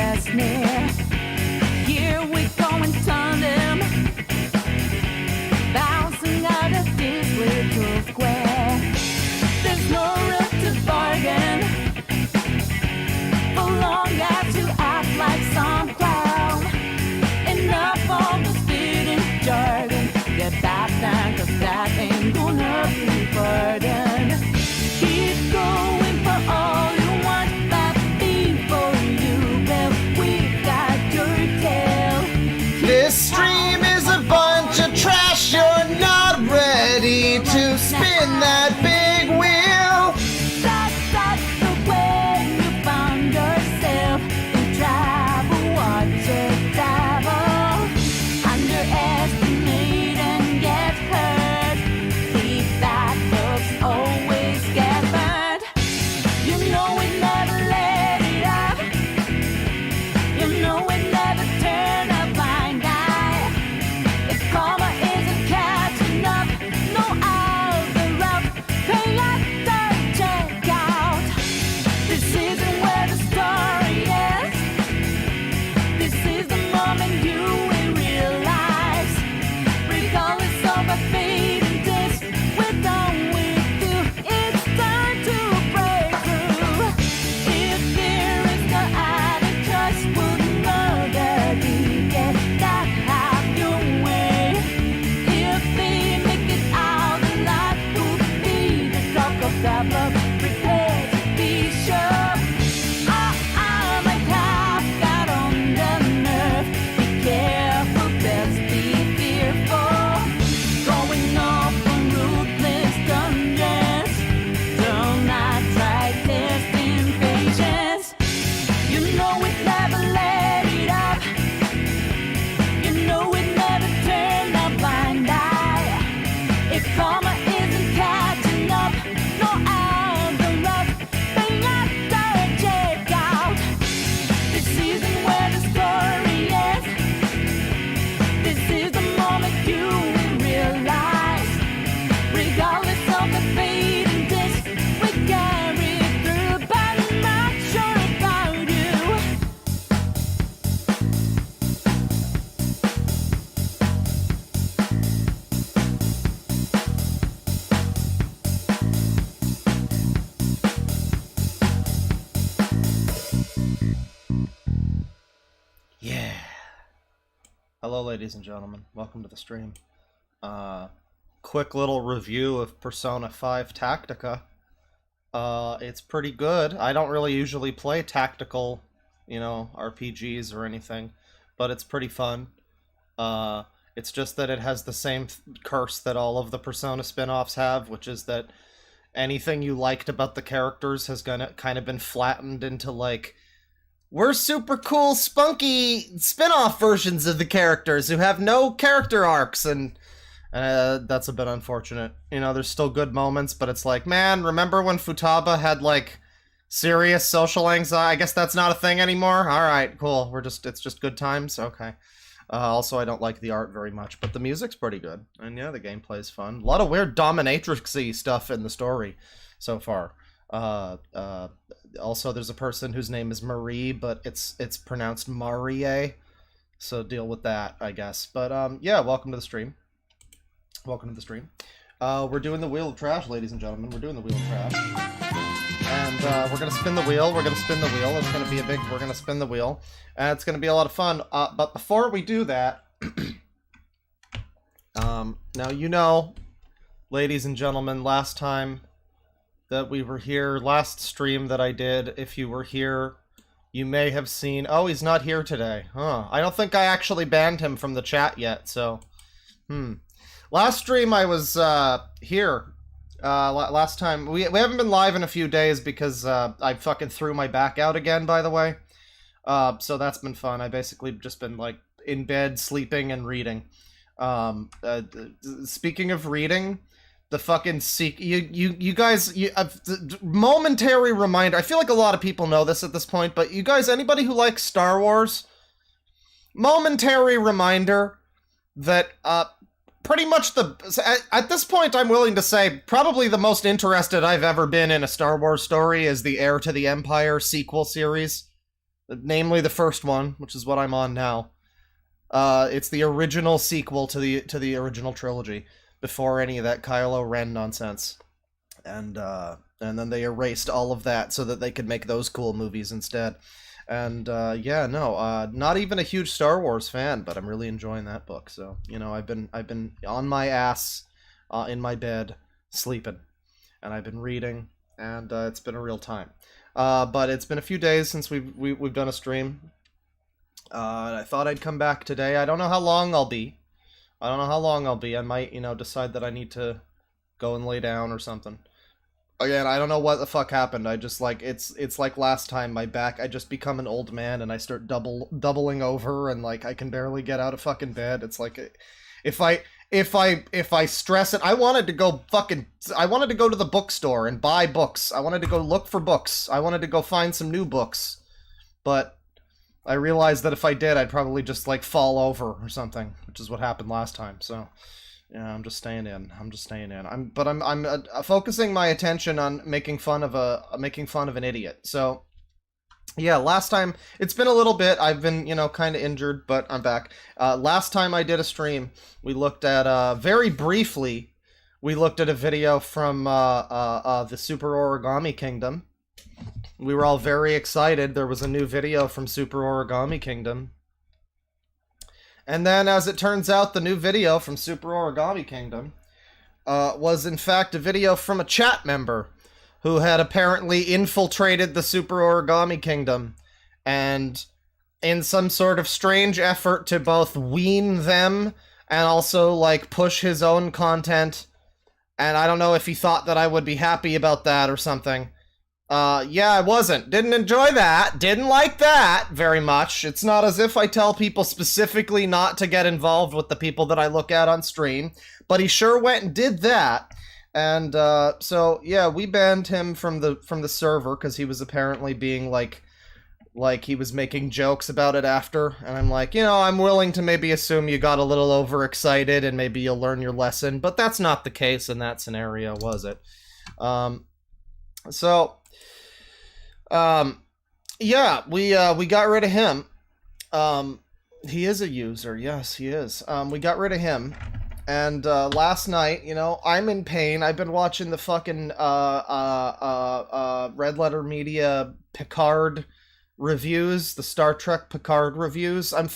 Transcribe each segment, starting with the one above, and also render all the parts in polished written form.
press near. Here we go in tandem, bouncing out of this little square. There's no room to bargain, for long as you act like some clown. Enough of the spitting jargon, get back down, cause that ain't gonna be pardoned. Keep going for all you want, but before you bail, we got your tail. This stream is a bunch of trash. You're not ready to spin that big wheel. That's the way you found yourself in travel, watch it travel. Underestimate and get hurt. Keep that books always get burned. You know it never let it up. You know it never turn a blind eye. If karma isn't catching up, no out the rough. Pay at the checkout. This isn't where the story ends. This is the moment you will realize, regardless of a fading days, we're done with you. It's time to break through. If there is no other choice, would another get that have your way. If they make it out alive, would be the talk of the block. Prepare to be sure. I might have got on the nerve. Be careful, best be fearful. Going off on ruthless dungeons. Do not try testing patience. You know it never let it up. You know it never turned a blind eye. If karma isn't catching up, no out the rough. They at the checkout. This isn't where the story ends. This is the moment you will realize, regardless of the fading days, we carry through, but I'm not sure about you. Yeah. Hello, ladies and gentlemen. Welcome to the stream. Quick little review of Persona 5 Tactica. It's pretty good. I don't really usually play tactical, RPGs or anything, but it's pretty fun. It's just that it has the same curse that all of the Persona spin-offs have, which is that anything you liked about the characters has kind of been flattened into, like, we're super cool, spunky spin-off versions of the characters who have no character arcs, and that's a bit unfortunate. There's still good moments, but it's like, man, remember when Futaba had, like, serious social anxiety? I guess that's not a thing anymore? Alright, cool. It's just good times? Okay. Also, I don't like the art very much, but the music's pretty good. And yeah, the gameplay's fun. A lot of weird dominatrix-y stuff in the story so far. Also, there's a person whose name is Marie, but it's pronounced Marie, so deal with that, I guess. But yeah, welcome to the stream. Welcome to the stream. We're doing the Wheel of Trash, ladies and gentlemen. We're doing the Wheel of Trash. And we're gonna spin the wheel. We're gonna spin the wheel. It's gonna be we're gonna spin the wheel. And it's gonna be a lot of fun. But before we do that, now ladies and gentlemen, last time that we were here, last stream that I did, if you were here, you may have seen... Oh, he's not here today. Huh. I don't think I actually banned him from the chat yet, so... Last stream I was here. Last time... We haven't been live in a few days because I fucking threw my back out again, by the way. So that's been fun. I basically just been, like, in bed, sleeping, and reading. Speaking of reading... The fucking you guys, momentary reminder. I feel like a lot of people know this at this point, but you guys, anybody who likes Star Wars, momentary reminder that pretty much at this point, I'm willing to say probably the most interested I've ever been in a Star Wars story is the Heir to the Empire sequel series. namely the first one, which is what I'm on now. It's the original sequel to the original trilogy, before any of that Kylo Ren nonsense, and then they erased all of that so that they could make those cool movies instead. And not even a huge Star Wars fan, but I'm really enjoying that book. So I've been on my ass, in my bed, sleeping, and I've been reading, and it's been a real time. But it's been a few days since we've done a stream. I thought I'd come back today. I don't know how long I'll be. I might, decide that I need to go and lay down or something. Again, I don't know what the fuck happened. I just it's like last time, my back, I just become an old man and I start doubling over, and like I can barely get out of fucking bed. It's like if I stress it, I wanted to go to the bookstore and buy books. I wanted to go look for books. I wanted to go find some new books. But I realized that if I did, I'd probably just like fall over or something, which is what happened last time. So yeah, I'm just staying in. I'm focusing my attention on making fun of an idiot. So yeah, last time, it's been a little bit. I've been, kind of injured, but I'm back. Last time I did a stream, we looked at very briefly. We looked at a video from the Super Origami Kingdom. We were all very excited. There was a new video from Super Origami Kingdom. And then, as it turns out, the new video from Super Origami Kingdom was, in fact, a video from a chat member who had apparently infiltrated the Super Origami Kingdom, and in some sort of strange effort to both wean them and also, like, push his own content. And I don't know if he thought that I would be happy about that or something. Yeah, I wasn't. Didn't enjoy that. Didn't like that very much. It's not as if I tell people specifically not to get involved with the people that I look at on stream, but he sure went and did that. And, so, yeah, we banned him from the server, because he was apparently being, like he was making jokes about it after, and I'm like, I'm willing to maybe assume you got a little overexcited, and maybe you'll learn your lesson, but that's not the case in that scenario, was it? Yeah, we got rid of him. He is a user, yes, he is. We got rid of him, and, last night, I'm in pain. I've been watching the fucking, Red Letter Media Picard reviews, the Star Trek Picard reviews. I've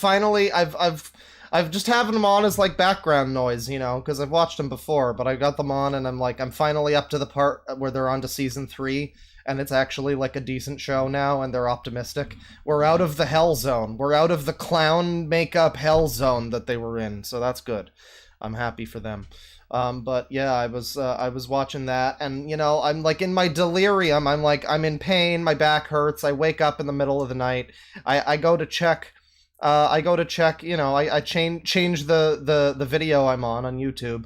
just having them on as, like, background noise, because I've watched them before, but I got them on, and I'm finally up to the part where they're on to season 3, and it's actually, like, a decent show now, and they're optimistic. We're out of the hell zone. We're out of the clown makeup hell zone that they were in, so that's good. I'm happy for them. But yeah, I was watching that, and I'm like in my delirium. I'm in pain. My back hurts. I wake up in the middle of the night. I go to check. I change the video I'm on YouTube,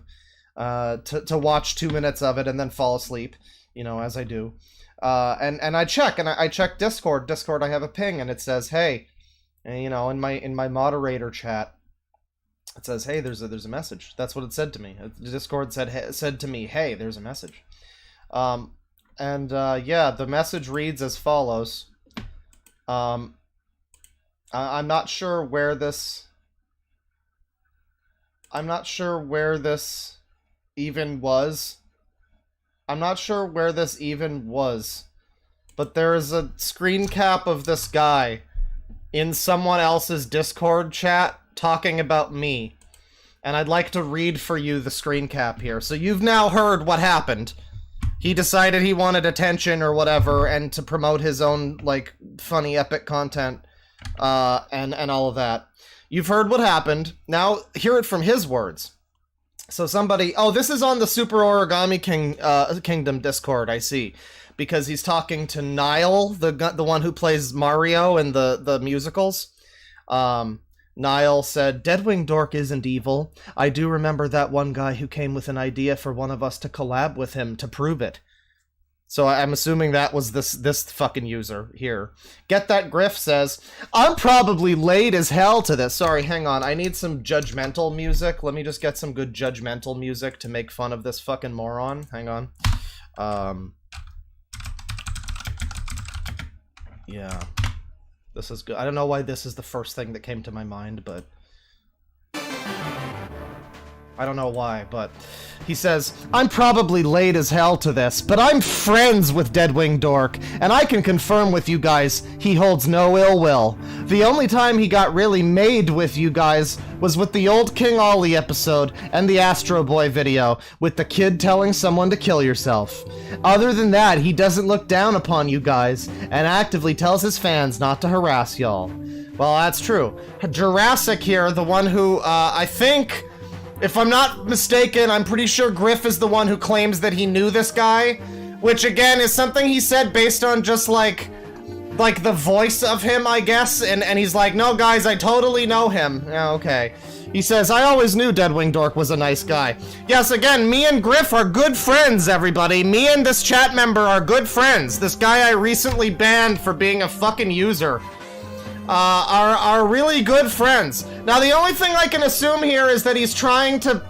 to watch 2 minutes of it and then fall asleep, as I do. And I check Discord. I have a ping, and it says, hey, in my moderator chat, it says, hey, there's a message. That's what it said to me. Discord said to me, hey, there's a message. Yeah, the message reads as follows. I'm not sure where this even was. But there is a screen cap of this guy in someone else's Discord chat talking about me. And I'd like to read for you the screen cap here. So you've now heard what happened. He decided he wanted attention or whatever, and to promote his own, like, funny epic content, and all of that. You've heard what happened. Now, hear it from his words. So this is on the Super Origami Kingdom Discord, I see. Because he's talking to Niall, the one who plays Mario in the musicals. Niall said, Deadwing Dork isn't evil. I do remember that one guy who came with an idea for one of us to collab with him to prove it. So I'm assuming that was this fucking user here. Get That Griff says, I'm probably late as hell to this. Sorry, hang on. I need some judgmental music. Let me just get some good judgmental music to make fun of this fucking moron. Hang on. Yeah. This is good. I don't know why this is the first thing that came to my mind, but I don't know why, but he says, I'm probably late as hell to this, but I'm friends with Deadwing Dork, and I can confirm with you guys, he holds no ill will. The only time he got really made with you guys was with the old King Ollie episode and the Astro Boy video, with the kid telling someone to kill yourself. Other than that, he doesn't look down upon you guys, and actively tells his fans not to harass y'all. Well, that's true. Jurassic here, the one who, I think... If I'm not mistaken, I'm pretty sure Griff is the one who claims that he knew this guy, which again is something he said based on just like the voice of him, I guess, and he's like, no guys, I totally know him. Yeah, okay. He says, I always knew Deadwing Dork was a nice guy. Yes, again, me and Griff are good friends, everybody. Me and this chat member are good friends. This guy I recently banned for being a fucking user. Are really good friends. Now, the only thing I can assume here is that he's trying to,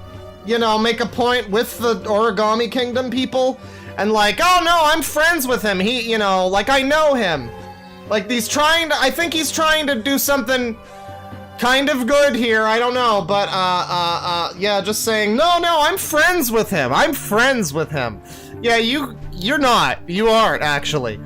you know, make a point with the Origami Kingdom people, and like, oh no, I'm friends with him, he, you know, like, I know him. Like, I think he's trying to do something kind of good here, I don't know, but, yeah, just saying, no, I'm friends with him, Yeah, you're not, you aren't, actually.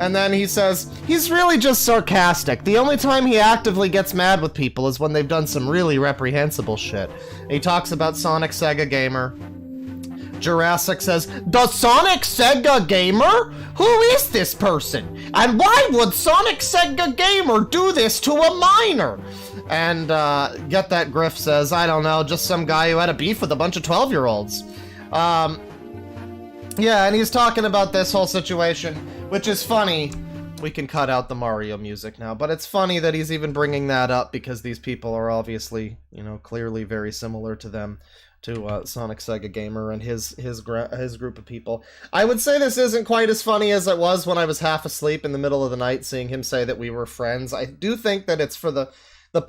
And then he says, he's really just sarcastic. The only time he actively gets mad with people is when they've done some really reprehensible shit. And he talks about Sonic Sega Gamer. Jurassic says, the Sonic Sega Gamer? Who is this person? And why would Sonic Sega Gamer do this to a minor? And, Get That Griff says, I don't know, just some guy who had a beef with a bunch of 12-year-olds. Yeah, and he's talking about this whole situation, which is funny. We can cut out the Mario music now, but it's funny that he's even bringing that up because these people are obviously, you know, clearly very similar to them, to Sonic Sega Gamer and his group of people. I would say this isn't quite as funny as it was when I was half asleep in the middle of the night seeing him say that we were friends. I do think that it's for the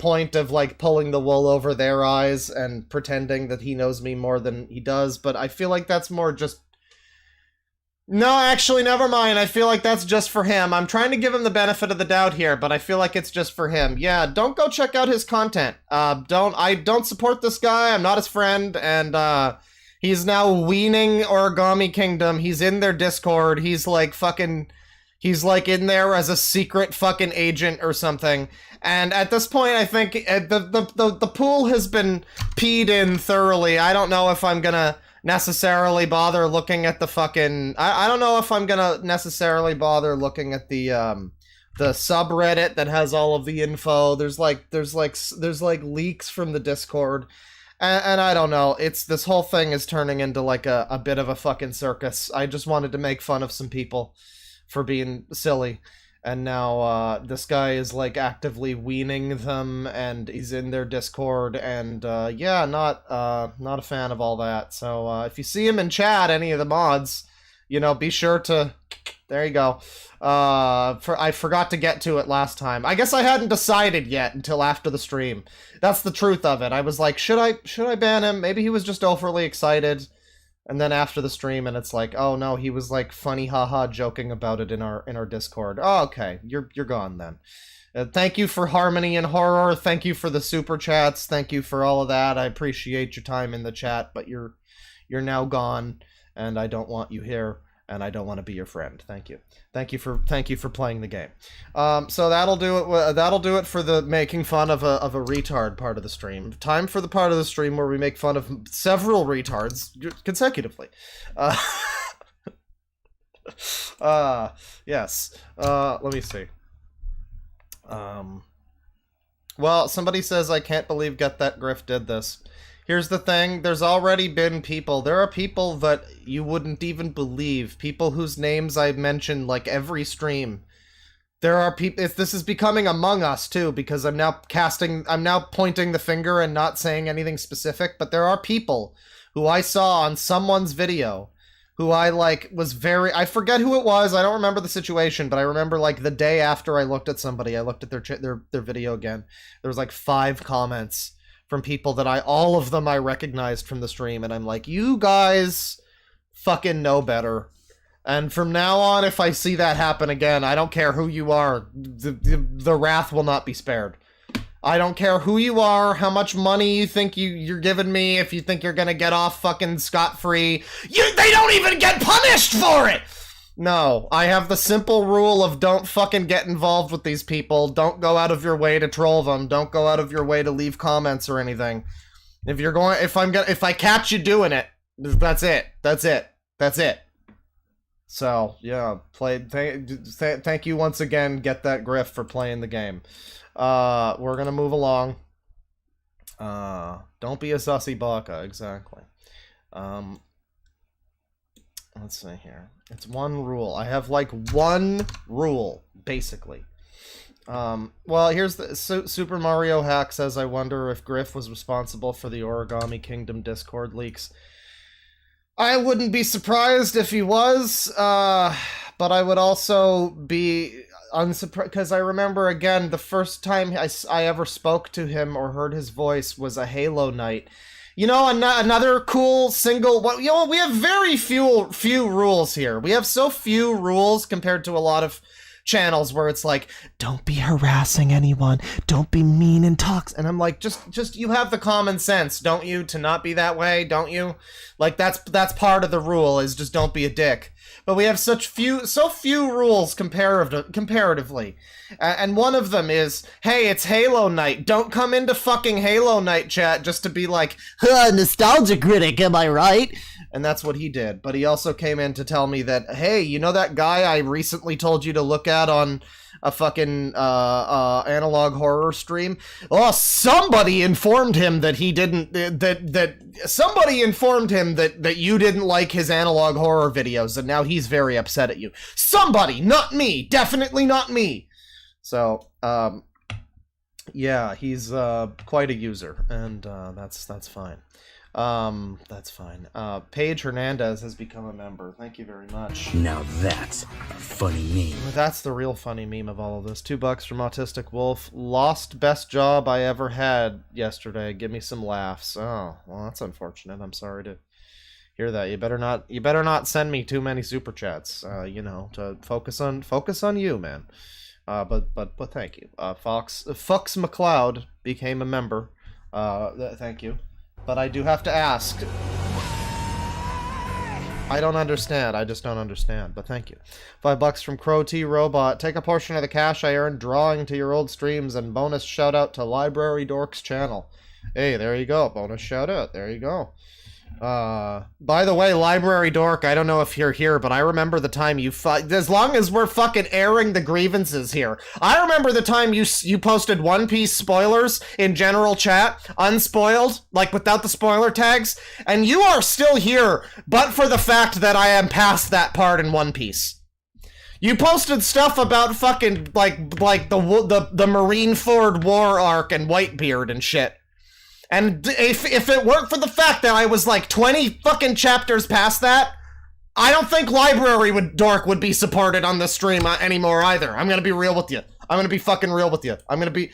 point of, like, pulling the wool over their eyes and pretending that he knows me more than he does, but I feel like that's more just... No, actually, never mind. I feel like that's just for him. I'm trying to give him the benefit of the doubt here, but I feel like it's just for him. Yeah, don't go check out his content. I don't support this guy. I'm not his friend, and he's now weaning Origami Kingdom. He's in their Discord. He's like in there as a secret fucking agent or something. And at this point, I think the pool has been peed in thoroughly. I don't know if I'm gonna necessarily bother looking at the fucking... I don't know if I'm gonna necessarily bother looking at the subreddit that has all of the info. There's like leaks from the Discord, and I don't know. This whole thing is turning into like a bit of a fucking circus. I just wanted to make fun of some people for being silly, and now this guy is like actively weaning them, and he's in their Discord, and yeah, not a fan of all that. So if you see him in chat, any of the mods, you know, be sure to... There you go. I forgot to get to it last time. I guess I hadn't decided yet until after the stream. That's the truth of it. I was like, should I ban him? Maybe he was just overly excited. And then after the stream, and it's like, oh no, he was like funny haha joking about it in our Discord. Oh, okay, you're gone then. Thank you for Harmony and Horror. Thank you for the super chats. Thank you for all of that. I appreciate your time in the chat, but you're now gone, and I don't want you here, and I don't want to be your friend. Thank you. Thank you for playing the game. So that'll do it. That'll do it for the making fun of a retard part of the stream. Time for the part of the stream where we make fun of several retards consecutively. Yes. Let me see. Well, somebody says, I can't believe Get That Griff did this. Here's the thing, there's already been people. There are people that you wouldn't even believe. People whose names I mention like every stream. There are people, this is becoming Among Us too, because I'm now pointing the finger and not saying anything specific, but there are people who I saw on someone's video who I like I forget who it was, I don't remember the situation, but I remember like the day after I looked at somebody, I looked at their video again. There was like 5 comments from people that all of them I recognized from the stream, and I'm like, you guys fucking know better. And from now on, if I see that happen again, I don't care who you are, the wrath will not be spared. I don't care who you are, how much money you think you're giving me, if you think you're gonna get off fucking scot-free. They don't even get punished for it! No, I have the simple rule of don't fucking get involved with these people. Don't go out of your way to troll them. Don't go out of your way to leave comments or anything. If I catch you doing it, that's it. That's it. That's it. So, yeah, thank you once again, Get That Griff, for playing the game. We're gonna move along. Don't be a sussy baka, exactly. Let's see here. It's one rule. I have, like, one rule, basically. Well, here's the... Super Mario Hack says, I wonder if Griff was responsible for the Origami Kingdom Discord leaks. I wouldn't be surprised if he was, but I would also be unsurprised, because I remember, again, the first time I ever spoke to him or heard his voice was a Halo night. You know, another cool single... Well, you know, we have very few rules here. We have so few rules compared to a lot of channels where it's like, don't be harassing anyone, don't be mean and toxic. And I'm like, just you have the common sense, don't you, to not be that way, don't you? Like, that's part of the rule, is just don't be a dick. But we have so few rules comparatively. And one of them is, hey, it's Halo night. Don't come into fucking Halo night chat just to be like, nostalgia critic, am I right? And that's what he did. But he also came in to tell me that, hey, you know that guy I recently told you to look at on a fucking analog horror stream? Oh, somebody informed him that he didn't, somebody informed him that you didn't like his analog horror videos, and now he's very upset at you. Somebody, not me, definitely not me. So, yeah, he's quite a user, and that's fine. That's fine. Paige Hernandez has become a member. Thank you very much. Now that's a funny meme. That's the real funny meme of all of this. $2 from Autistic Wolf. Lost best job I ever had yesterday. Give me some laughs. Oh, well, that's unfortunate. I'm sorry to hear that. You better not send me too many super chats. You know, to focus on you, man. But thank you. Fox McCloud became a member. Thank you. But I do have to ask. I don't understand. I just don't understand. But thank you. $5 from Crow T Robot. Take a portion of the cash I earned drawing to your old streams, and bonus shout out to Library Dorks channel. Hey, there you go. Bonus shout out. There you go. By the way, Library Dork, I don't know if you're here, but I remember the time you as long as we're fucking airing the grievances here, I remember the time you posted One Piece spoilers in general chat, unspoiled, like without the spoiler tags, and you are still here, but for the fact that I am past that part in One Piece. You posted stuff about fucking, like the Marineford War arc and Whitebeard and shit. And if it weren't for the fact that I was like 20 fucking chapters past that, I don't think Library Dork would be supported on the stream anymore either. I'm gonna be real with you. I'm gonna be fucking real with you. I'm gonna be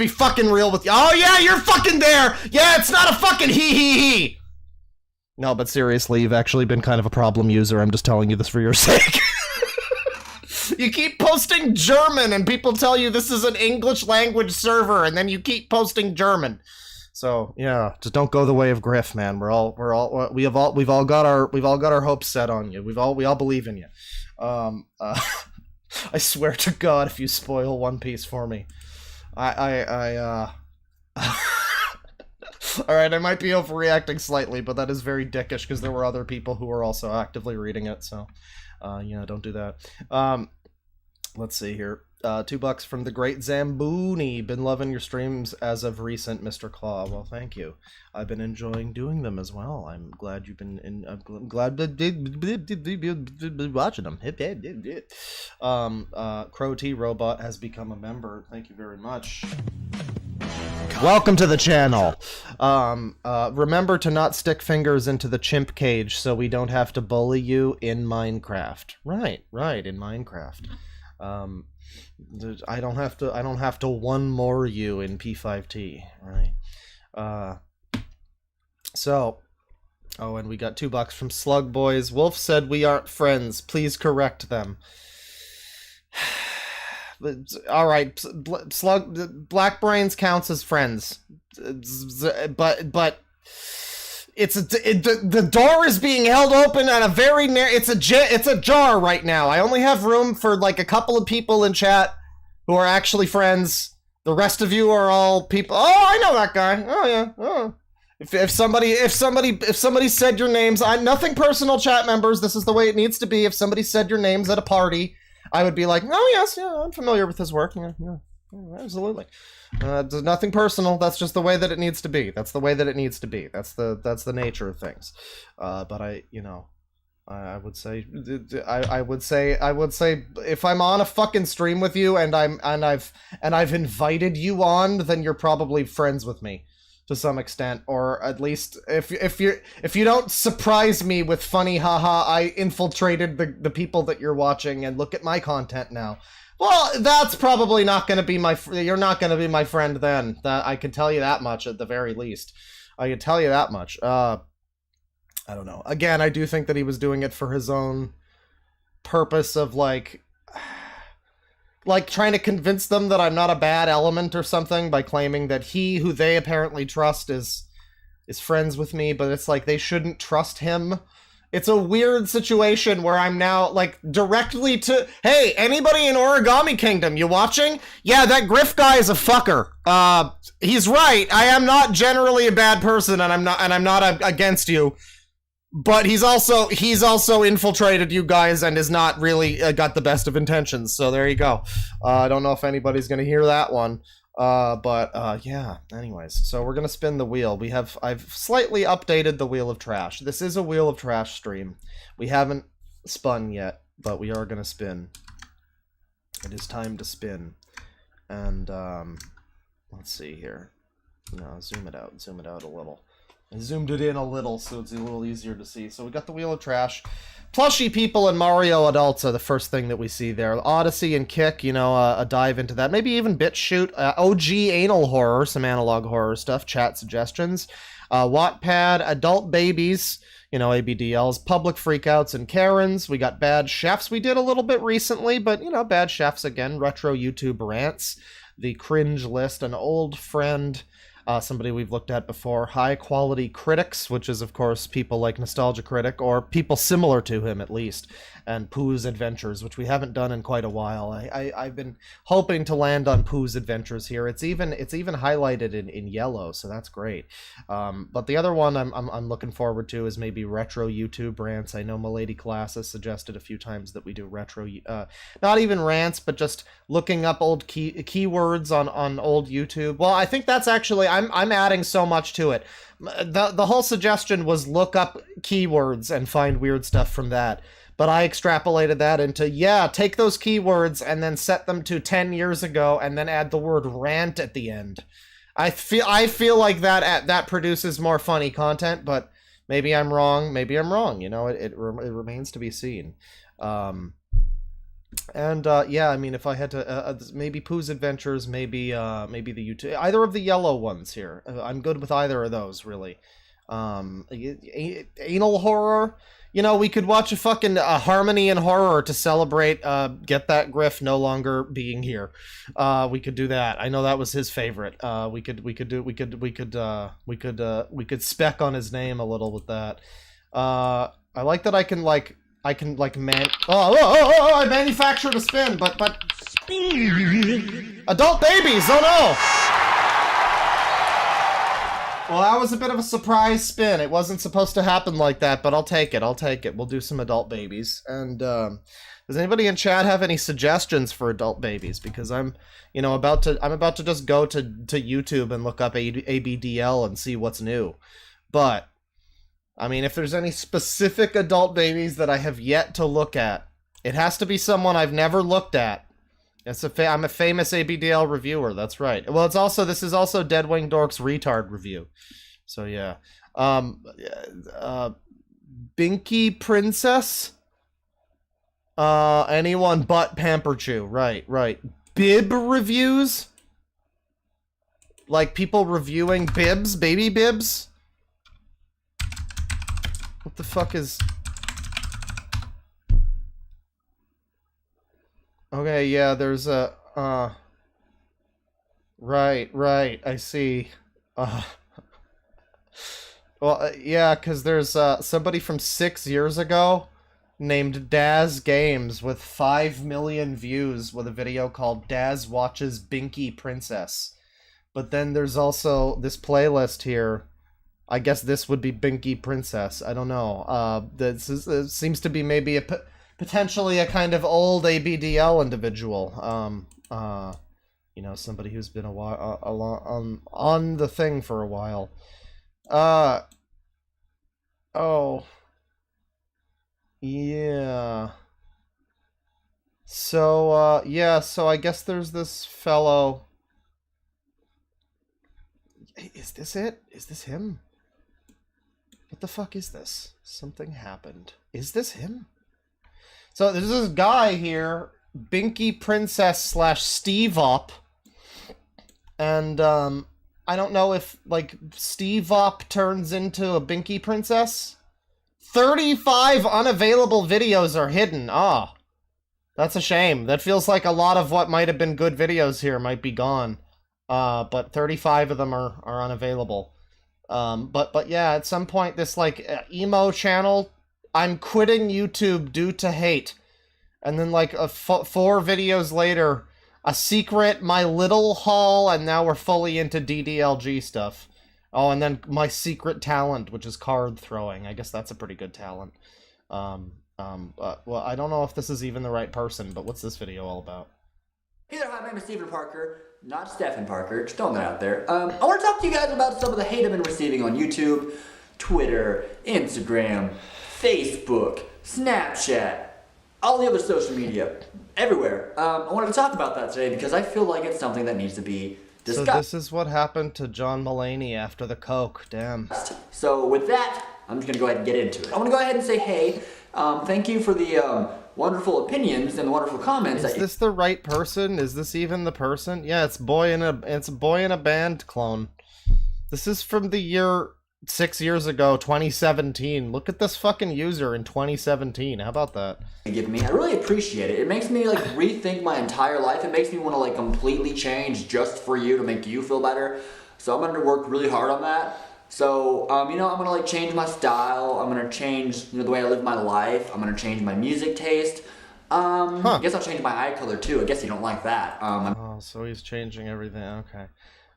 fucking real with you. Oh yeah, you're fucking there! Yeah, it's not a fucking hee. No, but seriously, you've actually been kind of a problem user. I'm just telling you this for your sake. You keep posting German and people tell you this is an English language server, and then you keep posting German. So yeah, just don't go the way of Griff, man. We've all got our hopes set on you. We all believe in you. I swear to God, if you spoil One Piece for me, all right, I might be overreacting slightly, but that is very dickish because there were other people who were also actively reading it. So, yeah, don't do that. Let's see here. $2 from the Great Zambooni. Been loving your streams as of recent, Mr. Claw. Well, thank you. I've been enjoying doing them as well. I'm glad you've been. I'm glad watching them. Crow T Robot has become a member. Thank you very much. Welcome to the channel. Remember to not stick fingers into the chimp cage so we don't have to bully you in Minecraft. Right, in Minecraft. I don't have to one more you in P5T, right? So Oh, and we got $2 from Slug Boys. Wolf said we aren't friends. Please correct them. All right, Black Brains counts as friends, but the door is being held open on a very it's a jar right now. I only have room for like a couple of people in chat who are actually friends. The rest of you are all people. Oh, I know that guy. Oh yeah. Oh. If somebody said your names, nothing personal, chat members. This is the way it needs to be. If somebody said your names at a party, I would be like, oh yes, yeah, I'm familiar with his work. Yeah, absolutely. Nothing personal. That's just the way that it needs to be. That's the way that it needs to be. That's the nature of things. But I would say if I'm on a fucking stream with you and I've invited you on, then you're probably friends with me to some extent, or at least if you don't surprise me with funny haha I infiltrated the people that you're watching and look at my content now, well, that's probably not going to be you're not going to be my friend then. That I can tell you that much at the very least. I can tell you that much. I don't know. Again, I do think that he was doing it for his own purpose of like trying to convince them that I'm not a bad element or something by claiming that he, who they apparently trust, is friends with me, but it's like they shouldn't trust him. It's a weird situation where I'm now, like, directly to, hey, anybody in Origami Kingdom, you watching? Yeah, that Griff guy is a fucker. He's right. I am not generally a bad person, and I'm not against you. But he's also infiltrated you guys and is not really got the best of intentions. So there you go. I don't know if anybody's gonna hear that one. Yeah. Anyways, so we're gonna spin the wheel. I've slightly updated the Wheel of Trash. This is a Wheel of Trash stream. We haven't spun yet, but we are gonna spin. It is time to spin. And let's see here. No, zoom it out a little. I zoomed it in a little so it's a little easier to see. So we got the Wheel of Trash. Plushy people and Mario adults are the first thing that we see there. Odyssey and Kick, a dive into that. Maybe even BitChute. OG anal horror, some analog horror stuff. Chat suggestions. Wattpad, adult babies, ABDLs, public freakouts and Karens. We got bad chefs. We did a little bit recently, but, bad chefs again. Retro YouTube rants. The cringe list, an old friend. Somebody we've looked at before, High Quality Critics, which is, of course, people like Nostalgia Critic, or people similar to him, at least, and Pooh's Adventures, which we haven't done in quite a while. I've been hoping to land on Pooh's Adventures here. It's even highlighted in yellow, so that's great. But the other one I'm looking forward to is maybe Retro YouTube Rants. I know Milady Class has suggested a few times that we do retro, not even rants, but just looking up old keywords on old YouTube. Well, I think that's actually... I'm adding so much to it. The whole suggestion was look up keywords and find weird stuff from that. But I extrapolated that into, take those keywords and then set them to 10 years ago and then add the word rant at the end. I feel like that produces more funny content, but maybe I'm wrong. It remains to be seen. If I had to, maybe Pooh's Adventures, maybe the YouTube, either of the yellow ones here. I'm good with either of those, really. Anal horror, we could watch a fucking Harmony in Horror to celebrate Get That Griff no longer being here. We could do that. I know that was his favorite. We could spec on his name a little with that. I like that I can I manufactured a spin, but adult babies, oh no! Well, that was a bit of a surprise spin. It wasn't supposed to happen like that, but I'll take it. We'll do some adult babies. And does anybody in chat have any suggestions for adult babies? Because I'm about to just go to YouTube and look up ABDL and see what's new. But I mean, if there's any specific adult babies that I have yet to look at, it has to be someone I've never looked at. I'm a famous ABDL reviewer, that's right. Well, this is also Deadwing Dork's retard review. So yeah. Binky Princess? Anyone but Pamperchew, right. Bib reviews? Like people reviewing bibs, baby bibs? What the fuck is... Okay, yeah, there's a, Right, I see. Well, yeah, because there's, somebody from 6 years ago named Daz Games with 5 million views with a video called Daz Watches Binky Princess. But then there's also this playlist here. I guess this would be Binky Princess. I don't know. This seems to be maybe potentially a kind of old ABDL individual. You know, somebody who's been a while on the thing for a while. Oh. Yeah. So, yeah, so I guess there's this fellow. Is this it? Is this him? What the fuck is this? Something happened. Is this him? So there's this guy here, Binky Princess / Steve Up. And, I don't know if, like, Steve Up turns into a Binky Princess. 35 unavailable videos are hidden. Ah. That's a shame. That feels like a lot of what might have been good videos here might be gone. But 35 of them are unavailable. But yeah, at some point this, like, emo channel, I'm quitting YouTube due to hate. And then, like, 4 videos later, a secret My Little haul, and now we're fully into DDLG stuff. Oh, and then my secret talent, which is card throwing. I guess that's a pretty good talent. Well, I don't know if this is even the right person, but what's this video all about? Hey there, hi, my name is Stephen Parker, not Stephen Parker, just throwing that out there. I want to talk to you guys about some of the hate I've been receiving on YouTube, Twitter, Instagram, Facebook, Snapchat, all the other social media, everywhere. I wanted to talk about that today because I feel like it's something that needs to be discussed. So this is what happened to John Mulaney after the coke, damn. So with that, I'm just going to go ahead and get into it. I want to go ahead and say, hey, thank you for the wonderful opinions and the wonderful comments. Is this the right person? Is this even the person? Yeah, it's Boy in a Band clone. This is from the year 6 years ago, 2017. Look at this fucking user in 2017. How about that? Give me, I really appreciate it. It makes me like rethink my entire life. It makes me want to like completely change just for you to make you feel better. So I'm going to work really hard on that. So, you know, I'm going to like change my style. I'm going to change, you know, the way I live my life. I'm going to change my music taste. I guess I'll change my eye color too. I guess you don't like that. Oh, so he's changing everything. Okay.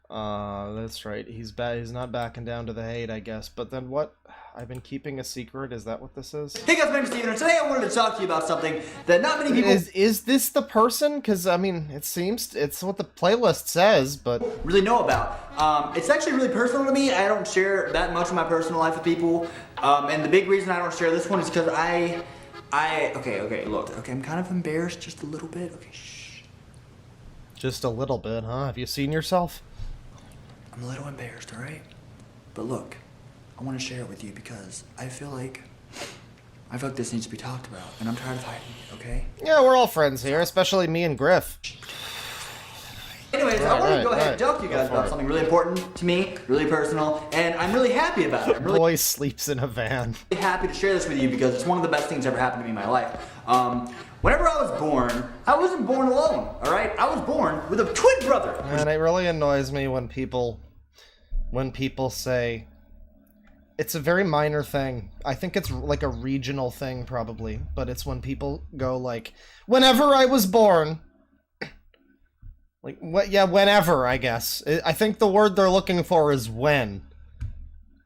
That's right. He's not backing down to the hate, I guess. But then what? I've been keeping a secret. Is that what this is? Hey guys, my name is Steven, and today I wanted to talk to you about something that not many people... Is this the person? Because, I mean, it seems... It's what the playlist says, but... really know about. It's actually really personal to me. I don't share that much of my personal life with people. And the big reason I don't share this one is because okay, look. Okay, I'm kind of embarrassed just a little bit. Okay, shh. Just a little bit, huh? Have you seen yourself? I'm a little embarrassed, alright? But look, I want to share it with you because I feel like this needs to be talked about, and I'm tired of hiding it, okay? Yeah, we're all friends here, especially me and Griff. Anyways, I want to go ahead and talk to you guys about something really important to me, really personal, and I'm really happy about it. I'm really Boy sleeps in a van. happy to share this with you because it's one of the best things that ever happened to me in my life. Whenever I was born, I wasn't born alone, alright? I was born with a twin brother. And it really annoys me when people say, it's a very minor thing. I think it's like a regional thing probably, but it's when people go like, whenever I was born. Like, what? Yeah, whenever, I guess. I think the word they're looking for is when.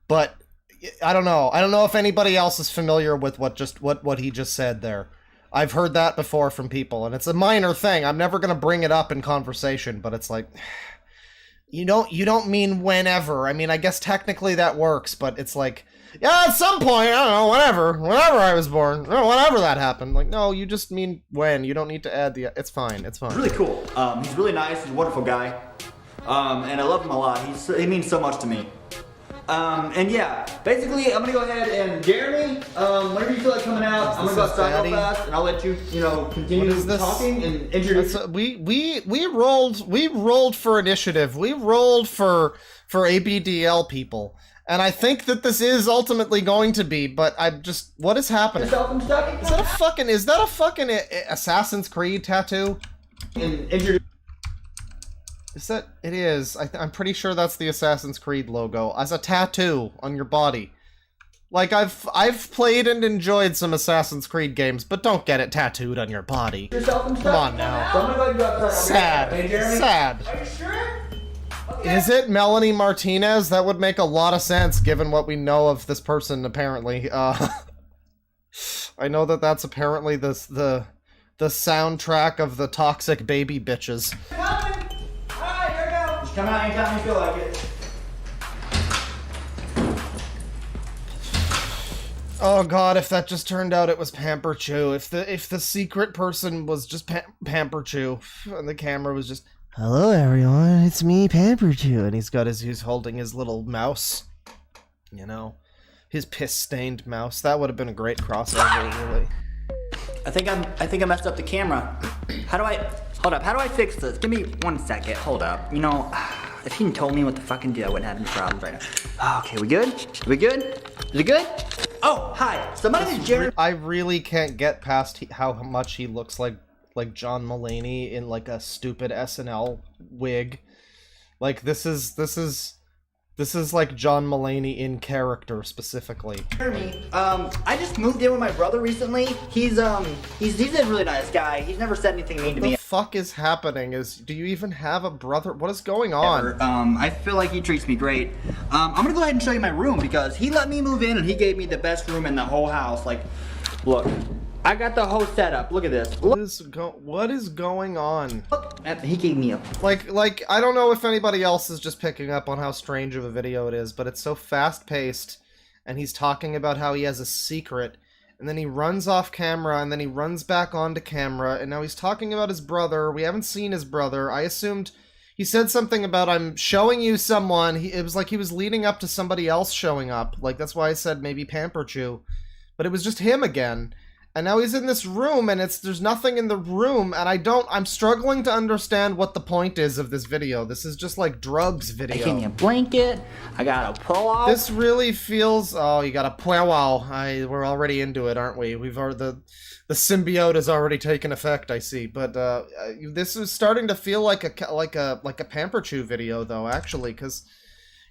But I don't know. I don't know if anybody else is familiar with what he just said there. I've heard that before from people, and it's a minor thing. I'm never gonna bring it up in conversation, but it's like, you don't mean whenever. I mean, I guess technically that works, but it's like, yeah, at some point, I don't know, whenever I was born, whenever that happened. Like, no, you just mean when. You don't need to add the. It's fine. It's fine. Really cool. He's really nice. He's a wonderful guy, and I love him a lot. He means so much to me. And yeah, basically, I'm gonna go ahead and Jeremy, whenever you feel like coming out, I'm gonna go outside real fast, and I'll let you, continue talking and introduce. We rolled for initiative. We rolled for ABDL people, And I think that this is ultimately going to be, but I'm just... What is happening? Is that a fucking Assassin's Creed tattoo? Is that... It is. I'm pretty sure that's the Assassin's Creed logo. As a tattoo on your body. Like, I've played and enjoyed some Assassin's Creed games, but don't get it tattooed on your body. Come on now. Sad. Sad. Are you sure? Is it Melanie Martinez? That would make a lot of sense, given what we know of this person, apparently. I know that that's apparently the soundtrack of the Toxic Baby Bitches. Coming! Alright, here we go. Just come out anytime you feel like it. Oh god, if that just turned out it was Pamper Chew. If the secret person was just Pamper Chew, and the camera was just, hello everyone, it's me, Pamper Chew, and he's holding his little mouse. You know, his piss-stained mouse. That would have been a great crossover, really. I think I messed up the camera. Hold up, how do I fix this? Give me 1 second, hold up. You know, if he told me what to fucking do, I wouldn't have any problems right now. Okay, we good? We good? Is it good? Oh, hi. So my name is Jared. I really can't get past how much he looks like John Mulaney in like a stupid SNL wig. Like this is like John Mulaney in character specifically. Jeremy, I just moved in with my brother recently. He's a really nice guy. He's never said anything mean to What me. the fuck is happening? Do you even have a brother? What is going on? I feel like he treats me great. I'm gonna go ahead and show you my room because he let me move in and he gave me the best room in the whole house. Like, look, I got the whole setup. Look at this. What is going on? Look, he gave me a... Like I don't know if anybody else is just picking up on how strange of a video it is, but it's so fast-paced, and he's talking about how he has a secret, and then he runs off camera, and then he runs back onto camera, and now he's talking about his brother. We haven't seen his brother. I assumed he said something about, I'm showing you someone. It was like he was leading up to somebody else showing up. Like, that's why I said maybe Pamper Chew. But it was just him again. And now he's in this room, and there's nothing in the room, and I'm struggling to understand what the point is of this video. This is just like drugs video. They gave me a blanket. I got a pull-out. This really feels, oh, you got a pull-out. We're already into it, aren't we? We've already, the symbiote has already taken effect, I see. But this is starting to feel like a Pamper Chew video, though, actually, because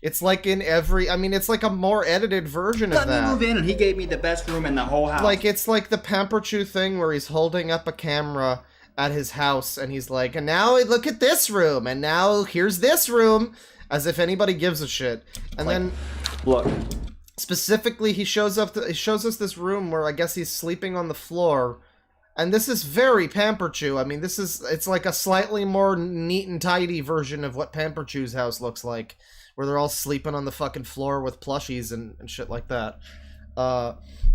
it's like in every, I mean, it's like a more edited version of that. Let me move in and he gave me the best room in the whole house. Like, it's like the Pamper Chew thing where he's holding up a camera at his house and he's like, and now look at this room, and now here's this room, as if anybody gives a shit. And like, then, look, specifically, he shows us this room where I guess he's sleeping on the floor. And this is very Pamper Chew. I mean, it's like a slightly more neat and tidy version of what Pamper Chew's house looks like, where they're all sleeping on the fucking floor with plushies and shit like that.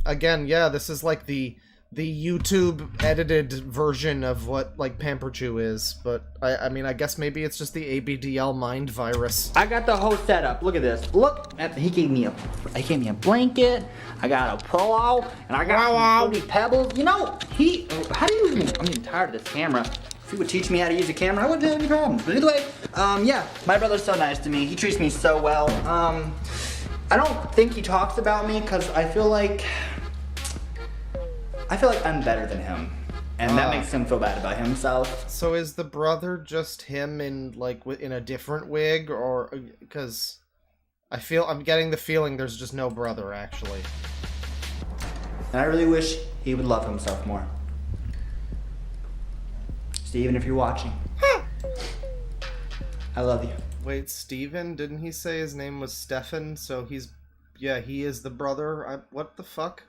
Again, yeah, this is like the YouTube edited version of what like Pamper Chew is, but I mean, I guess maybe it's just the ABDL mind virus. I got the whole setup. Look at this. Look, he gave me a blanket. I got a pull-out, and I got some pebbles. You know, how do you use it? I'm getting tired of this camera. If he would teach me how to use a camera, I wouldn't have any problems. But anyway, yeah, my brother's so nice to me. He treats me so well. I don't think he talks about me because I feel like I'm better than him. And that makes him feel bad about himself. So is the brother just him in like in a different wig, or because I'm getting the feeling there's just no brother actually. And I really wish he would love himself more. Steven, if you're watching, I love you. Wait, Steven? Didn't he say his name was Stefan? So he is the brother. What the fuck?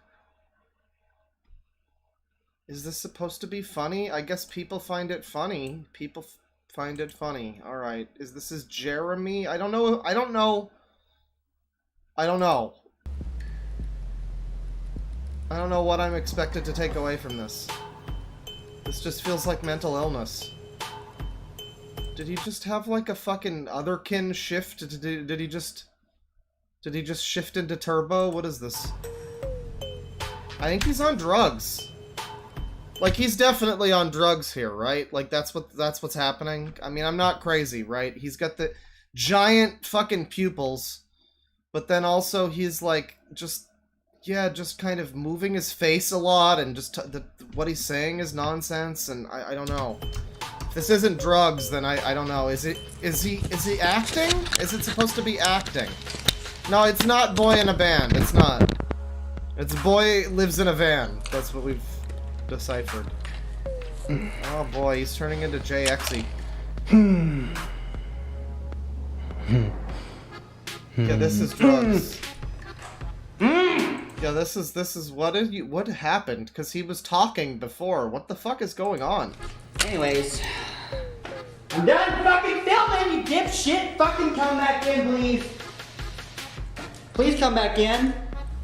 Is this supposed to be funny? I guess people find it funny. People find it funny. Alright. This is Jeremy? I don't know. I don't know what I'm expected to take away from this. This just feels like mental illness. Did he just have like a fucking otherkin shift? Did he just shift into turbo? What is this? I think he's on drugs. Like, he's definitely on drugs here, right? Like, that's what's happening. I mean, I'm not crazy, right? He's got the giant fucking pupils, but then also he's like just kind of moving his face a lot, and just what he's saying is nonsense, and I don't know. If this isn't drugs, then I don't know. Is he acting? Is it supposed to be acting? No, it's not boy in a band. It's not. It's boy lives in a van. That's what we've deciphered. Oh boy, he's turning into JXE. Yeah, this is drugs. Yeah, this is what happened? Because he was talking before. What the fuck is going on? Anyways, I'm done fucking filming, you dipshit. Fucking come back in, please. Please come back in.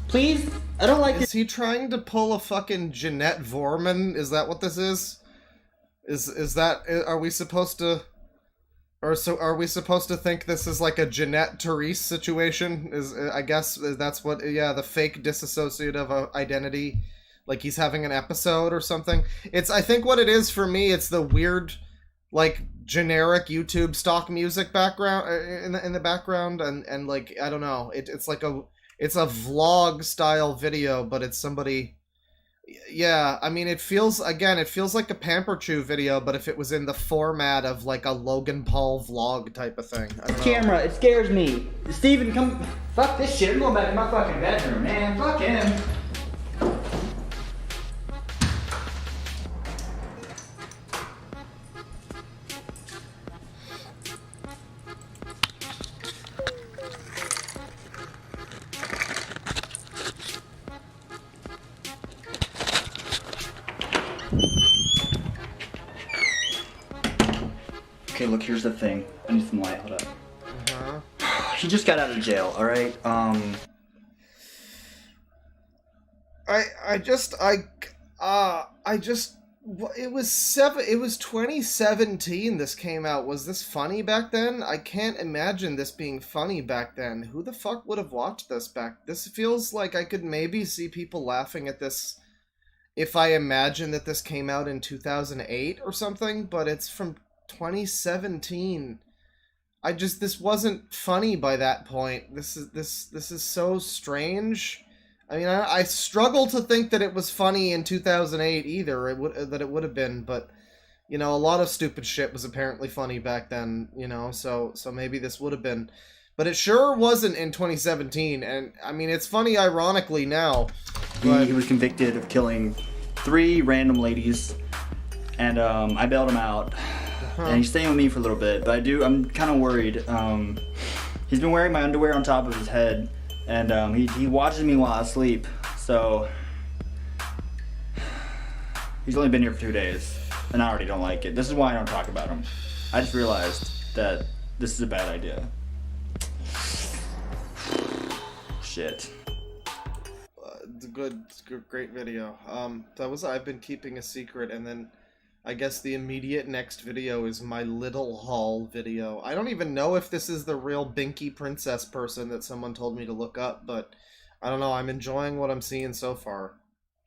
Please. I don't like Is he trying to pull a fucking Jeanette Vorman? Is that what this is? Is that, are we supposed to, are we supposed to think this is like a Jeanette Therese situation? I guess that's what, yeah, the fake disassociative identity, like he's having an episode or something. I think what it is for me, it's the weird, like, generic YouTube stock music background, in the background, and like, I don't know, it's like it's a vlog style video, but it's somebody. Yeah, I mean, it feels like a Pamper Chew video, but if it was in the format of like a Logan Paul vlog type of thing. I don't know. Camera, it scares me. Steven, come. Fuck this shit. I'm going back to my fucking bedroom, man. Fuck him. Okay, look, here's the thing. I need some light. Hold up. He just got out of jail, alright? It was 2017 this came out. Was this funny back then? I can't imagine this being funny back then. Who the fuck would have watched this back? This feels like I could maybe see people laughing at this if I imagine that this came out in 2008 or something, but it's from 2017. This wasn't funny by that point. This is so strange. I mean, I struggle to think that it was funny in 2008 either. It would have been, but you know, a lot of stupid shit was apparently funny back then. You know, so maybe this would have been, but it sure wasn't in 2017. And I mean, it's funny ironically now. But... He was convicted of killing 3 random ladies, and I bailed him out. And he's staying with me for a little bit, but I'm kind of worried. He's been wearing my underwear on top of his head, and he watches me while I sleep, so he's only been here for 2 days, and I already don't like it. This is why I don't talk about him. I just realized that this is a bad idea. Shit. Great video. I've been keeping a secret, and then I guess the immediate next video is my little haul video. I don't even know if this is the real Binky Princess person that someone told me to look up, but I don't know, I'm enjoying what I'm seeing so far.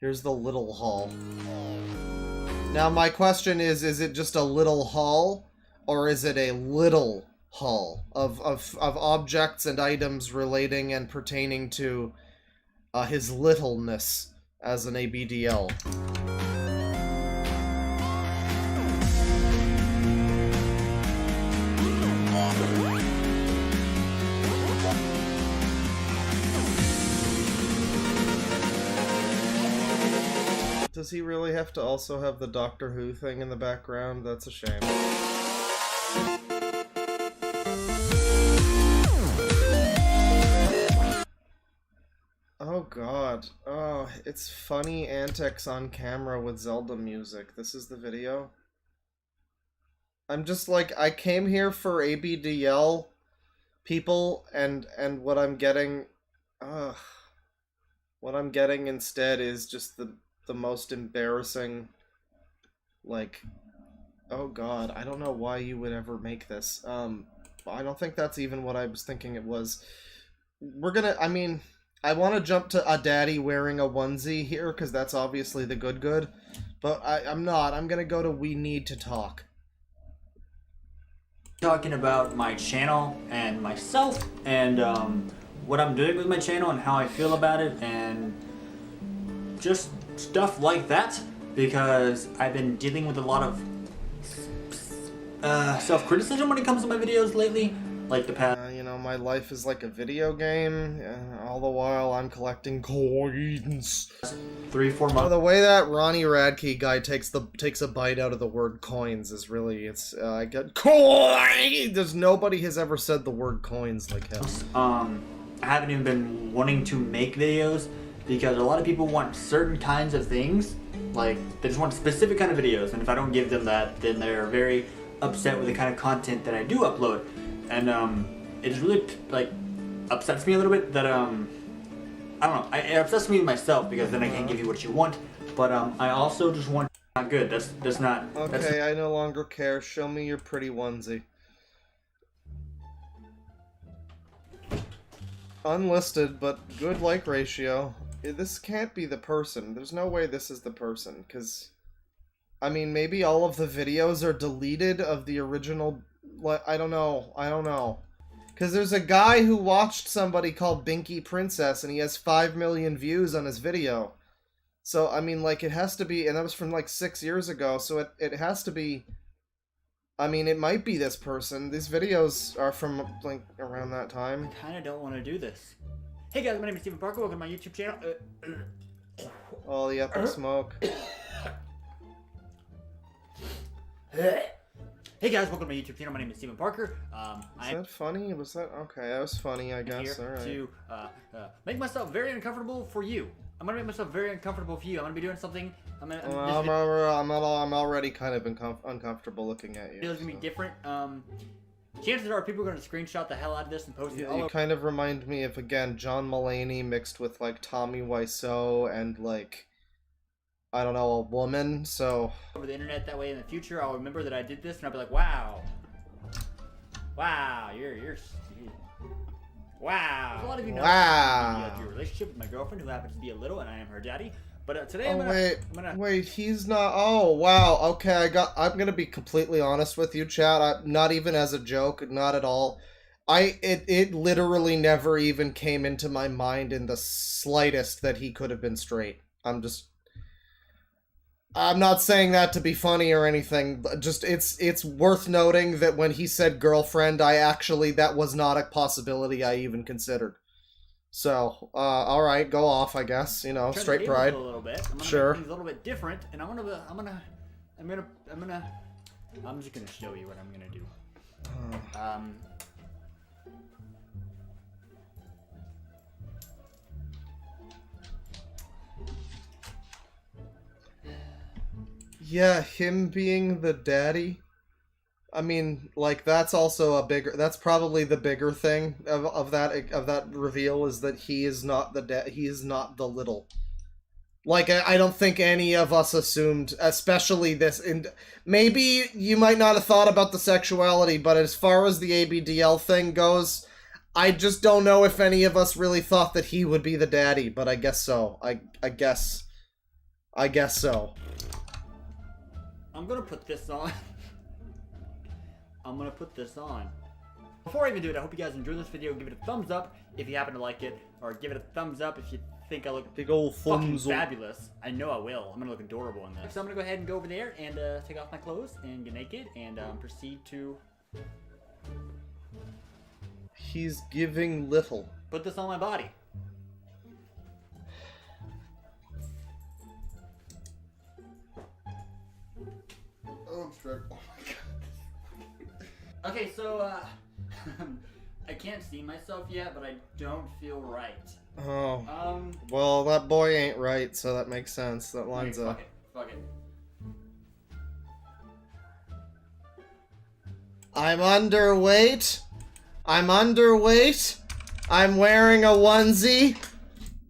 Here's the little haul. Now my question is it just a little haul, or is it a little haul of objects and items relating and pertaining to his littleness as an ABDL? Does he really have to also have the Doctor Who thing in the background? That's a shame. Oh god. Oh, it's funny antics on camera with Zelda music. This is the video? I'm just like, I came here for ABDL people, and what I'm getting... what I'm getting instead is just the most embarrassing, like, oh god, I don't know why you would ever make this. I don't think that's even what I was thinking it was. I mean, I want to jump to a daddy wearing a onesie here, because that's obviously the good, but I'm not. I'm gonna go to We Need to Talk. Talking about my channel and myself, and what I'm doing with my channel and how I feel about it and just stuff like that, because I've been dealing with a lot of self-criticism when it comes to my videos lately, like the past. You know, my life is like a video game. All the while I'm collecting coins. 3-4 Oh, months. the way that Ronnie Radke guy takes a bite out of the word coins is really, I get coin. There's nobody has ever said the word coins like him. I haven't even been wanting to make videos because a lot of people want certain kinds of things, like they just want specific kind of videos, and if I don't give them that, then they're very upset with the kind of content that I do upload, and it just really like upsets me a little bit that I don't know, it upsets me myself because then I can't give you what you want, but I also just want not good. That's not Okay, I no longer care. Show me your pretty onesie. Unlisted, but good like ratio. This can't be the person. There's no way this is the person, because I mean, maybe all of the videos are deleted of the original. I don't know. Because there's a guy who watched somebody called Binky Princess, and he has 5 million views on his video. So, I mean, like, it has to be, and that was from, like, 6 years ago, so it has to be, I mean, it might be this person. These videos are from, like, around that time. I kind of don't want to do this. Hey guys, my name is Steven Parker. Welcome to my YouTube channel. All the epic smoke. Hey guys, welcome to my YouTube channel. My name is Steven Parker. Is that funny? Was that okay? That was funny, I guess. Here All right. to make myself very uncomfortable for you. I'm gonna make myself very uncomfortable for you. I'm gonna be doing something. I'm already kind of uncomfortable looking at you. It's gonna be different. Chances are people are gonna screenshot the hell out of this and post it all You over kind of remind me of, again, John Mulaney mixed with, like, Tommy Wiseau and, like, I don't know, a woman, so... the internet. That way in the future I'll remember that I did this and I'll be like, wow, you're wow. A lot of you know the relationship with my girlfriend, who happens to be a little, and I am her daddy. But today wait, he's not. Oh wow, okay, I'm gonna be completely honest with you, chat. Not even as a joke, not at all. It literally never even came into my mind in the slightest that he could have been straight. I'm not saying that to be funny or anything. Just it's worth noting that when he said girlfriend, that was not a possibility I even considered. So, all right, go off, I guess. You know, straight pride. A little bit. I'm gonna sure. make things a little bit different, and I'm just gonna show you what I'm gonna do. Yeah, him being the daddy. I mean, like, that's probably the bigger thing of that reveal, is that he is not the little. Like, I don't think any of us assumed, especially this, and maybe you might not have thought about the sexuality, but as far as the ABDL thing goes, I just don't know if any of us really thought that he would be the daddy, but I guess so. I guess so. I'm gonna put this on. Before I even do it, I hope you guys enjoyed this video. Give it a thumbs up if you happen to like it, or give it a thumbs up if you think I look big old fucking thumbs up. Fabulous. I know I will. I'm gonna look adorable in this. So I'm gonna go ahead and go over there and take off my clothes and get naked and proceed to He's giving little. put this on my body. Oh, I'm straight. Oh my god. Okay, so I can't see myself yet, but I don't feel right. Oh. Well, that boy ain't right, so that makes sense. That lines up. Fuck it. I'm underweight. I'm wearing a onesie.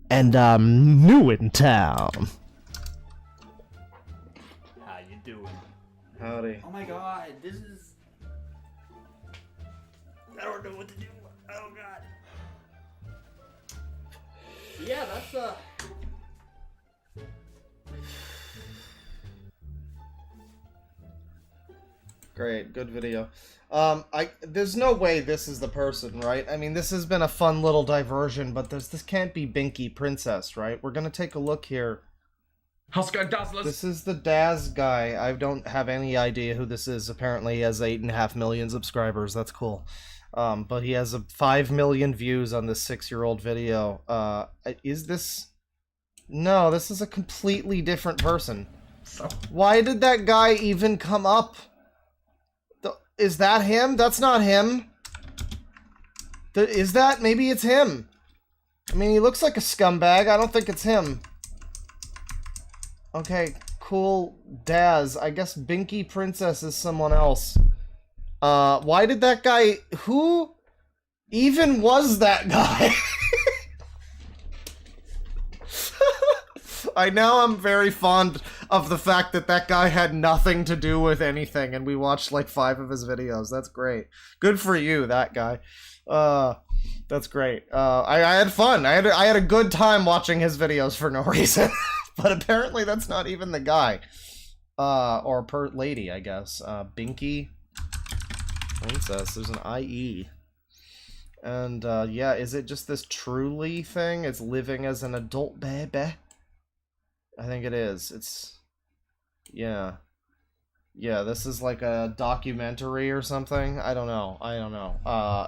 And I'm new in town. How you doing? Howdy. Oh my god, this is... I don't know what to do. Oh god. Yeah, that's Great, good video. There's no way this is the person, right? I mean, this has been a fun little diversion, but this can't be Binky Princess, right? We're gonna take a look here. How's it going, Dazzlers? This is the Daz guy. I don't have any idea who this is. Apparently he has 8.5 million subscribers. That's cool. But he has 5 million views on this 6-year-old video. Is this... No, this is a completely different person. Why did that guy even come up? Is that him? That's not him. Is that? Maybe it's him. I mean, he looks like a scumbag. I don't think it's him. Okay, cool. Daz. I guess Binky Princess is someone else. Why did that guy... Who even was that guy? I'm very fond of the fact that that guy had nothing to do with anything, and we watched like 5 of his videos. That's great. Good for you, that guy. That's great. I had fun. I had a good time watching his videos for no reason. But apparently that's not even the guy. Or lady, I guess. Binky Princess. There's an IE. And, yeah, is it just this Truly thing? It's living as an adult baby? I think it is. It's... Yeah. Yeah, this is like a documentary or something. I don't know.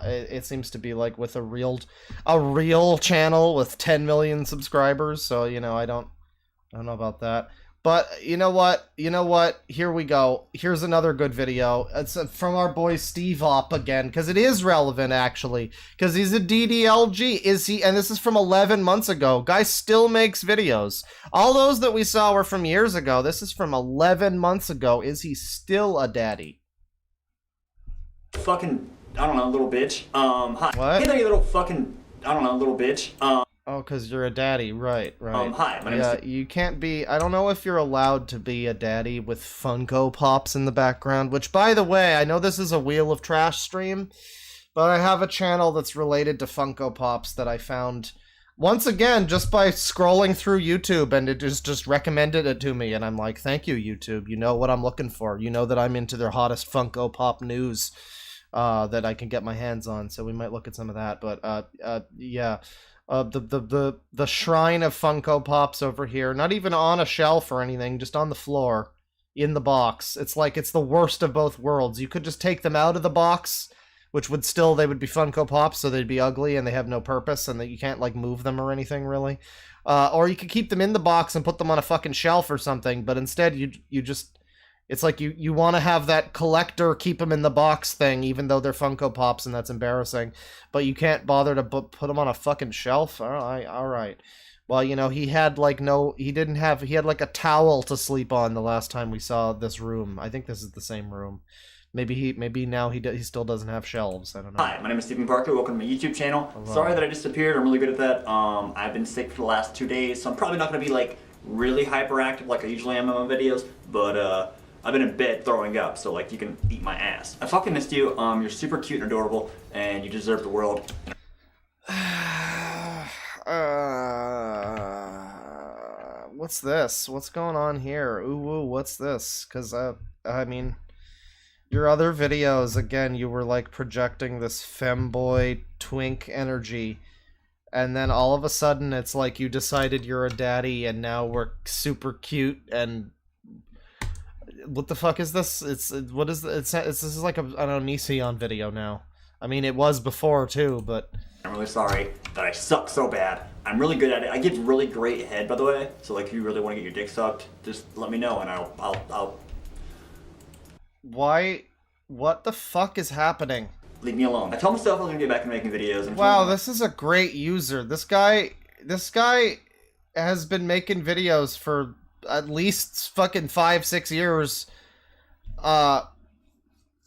It seems to be like with a real channel with 10 million subscribers. So, you know, I don't know about that. But you know what? Here we go. Here's another good video. It's from our boy Steve Opp again, because it is relevant, actually. Because he's a DDLG. Is he? And this is from 11 months ago. Guy still makes videos. All those that we saw were from years ago. This is from 11 months ago. Is he still a daddy? Fucking, I don't know, little bitch. Hi. What? Hey there, you little fucking, I don't know, little bitch. Oh, because you're a daddy, right. Hi, my name is... You can't be... I don't know if you're allowed to be a daddy with Funko Pops in the background, which, by the way, I know this is a Wheel of Trash stream, but I have a channel that's related to Funko Pops that I found, once again, just by scrolling through YouTube, and it just recommended it to me, and I'm like, thank you, YouTube. You know what I'm looking for. You know that I'm into their hottest Funko Pop news that I can get my hands on, so we might look at some of that, but, yeah... the shrine of Funko Pops over here, not even on a shelf or anything, just on the floor, in the box. It's like it's the worst of both worlds. You could just take them out of the box, which would still, they would be Funko Pops, so they'd be ugly and they have no purpose, and that you can't like move them or anything really. Or you could keep them in the box and put them on a fucking shelf or something, but instead you just... It's like you want to have that collector keep them in the box thing, even though they're Funko Pops, and that's embarrassing. But you can't bother to put them on a fucking shelf? Alright. Well, you know, he had like he had like a towel to sleep on the last time we saw this room. I think this is the same room. Maybe now he still doesn't have shelves. I don't know. Hi, my name is Stephen Parker. Welcome to my YouTube channel. Hello. Sorry that I disappeared. I'm really good at that. I've been sick for the last 2 days, so I'm probably not going to be like really hyperactive like I usually am in my videos. But I've been in bed throwing up, so like you can eat my ass. I fucking missed you. You're super cute and adorable, and you deserve the world. What's this? What's going on here? Ooh, what's this? Because, I mean, your other videos, again, you were, like, projecting this femboy twink energy, and then all of a sudden it's like you decided you're a daddy, and now we're super cute, and... What the fuck is this? This is like a, I don't know, Nissan video now. I mean, it was before, too, but... I'm really sorry that I suck so bad. I'm really good at it. I give really great head, by the way. So, like, if you really want to get your dick sucked, just let me know, and I'll... Why? What the fuck is happening? Leave me alone. I told myself I was gonna get back to making videos. And wow, this is a great user. This guy has been making videos for at least fucking 5-6 years. And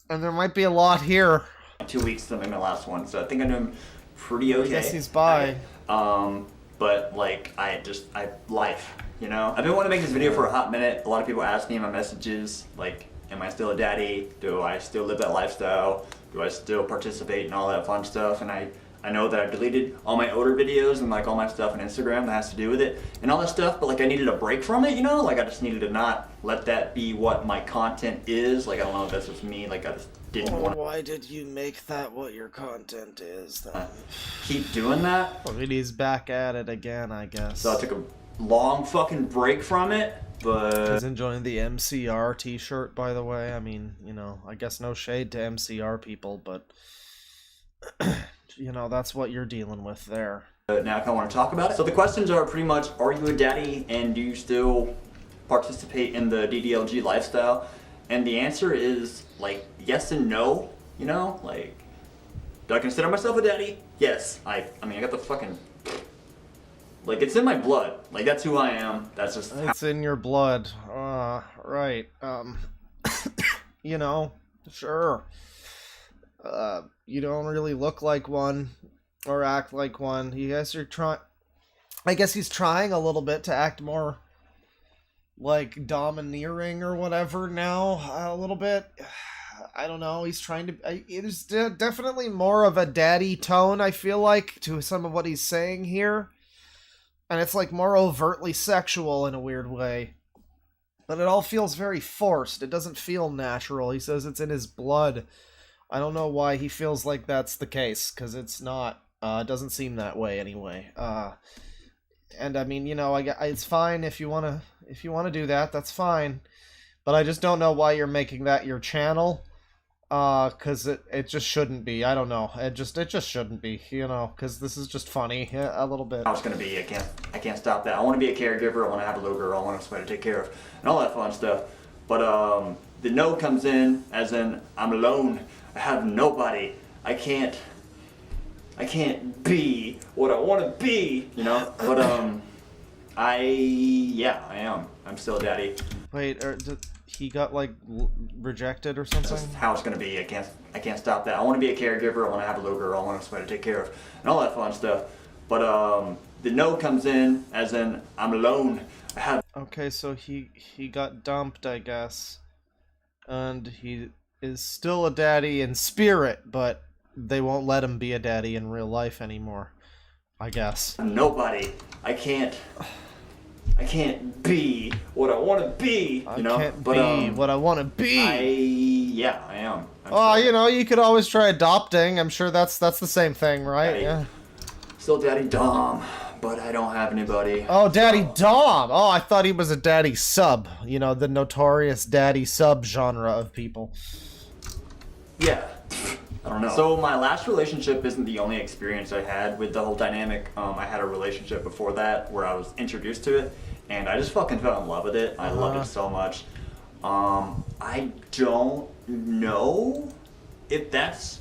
there might be a lot here. 2 weeks to make my last one, so I think I'm doing pretty okay. I guess he's by. But like, life, you know? I've been wanting to make this video for a hot minute. A lot of people ask me in my messages, like, am I still a daddy? Do I still live that lifestyle? Do I still participate in all that fun stuff? And I know that I deleted all my older videos and like all my stuff on Instagram that has to do with it and all that stuff, but like I needed a break from it, you know? Like I just needed to not let that be what my content is. Like I don't know if that's just me, like I just didn't want to Why did you make that what your content is, then? keep doing that. I mean, he's back at it again, I guess. So I took a long fucking break from it, but He's enjoying the MCR t-shirt, by the way. I mean, you know, I guess no shade to MCR people, but, you know, that's what you're dealing with there. now I kind of want to talk about it. So the questions are pretty much, are you a daddy and do you still participate in the DDLG lifestyle? And the answer is, like, yes and no, you know? Like, do I consider myself a daddy? Yes. I mean, I got the fucking... Like, it's in my blood. Like, that's who I am. That's just how... It's in your blood. Right. You know, sure. You don't really look like one or act like one. I guess he's trying a little bit to act more like domineering or whatever now, a little bit. I don't know, he's trying to... There's definitely more of a daddy tone, I feel like, to some of what he's saying here. And it's like more overtly sexual in a weird way. But it all feels very forced. It doesn't feel natural. He says it's in his blood. I don't know why he feels like that's the case, because it's not. It doesn't seem that way anyway. And I mean, you know, it's fine if you want to do that, that's fine. But I just don't know why you're making that your channel. Cause it just shouldn't be. I don't know. It just shouldn't be, you know, cause this is just funny a little bit. I was gonna be. I can't stop that. I want to be a caregiver. I want to have a little girl. I want somebody to take care of, and all that fun stuff. But the no comes in as in I'm alone. I have nobody. I can't be what I want to be. You know. But I am. I'm still a daddy. Wait, he got like rejected or something? That's how it's gonna be. I can't stop that. I want to be a caregiver. I want to have a little girl. I want somebody to take care of, and all that fun stuff. But the no comes in as in I'm alone. I have. Okay, so he got dumped, I guess, and he is still a daddy in spirit, but they won't let him be a daddy in real life anymore, I guess. Nobody. I can't be what I want to be. You know. I can't be what I want to be. I am. Oh, you know, you could always try adopting. I'm sure that's the same thing, right? Daddy. Yeah. Still Daddy Dom, but I don't have anybody. Oh, Daddy Dom. Oh, I thought he was a daddy sub. You know, the notorious daddy sub genre of people. Yeah. I don't know. So my last relationship isn't the only experience I had with the whole dynamic. I had a relationship before that where I was introduced to it, and I just fucking fell in love with it. I loved it so much. I don't know if that's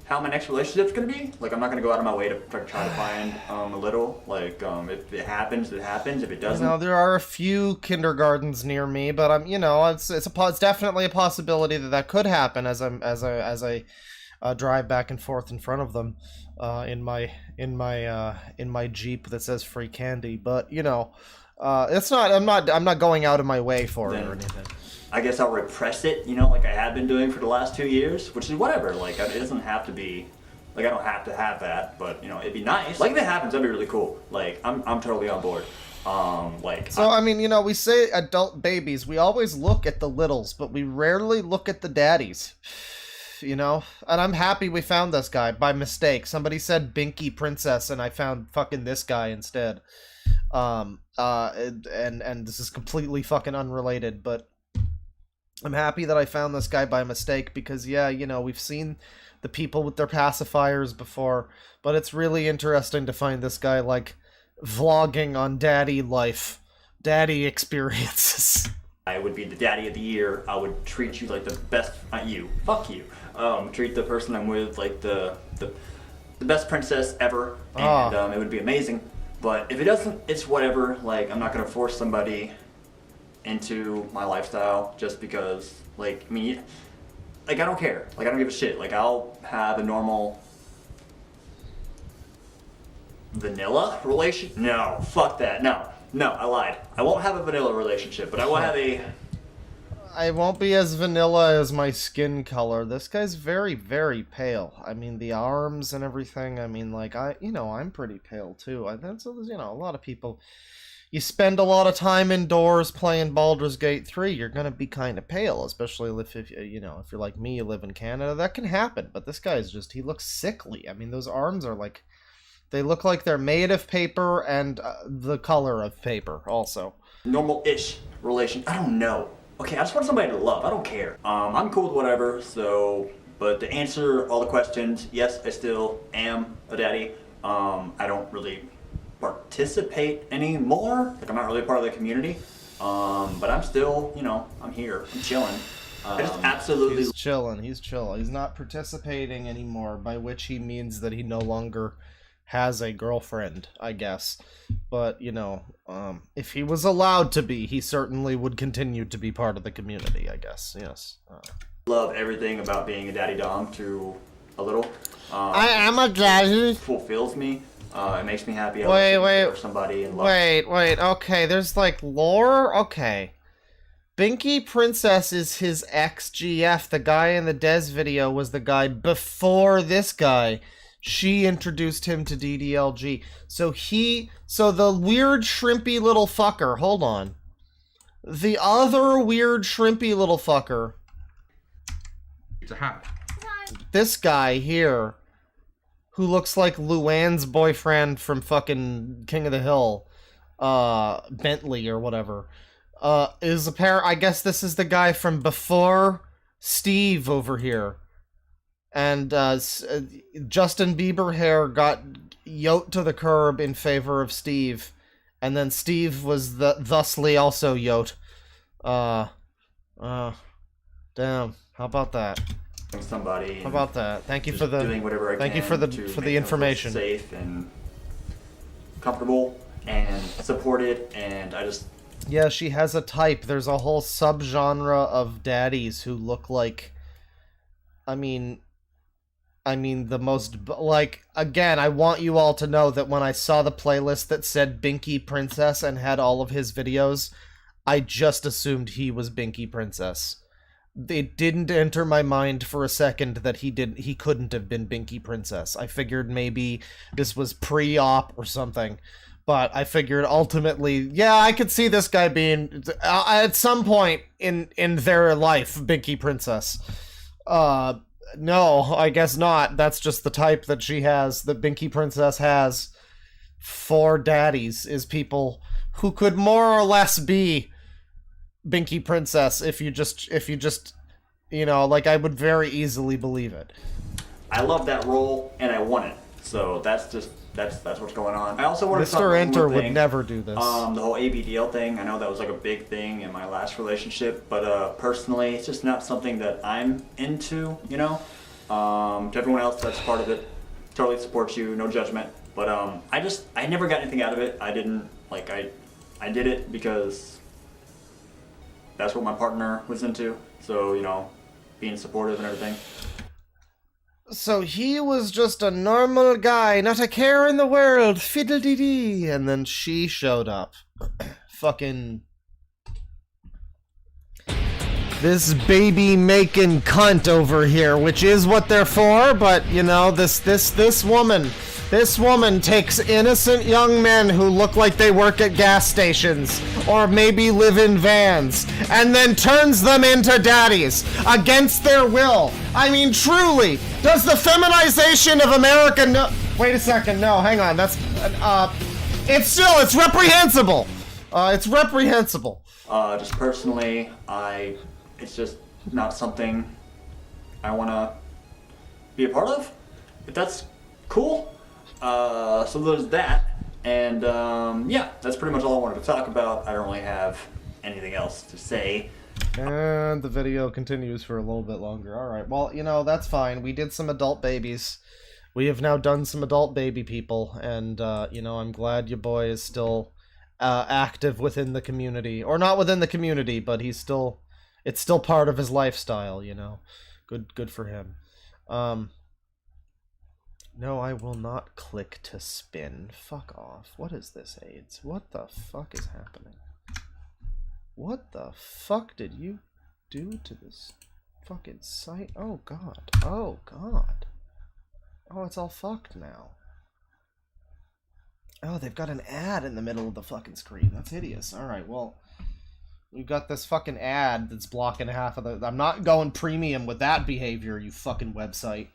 how my next relationship's gonna be. Like, I'm not gonna go out of my way to try to find a little. Like, if it happens, it happens. If it doesn't, You know, there are a few kindergartens near me, but I'm, you know, it's definitely a possibility that could happen as I drive back and forth in front of them, in my Jeep that says free candy. But you know, it's not. I'm not going out of my way for it or anything. I guess I'll repress it, you know, like I have been doing for the last 2 years, which is whatever. Like, it doesn't have to be, like, I don't have to have that, but, you know, it'd be nice. Like, if it happens, that'd be really cool. Like, I'm totally on board. So, I mean, you know, we say adult babies, we always look at the littles, but we rarely look at the daddies. You know? And I'm happy we found this guy by mistake. Somebody said Binky Princess, and I found fucking this guy instead. And this is completely fucking unrelated, but I'm happy that I found this guy by mistake because, yeah, you know, we've seen the people with their pacifiers before, but it's really interesting to find this guy, like, vlogging on daddy life, daddy experiences. I would be the daddy of the year. I would treat you like the best, not you, fuck you. Treat the person I'm with like the best princess ever, and it would be amazing. But if it doesn't, it's whatever. Like, I'm not gonna force somebody into my lifestyle just because, like, I mean, like, I don't care. Like, I don't give a shit. Like, I'll have a normal vanilla relation. No, fuck that. No, I lied. I won't have a vanilla relationship, but I will have a I won't be as vanilla as my skin color. This guy's very, very pale. I mean, the arms and everything. I mean, like, I'm pretty pale too. That's, a lot of people. You spend a lot of time indoors playing Baldur's Gate 3, you're gonna be kind of pale, especially if you're like me, you live in Canada. That can happen, but this guy's he looks sickly. I mean, those arms are like, they look like they're made of paper and the color of paper also. Normal-ish relation. I don't know. Okay, I just want somebody to love. I don't care. I'm cool with whatever, so, but to answer all the questions, yes, I still am a daddy. I don't really participate anymore. Like, I'm not really part of the community. But I'm still, I'm here. I'm chilling. I just absolutely... He's chilling. He's chill. He's not participating anymore, by which he means that he no longer has a girlfriend, I guess. But, if he was allowed to be, he certainly would continue to be part of the community, I guess. Yes. Love everything about being a daddy dom to a little. I am a daddy. It fulfills me. It makes me happy. Wait. For somebody and love. Wait. Okay, there's like lore? Okay. Binky Princess is his ex-GF. The guy in the Dez video was the guy before this guy. She introduced him to DDLG. So the weird shrimpy little fucker, hold on. The other weird shrimpy little fucker. To have. This guy here, who looks like Luann's boyfriend from fucking King of the Hill, Bentley or whatever, is apparent. I guess this is the guy from before Steve over here. And Justin Bieber hair got yoked to the curb in favor of Steve, and then Steve was thusly also yoked. Damn. How about that? Somebody. How about that? Thank you for the. Doing whatever I thank can you for the to for make the them feel information. Safe and comfortable and supported, and I just. Yeah, she has a type. There's a whole subgenre of daddies who look like. I mean, the most, like, again, I want you all to know that when I saw the playlist that said Binky Princess and had all of his videos, I just assumed he was Binky Princess. It didn't enter my mind for a second that he couldn't have been Binky Princess. I figured maybe this was pre-op or something. But I figured ultimately, yeah, I could see this guy being, at some point in their life, Binky Princess. No, I guess not. That's just the type that she has, that Binky Princess has for daddies, is people who could more or less be Binky Princess if you just, like, I would very easily believe it. I love that role, and I want it. So that's what's going on. I also want to talk Mr. about Enter one would thing. never do this. The whole ABDL thing, I know that was like a big thing in my last relationship, but personally, it's just not something that I'm into, To everyone else that's part of it, totally support you, no judgment. But I never got anything out of it. I didn't, like, I did it because that's what my partner was into. So, being supportive and everything. So he was just a normal guy, not a care in the world, fiddle-dee-dee, and then she showed up. Fucking... this baby-making cunt over here, which is what they're for, but, this woman takes innocent young men who look like they work at gas stations, or maybe live in vans, and then turns them into daddies, against their will. I mean, truly, does the feminization of America no- Wait a second, no, hang on, that's, it's reprehensible. It's reprehensible. Just personally, it's just not something I want to be a part of. If that's cool. So there's that. And, yeah, that's pretty much all I wanted to talk about. I don't really have anything else to say. And the video continues for a little bit longer. Alright, well, that's fine. We did some adult babies. We have now done some adult baby people. And, I'm glad your boy is still active within the community. Or not within the community, but it's still part of his lifestyle, Good for him. No, I will not click to spin. Fuck off. What is this, AIDS? What the fuck is happening? What the fuck did you do to this fucking site? Oh god. Oh god. Oh, it's all fucked now. Oh, they've got an ad in the middle of the fucking screen. That's hideous. Alright, well, we've got this fucking ad that's blocking half of the... I'm not going premium with that behavior, you fucking website.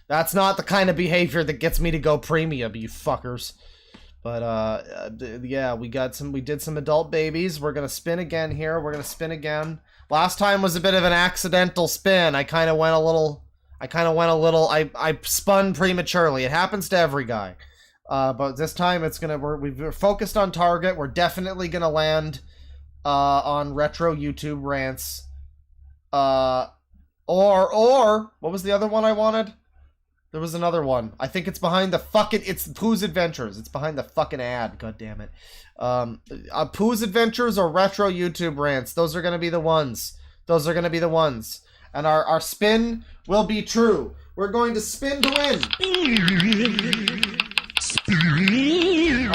That's not the kind of behavior that gets me to go premium, you fuckers. But, yeah, we did some adult babies. We're gonna spin again here. We're gonna spin again. Last time was a bit of an accidental spin. I kind of went a little... I spun prematurely. It happens to every guy. But this time it's gonna... We're focused on target. We're definitely gonna land, on retro YouTube rants. Or, what was the other one I wanted? There was another one. I think it's behind the fucking... It's Pooh's Adventures. It's behind the fucking ad. God damn it. Pooh's Adventures or retro YouTube rants. Those are going to be the ones. Those are going to be the ones. And our spin will be true. We're going to spin to win.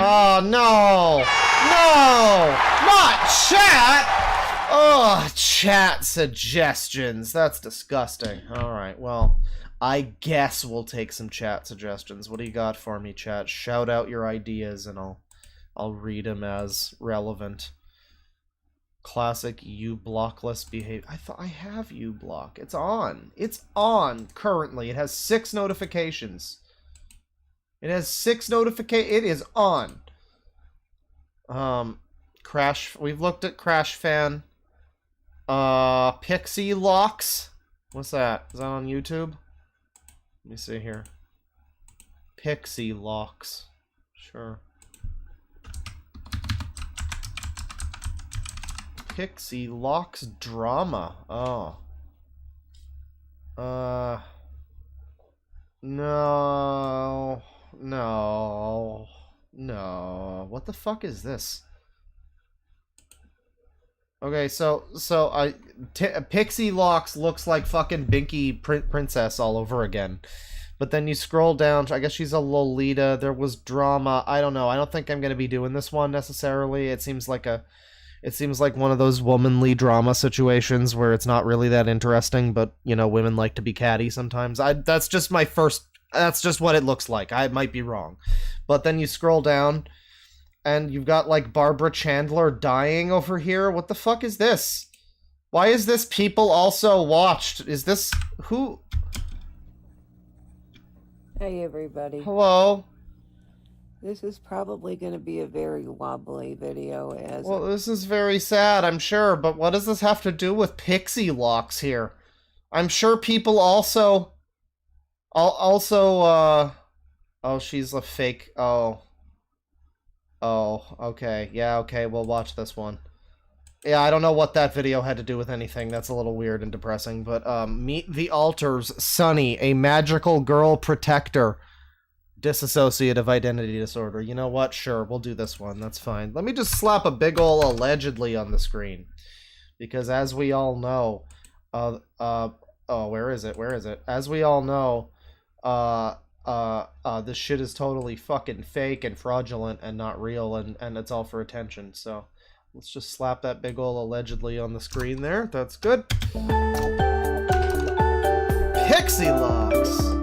Oh, no. No. Not chat. Oh, chat suggestions. That's disgusting. All right, well... I guess we'll take some chat suggestions. What do you got for me, chat? Shout out your ideas and I'll read them as relevant. Classic uBlockless behavior. I thought I have uBlock. It's on. It's on currently. It has 6 notifications. It has 6 notifications. It is on. Crash. We've looked at Crash Fan. Pixie Locks. What's that? Is that on YouTube? Let me see here. Pixie Locks. Sure. Pixie Locks drama. Oh. No. No. No. What the fuck is this? Okay, so Pixie Locks looks like fucking Binky Princess all over again. But then you scroll down, I guess she's a Lolita, there was drama, I don't know, I don't think I'm going to be doing this one necessarily. It seems like one of those womanly drama situations where it's not really that interesting, but, you know, women like to be catty sometimes. That's just what it looks like. I might be wrong. But then you scroll down, and you've got, like, Barbara Chandler dying over here. What the fuck is this? Why is this people also watched? Is this... Who? Hey, everybody. Hello? This is probably going to be a very wobbly video as... Well, this is very sad, I'm sure, but what does this have to do with Pixie Locks here? I'm sure people also... Oh, she's a fake... Oh, okay. Yeah, okay, we'll watch this one. Yeah, I don't know what that video had to do with anything. That's a little weird and depressing, but, Meet the Alters, Sunny, a magical girl protector. Dissociative identity disorder. You know what? Sure, we'll do this one. That's fine. Let me just slap a big ol' allegedly on the screen. Because as we all know, where is it? Where is it? As we all know, this shit is totally fucking fake and fraudulent and not real, and it's all for attention. So let's just slap that big ol' allegedly on the screen there. That's good. Pixie Locks.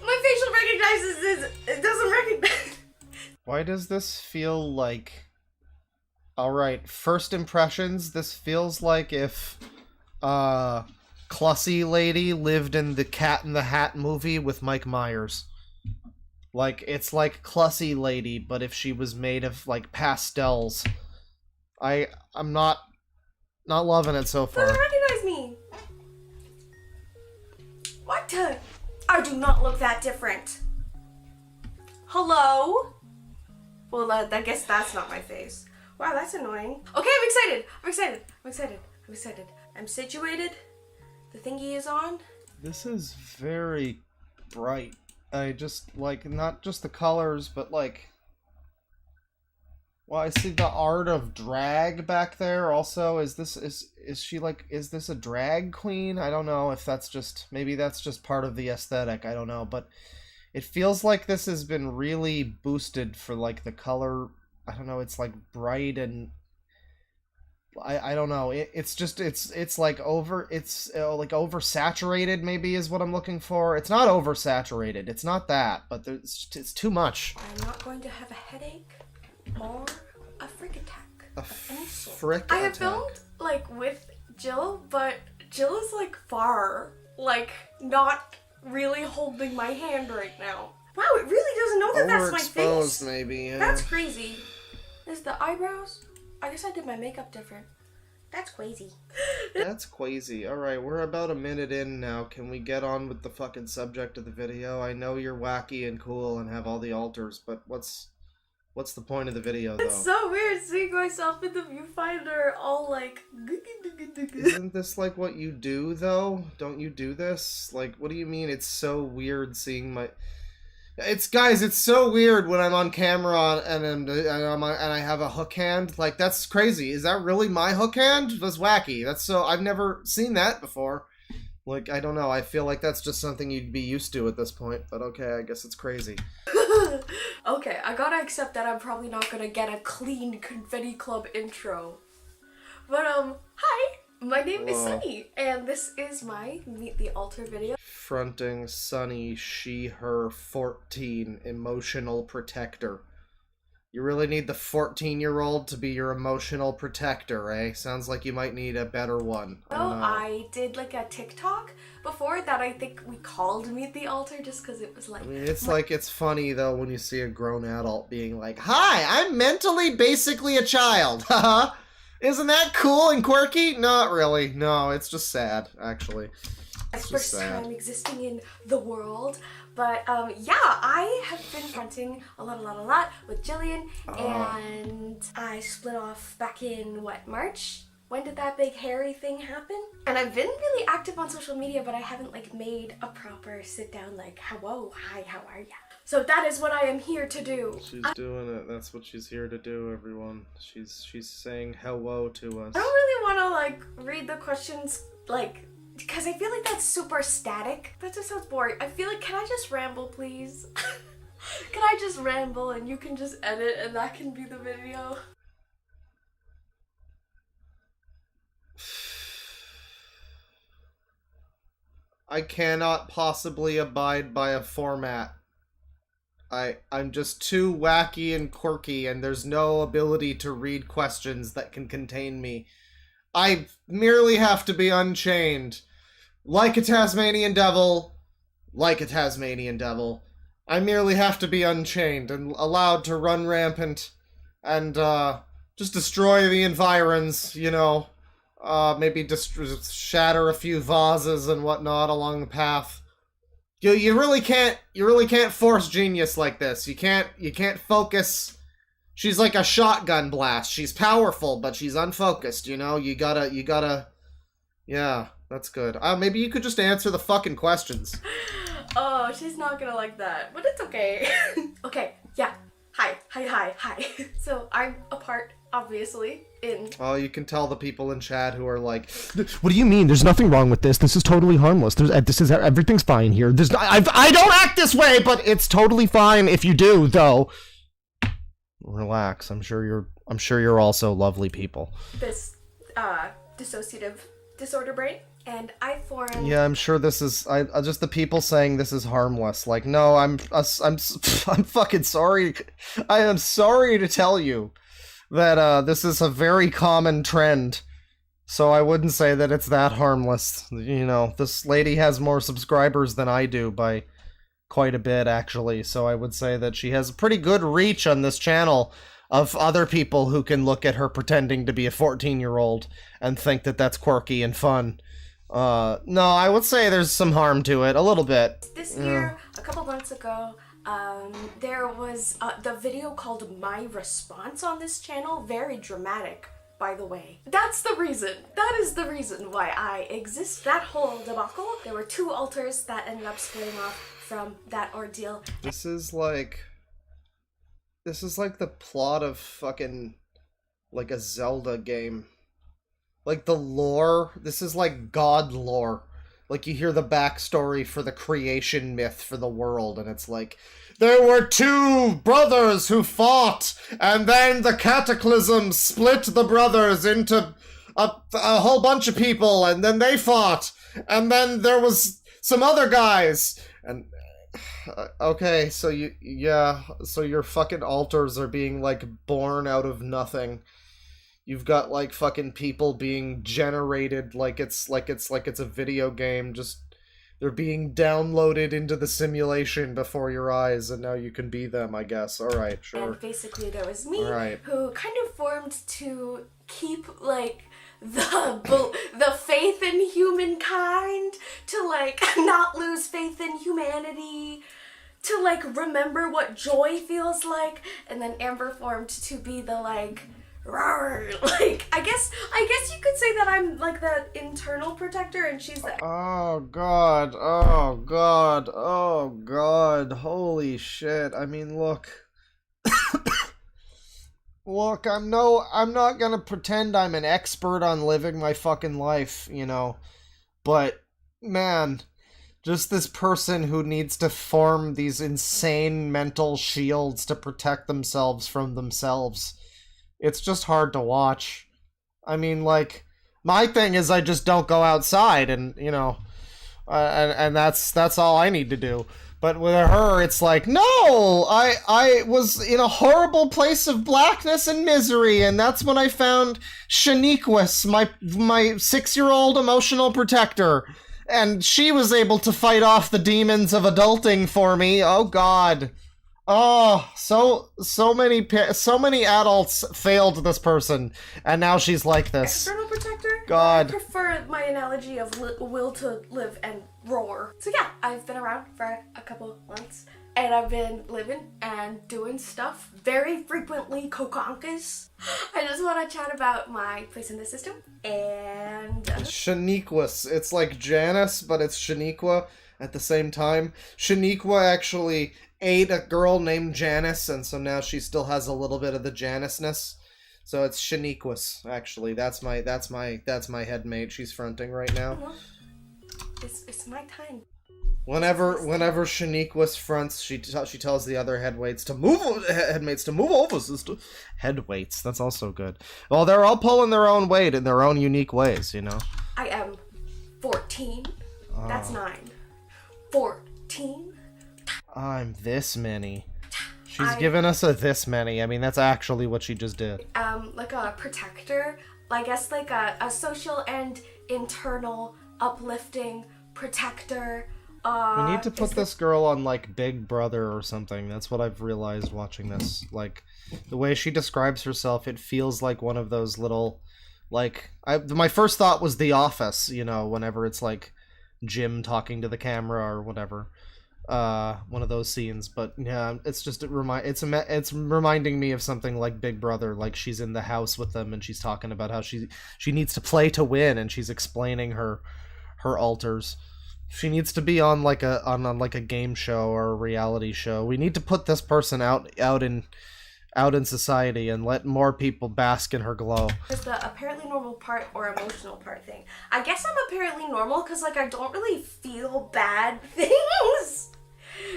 My facial recognizes this. It doesn't recognize. Why does this feel like... Alright, first impressions, this feels like if, Clussy Lady lived in the Cat in the Hat movie with Mike Myers. Like, it's like Clussy Lady, but if she was made of, like, pastels. I'm not loving it so far. Doesn't recognize me. What? I do not look that different. Hello? Well, I guess that's not my face. Wow, that's annoying. Okay, I'm excited. I'm excited. I'm excited. I'm excited. I'm situated. The thingy is on. This is very bright. I just, like, not just the colors, but, like... Well, I see the art of drag back there also. Is this a drag queen? I don't know if that's just... Maybe that's just part of the aesthetic. I don't know, but... It feels like this has been really boosted for, like, the color... I don't know, it's like bright and I don't know. It's just it's like like oversaturated maybe is what I'm looking for. It's not oversaturated. It's not that, but it's too much. I'm not going to have a headache or a freak attack. A of any sort. frick I have attack. filmed like with Jill, but Jill is like far, like not really holding my hand right now. Wow, it really doesn't know that that's my face. Overexposed maybe. Yeah. That's crazy. Is the eyebrows? I guess I did my makeup different. That's crazy. That's crazy. Alright, we're about a minute in now. Can we get on with the fucking subject of the video? I know you're wacky and cool and have all the alters, but what's the point of the video, though? It's so weird seeing myself in the viewfinder all like... Isn't this like what you do, though? Don't you do this? Like, what do you mean it's so weird seeing my... Guys, it's so weird when I'm on camera and I have a hook hand. Like, that's crazy. Is that really my hook hand? That's wacky. That's so... I've never seen that before. Like, I don't know. I feel like that's just something you'd be used to at this point. But okay, I guess it's crazy. Okay, I gotta accept that I'm probably not gonna get a clean Confetti Club intro. But, hi! My name is Sunny, and this is my Meet the Altar video. Fronting Sunny, she, her, 14, emotional protector. You really need the 14-year-old to be your emotional protector, eh? Sounds like you might need a better one. I did like a TikTok before that I think we called Meet the Altar just because it was like... I mean, it's like, it's funny, though, when you see a grown adult being like, "Hi, I'm mentally basically a child, haha." Isn't that cool and quirky? Not really. No, it's just sad, actually. It's just first time existing in the world. But, yeah, I have been fronting a lot with Jillian, and I split off back in, what, March? When did that big hairy thing happen? And I've been really active on social media, but I haven't, like, made a proper sit-down, like, hello, hi, how are ya? So that is what I am here to do. She's doing it. That's what she's here to do, everyone. She's saying hello to us. I don't really want to, like, read the questions, like... Because I feel like that's super static. That just sounds boring. I feel like, can I just ramble, please? Can I just ramble and you can just edit and that can be the video? I cannot possibly abide by a format. I'm just too wacky and quirky, and there's no ability to read questions that can contain me. I merely have to be unchained. Like a Tasmanian devil. Like a Tasmanian devil. I merely have to be unchained and allowed to run rampant and, just destroy the environs, you know. Maybe just shatter a few vases and whatnot along the path. You really can't force genius like this. You can't focus. She's like a shotgun blast. She's powerful, but she's unfocused, you know? You gotta... Yeah, that's good. Maybe you could just answer the fucking questions. Oh, she's not gonna like that, but it's okay. Okay, yeah. Hi. So, I'm a part, obviously, in... Oh, you can tell the people in chat who are like, What do you mean? There's nothing wrong with this. This is totally harmless. Everything's fine here. I don't act this way, but it's totally fine if you do, though. Relax. I'm sure you're also lovely people. This, dissociative disorder brain, and I formed... Yeah, I'm sure this is... just the people saying this is harmless. Like, no, I'm fucking sorry. I am sorry to tell you that, this is a very common trend. So I wouldn't say that it's that harmless. You know, this lady has more subscribers than I do by quite a bit, actually. So I would say that she has pretty good reach on this channel of other people who can look at her pretending to be a 14-year-old and think that that's quirky and fun. No, I would say there's some harm to it, a little bit. This year, a couple months ago, there was the video called My Response on this channel. Very dramatic, by the way. That's the reason. That is the reason why I exist. That whole debacle. There were 2 altars that ended up splitting off from that ordeal. This is like the plot of fucking, like, a Zelda game. Like, the lore, this is like God lore. like you hear the backstory for the creation myth for the world, and it's like, there were two brothers who fought, and then the cataclysm split the brothers into a whole bunch of people, and then they fought, and then there was some other guys, and okay, so so your fucking altars are being like born out of nothing. You've got like fucking people being generated like it's a video game, just they're being downloaded into the simulation before your eyes, and now you can be them, I guess. Alright, sure. And basically there was me, Right. who kind of formed to keep, like, the faith in humankind, to, like, not lose faith in humanity, to, like, remember what joy feels like, and then Amber formed to be the, like, rawr, like, I guess you could say that I'm, like, the internal protector, and she's the... Oh god, oh god, oh god, holy shit. I mean, look. Look, I'm not gonna pretend I'm an expert on living my fucking life, you know, but, man, just this person who needs to form these insane mental shields to protect themselves from themselves. It's just hard to watch. I mean, like, my thing is I just don't go outside, and, you know, and that's all I need to do. But with her, it's like, no, I was in a horrible place of blackness and misery, and that's when I found Shaniquas, my 6-year-old emotional protector, and she was able to fight off the demons of adulting for me. Oh God. Oh, so many adults failed this person, and now she's like this. External protector? God. I prefer my analogy of will to live and roar. So yeah, I've been around for a couple months, and I've been living and doing stuff, very frequently kokonkas. I just want to chat about my place in the system, and... Shaniquas. It's like Janice, but it's Shaniqua at the same time. Shaniqua actually ate a girl named Janice, and so now she still has a little bit of the Janice-ness. So it's Shaniquas, actually. That's my headmate she's fronting right now. It's my time. Whenever Shaniquas fronts, she tells the other headmates to move over, sister. Headweights, that's also good. Well, they're all pulling their own weight in their own unique ways, you know. I am 14. That's 9. 14. I'm this many. She's given us a this many. I mean, that's actually what she just did. Like a protector. I guess like a social and internal uplifting protector. We need to put this girl on, like, Big Brother or something. That's what I've realized watching this. Like, the way she describes herself, it feels like one of those little, like... my first thought was The Office, you know, whenever it's, like, Jim talking to the camera or whatever. One of those scenes. But, yeah, it's just... It's reminding me of something like Big Brother. Like, she's in the house with them, and she's talking about how she needs to play to win, and she's explaining her alters. She needs to be on like a game show or a reality show. We need to put this person out in society and let more people bask in her glow. There's the apparently normal part or emotional part thing. I guess I'm apparently normal because like I don't really feel bad things,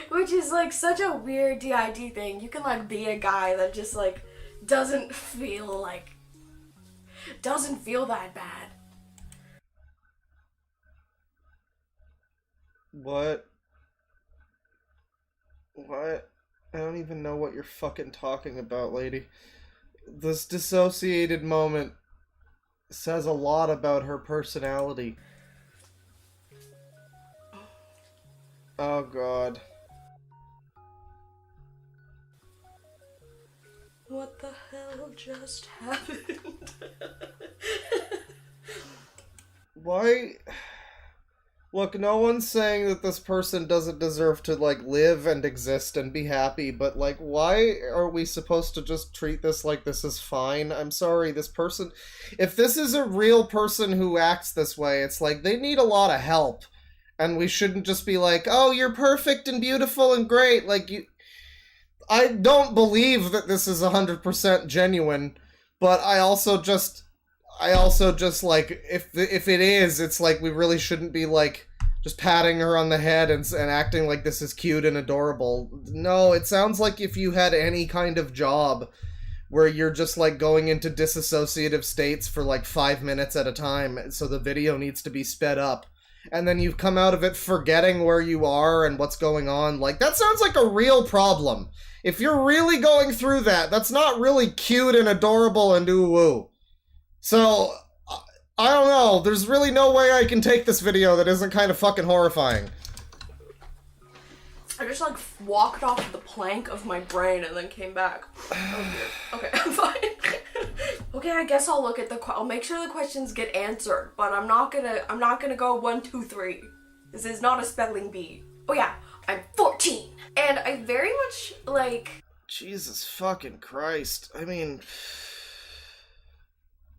which is like such a weird DID thing. You can like be a guy that just like doesn't feel that bad. What? I don't even know what you're fucking talking about, lady. This dissociated moment says a lot about her personality. Oh God. What the hell just happened? Why? Look, no one's saying that this person doesn't deserve to, like, live and exist and be happy, but, like, why are we supposed to just treat this like this is fine? I'm sorry, this person... If this is a real person who acts this way, it's like, they need a lot of help. And we shouldn't just be like, oh, you're perfect and beautiful and great, like, you... I don't believe that this is 100% genuine, but I also just like, if it is, it's like we really shouldn't be like just patting her on the head and acting like this is cute and adorable. No, it sounds like if you had any kind of job where you're just like going into disassociative states for like 5 minutes at a time, so the video needs to be sped up, and then you've come out of it forgetting where you are and what's going on. Like, that sounds like a real problem. If you're really going through that, that's not really cute and adorable and ooh-woo. So, I don't know, there's really no way I can take this video that isn't kind of fucking horrifying. I just like walked off the plank of my brain and then came back. Oh dear. Okay, I'm fine. Okay, I guess I'll look at I'll make sure the questions get answered, but I'm not gonna go 1, 2, 3. This is not a spelling bee. Oh yeah, I'm 14. And I very much like... Jesus fucking Christ. I mean,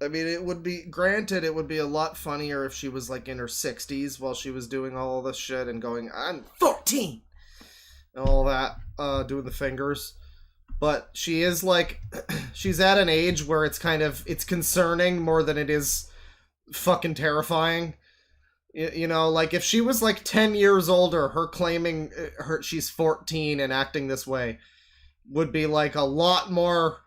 it would be, granted, it would be a lot funnier if she was like in her 60s while she was doing all this shit and going, I'm 14! And all that, doing the fingers. But she is like, she's at an age where it's kind of, it's concerning more than it is fucking terrifying. You know, like if she was like 10 years older, her claiming she's 14 and acting this way would be like a lot more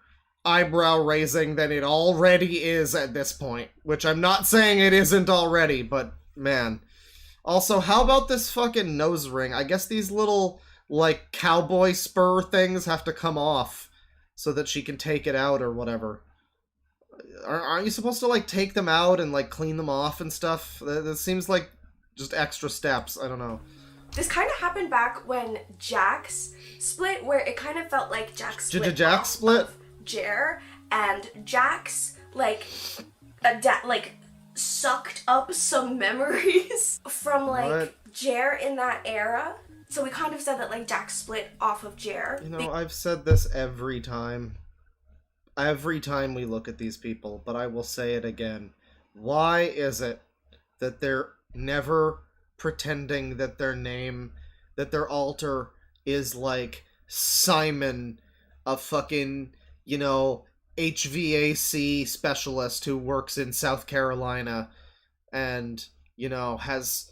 eyebrow raising than it already is at this point. Which I'm not saying it isn't already, but man. Also, how about this fucking nose ring? I guess these little, like, cowboy spur things have to come off so that she can take it out or whatever. Aren't you supposed to, like, take them out and, like, clean them off and stuff? That seems like just extra steps. I don't know. This kind of happened back when Jax split, where it kind of felt like Jax split Jax split? Jer, and Jax, like, sucked up some memories from, like, Jer in that era. So we kind of said that, like, Jax split off of Jer. You know, I've said this every time. Every time we look at these people, but I will say it again. Why is it that they're never pretending that their name, that their alter is like Simon, a fucking, you know, HVAC specialist who works in South Carolina and, you know, has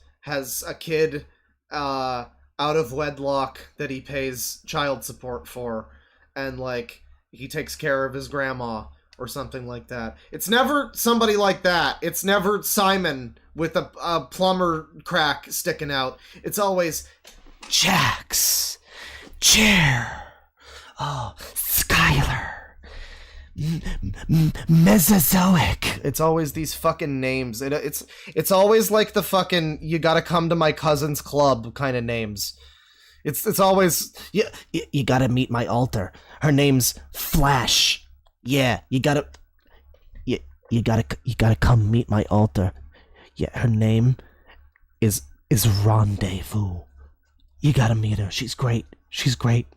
a kid out of wedlock that he pays child support for, and like he takes care of his grandma or something like that. It's never somebody like that. It's never Simon with a plumber crack sticking out. It's always Jax, Jer, oh, Skylar, Mesozoic. It's always these fucking names. It's always like the fucking you gotta come to my cousin's club kind of names. It's always you gotta meet my alter. Her name's Flash. Yeah, you gotta come meet my alter. Yeah, her name is Rendezvous. You gotta meet her. She's great. She's great.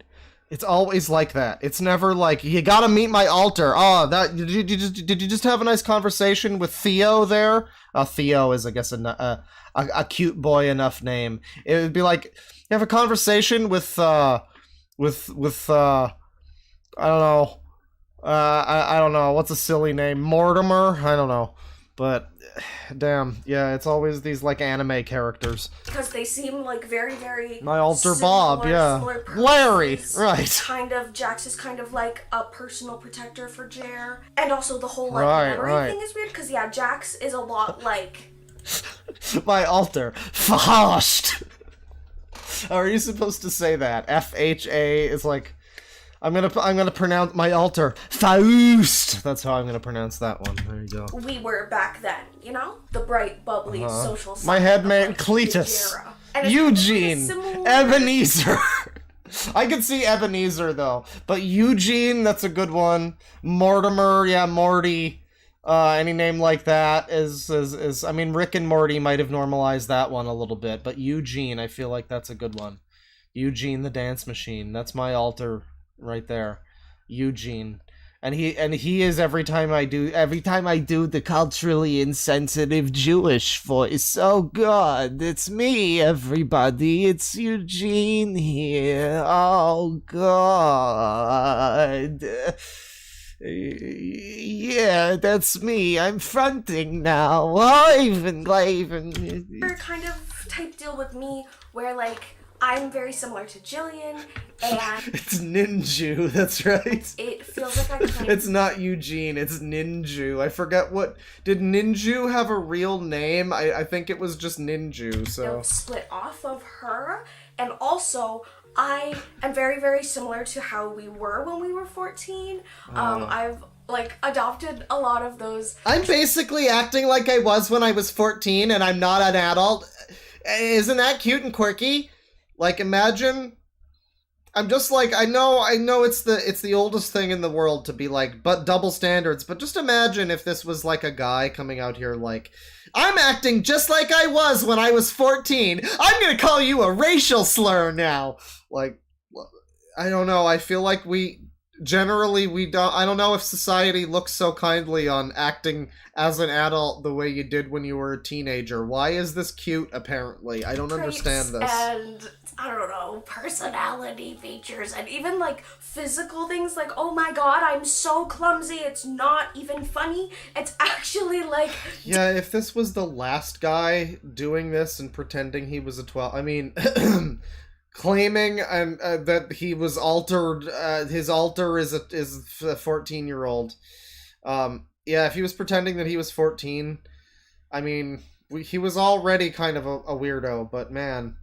It's always like that. It's never like, you gotta meet my alter. Oh, did you just have a nice conversation with Theo there? Theo is, I guess, a cute boy enough name. It would be like, you have a conversation with I don't know. I don't know. What's a silly name? Mortimer? I don't know. But, damn. Yeah, it's always these, like, anime characters. Because they seem, like, very, very... My alter Bob, yeah. Larry, right. Kind of, Jax is kind of, like, a personal protector for Jer. And also the whole, like, memory thing is weird. Because, yeah, Jax is a lot, like... My alter. Faust! How are you supposed to say that? F-H-A is, like... I'm gonna pronounce my alter Faust. That's how I'm gonna pronounce that one. There you go. We were back then, you know, the bright, bubbly social. My headmate Cletus, Eugene, Ebenezer. I could see Ebenezer though, but Eugene, that's a good one. Mortimer, yeah, Morty. Any name like that is. I mean, Rick and Morty might have normalized that one a little bit, but Eugene, I feel like that's a good one. Eugene the Dance Machine. That's my alter. Right there, Eugene, and he is every time I do the culturally insensitive Jewish voice. Oh God, it's me, everybody. It's Eugene here. Oh God. Yeah, that's me. I'm fronting now. Ivan. We're kind of type deal with me where like I'm very similar to Jillian, and It's Ninju, that's right. it feels like I kind It's not Eugene, it's Ninju. I forget what... Did Ninju have a real name? I think it was just Ninju, so... split off of her, and also I am very, very similar to how we were when we were 14. I've like adopted a lot of those. I'm basically acting like I was when I was 14 and I'm not an adult. Isn't that cute and quirky? Like, imagine... I'm just like, I know it's the oldest thing in the world to be like, but double standards, but just imagine if this was like a guy coming out here like, I'm acting just like I was when I was 14. I'm gonna call you a racial slur now. Like, I don't know, I feel like we don't, I don't know if society looks so kindly on acting as an adult the way you did when you were a teenager. Why is this cute, apparently? I don't understand this. And, I don't know, personality features, and even, like, physical things, like, oh my god, I'm so clumsy, it's not even funny, it's actually, like... Yeah, if this was the last guy doing this and pretending he was a 12... I mean... claiming that he was altered, his alter is a 14-year-old. Yeah, if he was pretending that he was 14, I mean, he was already kind of a weirdo, but man,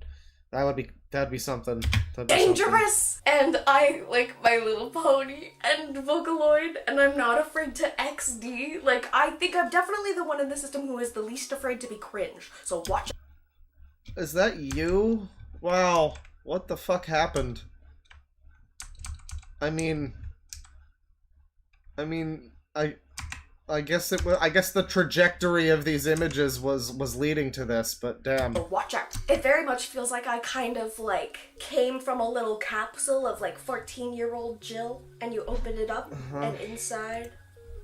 that'd be something. Dangerous! And I like My Little Pony and Vocaloid, and I'm not afraid to XD. Like, I think I'm definitely the one in the system who is the least afraid to be cringe, so watch. Is that you? Wow. What the fuck happened? I mean, I guess I guess the trajectory of these images was leading to this, but damn. Watch out. It very much feels like I kind of like came from a little capsule of like 14-year-old Jill, and you open it up, and inside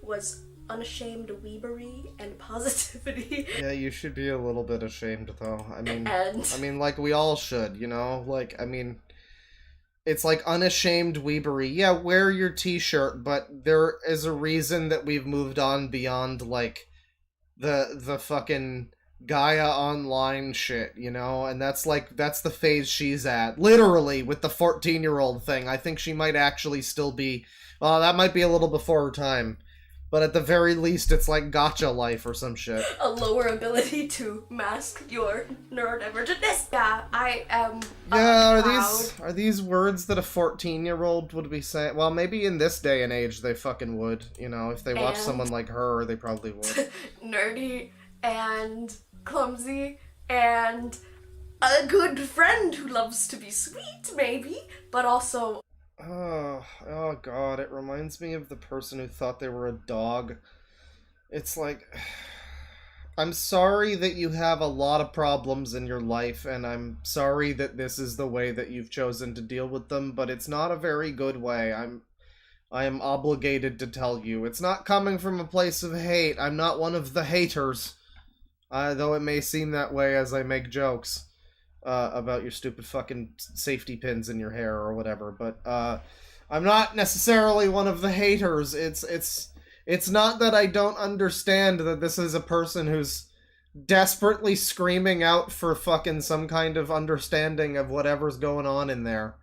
was unashamed weebery and positivity. Yeah, you should be a little bit ashamed, though. I mean, like, we all should, you know? Like, I mean, it's like unashamed weebery. Yeah, wear your t-shirt, but there is a reason that we've moved on beyond, like, the fucking Gaia Online shit, you know? And that's the phase she's at. Literally, with the 14-year-old thing. I think she might actually still be... Well, that might be a little before her time. But at the very least, it's like gotcha life or some shit. A lower ability to mask your neurodivergentness. Yeah, I am. Yeah, are these words that a 14-year-old would be saying? Well, maybe in this day and age they fucking would. You know, if they watch someone like her, they probably would. Nerdy and clumsy and a good friend who loves to be sweet, maybe, but also. Oh god, it reminds me of the person who thought they were a dog. It's like, I'm sorry that you have a lot of problems in your life, and I'm sorry that this is the way that you've chosen to deal with them, but it's not a very good way. I am obligated to tell you. It's not coming from a place of hate. I'm not one of the haters. Though it may seem that way as I make jokes. About your stupid fucking safety pins in your hair or whatever, but I'm not necessarily one of the haters. It's not that I don't understand that this is a person who's desperately screaming out for fucking some kind of understanding of whatever's going on in there.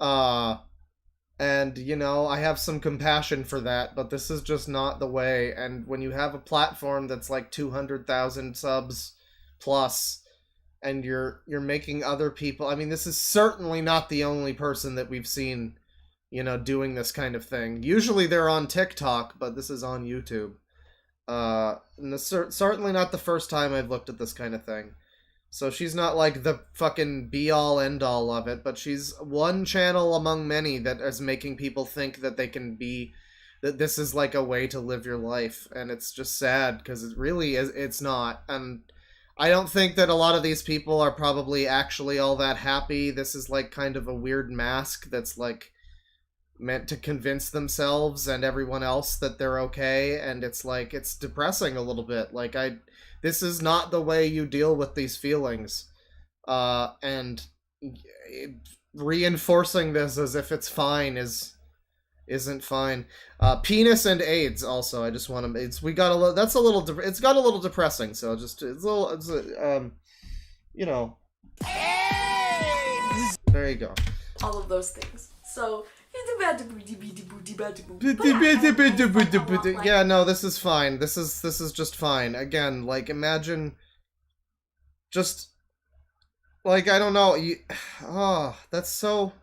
And, you know, I have some compassion for that, but this is just not the way, and when you have a platform that's like 200,000 subs plus, and you're making other people... I mean, this is certainly not the only person that we've seen, you know, doing this kind of thing. Usually they're on TikTok, but this is on YouTube. And this certainly not the first time I've looked at this kind of thing. So she's not like the fucking be-all, end-all of it, but she's one channel among many that is making people think that they can be... that this is like a way to live your life. And it's just sad, because it really is. It's not. And I don't think that a lot of these people are probably actually all that happy. This is like kind of a weird mask that's like meant to convince themselves and everyone else that they're okay, and it's like, it's depressing a little bit. Like, this is not the way you deal with these feelings. And reinforcing this as if it's fine isn't fine. Penis and AIDS also. I just want to. It's got a little depressing. So just you know. There you go. All of those things. So, yeah, no, this is fine. This is just fine. Again, like, imagine just like, I don't know, that's so,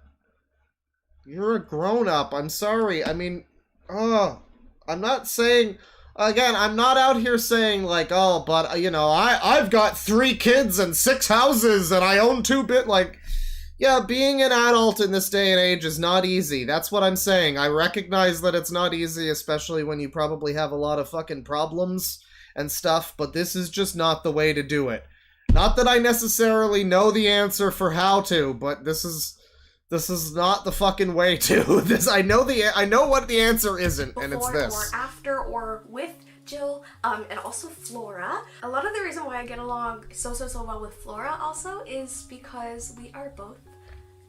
you're a grown-up. I'm sorry. I mean, I'm not saying, again, I'm not out here saying, like, oh, but, you know, I've got 3 kids and 6 houses and I own 2 like, yeah, being an adult in this day and age is not easy. That's what I'm saying. I recognize that it's not easy, especially when you probably have a lot of fucking problems and stuff, but this is just not the way to do it. Not that I necessarily know the answer for how to, but this is not the fucking way to. I know what the answer isn't, and it's this. Or after or with Jill, and also Flora. A lot of the reason why I get along so well with Flora also is because we are both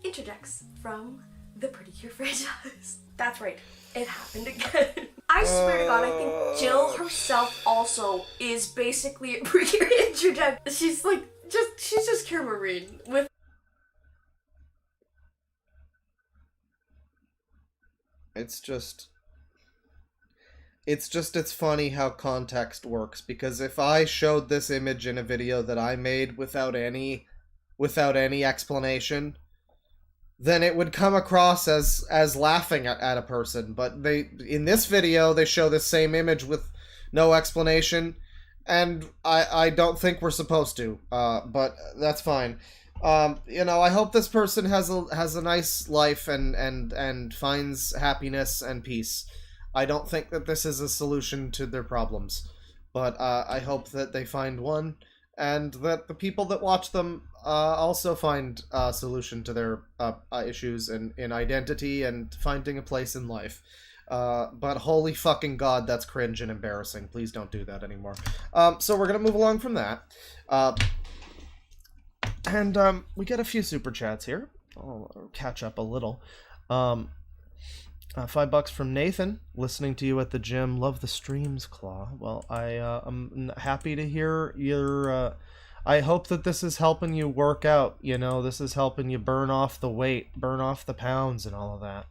interjects from the Pretty Cure franchise. That's right, it happened again. I swear to God, I think Jill herself also is basically a Pretty Cure interject. She's just Cure Marine with. It's funny how context works, because if I showed this image in a video that I made without any explanation, then it would come across as laughing at a person. But in this video, they show the same image with no explanation, and I don't think we're supposed to, but that's fine. You know, I hope this person has a nice life and finds happiness and peace. I don't think that this is a solution to their problems, but I hope that they find one, and that the people that watch them also find a solution to their issues in identity and finding a place in life. But holy fucking God, that's cringe and embarrassing. Please don't do that anymore. So we're gonna move along from that. And we get a few super chats here. I'll catch up a little. $5 from Nathan, listening to you at the gym. Love the streams, Claw. Well, I'm happy to hear your. I hope that this is helping you work out. You know, this is helping you burn off the weight, burn off the pounds, and all of that.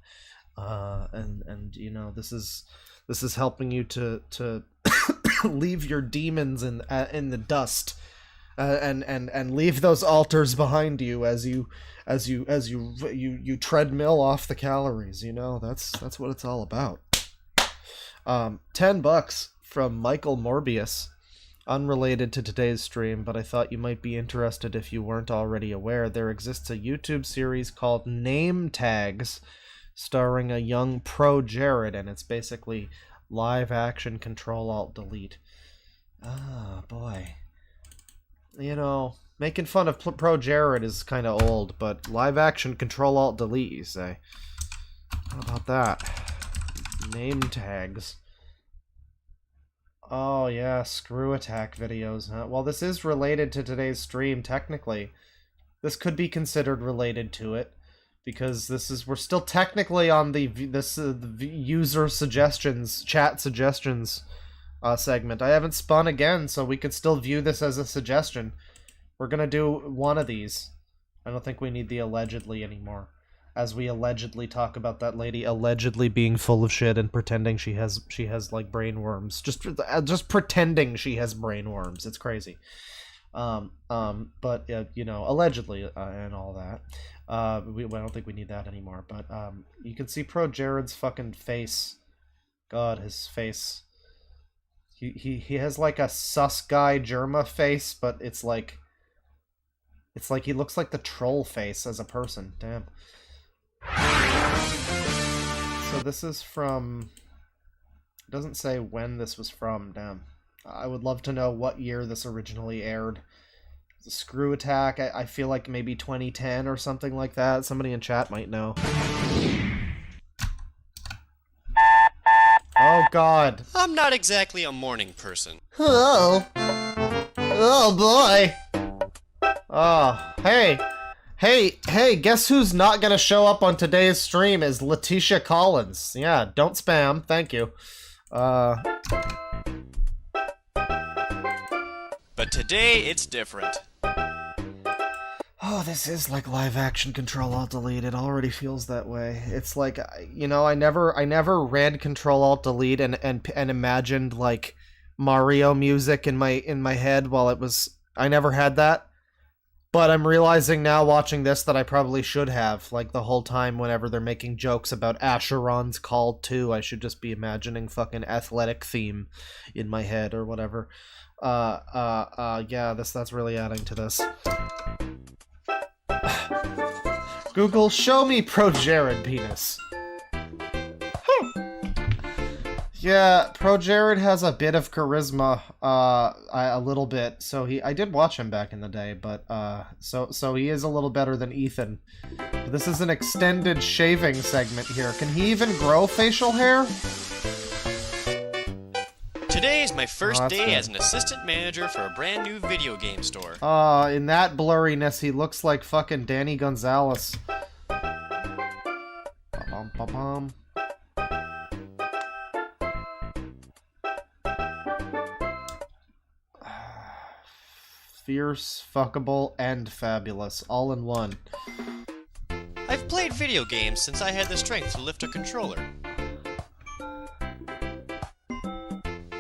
And you know, this is helping you to leave your demons in the dust. And leave those altars behind you as you treadmill off the calories. You know, that's what it's all about. $10 from Michael Morbius, unrelated to today's stream, but I thought you might be interested if you weren't already aware. There exists a YouTube series called Name Tags, starring a young Pro Jared, and it's basically live action Control-Alt-Delete. Ah, boy. You know, making fun of Pro Jared is kind of old, but live action Control-Alt-Delete, you say? How about that? Name tags. Oh yeah, Screw Attack videos, huh? Well, this is related to today's stream, technically. This could be considered related to it, because we're still technically on the user suggestions, chat suggestions segment. I haven't spun again, so we could still view this as a suggestion. We're gonna do one of these. I don't think we need the allegedly anymore, as we allegedly talk about that lady allegedly being full of shit and pretending she has like brain worms. Just pretending she has brain worms. It's crazy. But you know, allegedly and all that. I don't think we need that anymore. But you can see Pro Jared's fucking face. God, his face. He has like a sus guy Germa face, but it's like he looks like the troll face as a person. Damn. So this is from, it doesn't say when this was from. Damn. I would love to know what year this originally aired. The Screw Attack, I feel like maybe 2010 or something like that. Somebody in chat might know. Oh God. I'm not exactly a morning person. Oh. Oh boy. Oh, hey, guess who's not gonna show up on today's stream is Letitia Collins. Yeah, don't spam, thank you. But today it's different. Oh, this is like live action Control Alt Delete. It already feels that way. It's like, you know, I never read Control Alt Delete and imagined like Mario music in my head while it was. I never had that. But I'm realizing now watching this that I probably should have. Like the whole time whenever they're making jokes about Asheron's Call 2, I should just be imagining fucking athletic theme in my head or whatever. Yeah, that's really adding to this. Google, show me ProJared penis. Yeah, ProJared has a bit of charisma, a little bit. So I did watch him back in the day, but so he is a little better than Ethan. But this is an extended shaving segment here. Can he even grow facial hair? Today is my first that's day good. as an assistant manager for a brand new video game store. In that blurriness, he looks like fucking Danny Gonzalez. Ba-bum, ba-bum. Fierce, fuckable, and fabulous, all in one. I've played video games since I had the strength to lift a controller.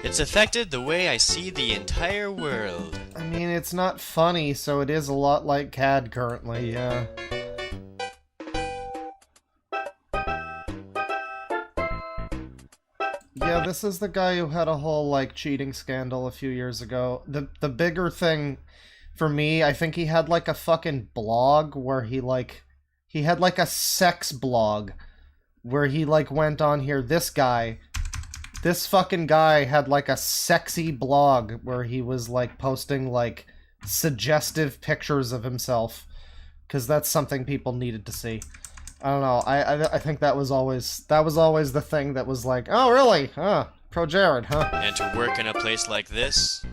It's affected the way I see the entire world. I mean, it's not funny, so it is a lot like CAD currently, yeah. Yeah, this is the guy who had a whole, like, cheating scandal a few years ago. The bigger thing for me, I think he had, like, a fucking blog where he had, like, a sex blog where he, like, went on here. This fucking guy had, like, a sexy blog where he was, like, posting, like, suggestive pictures of himself. Because that's something people needed to see. I don't know. I think that was always the thing that was like, oh really? Huh? ProJared, huh? And to work in a place like this,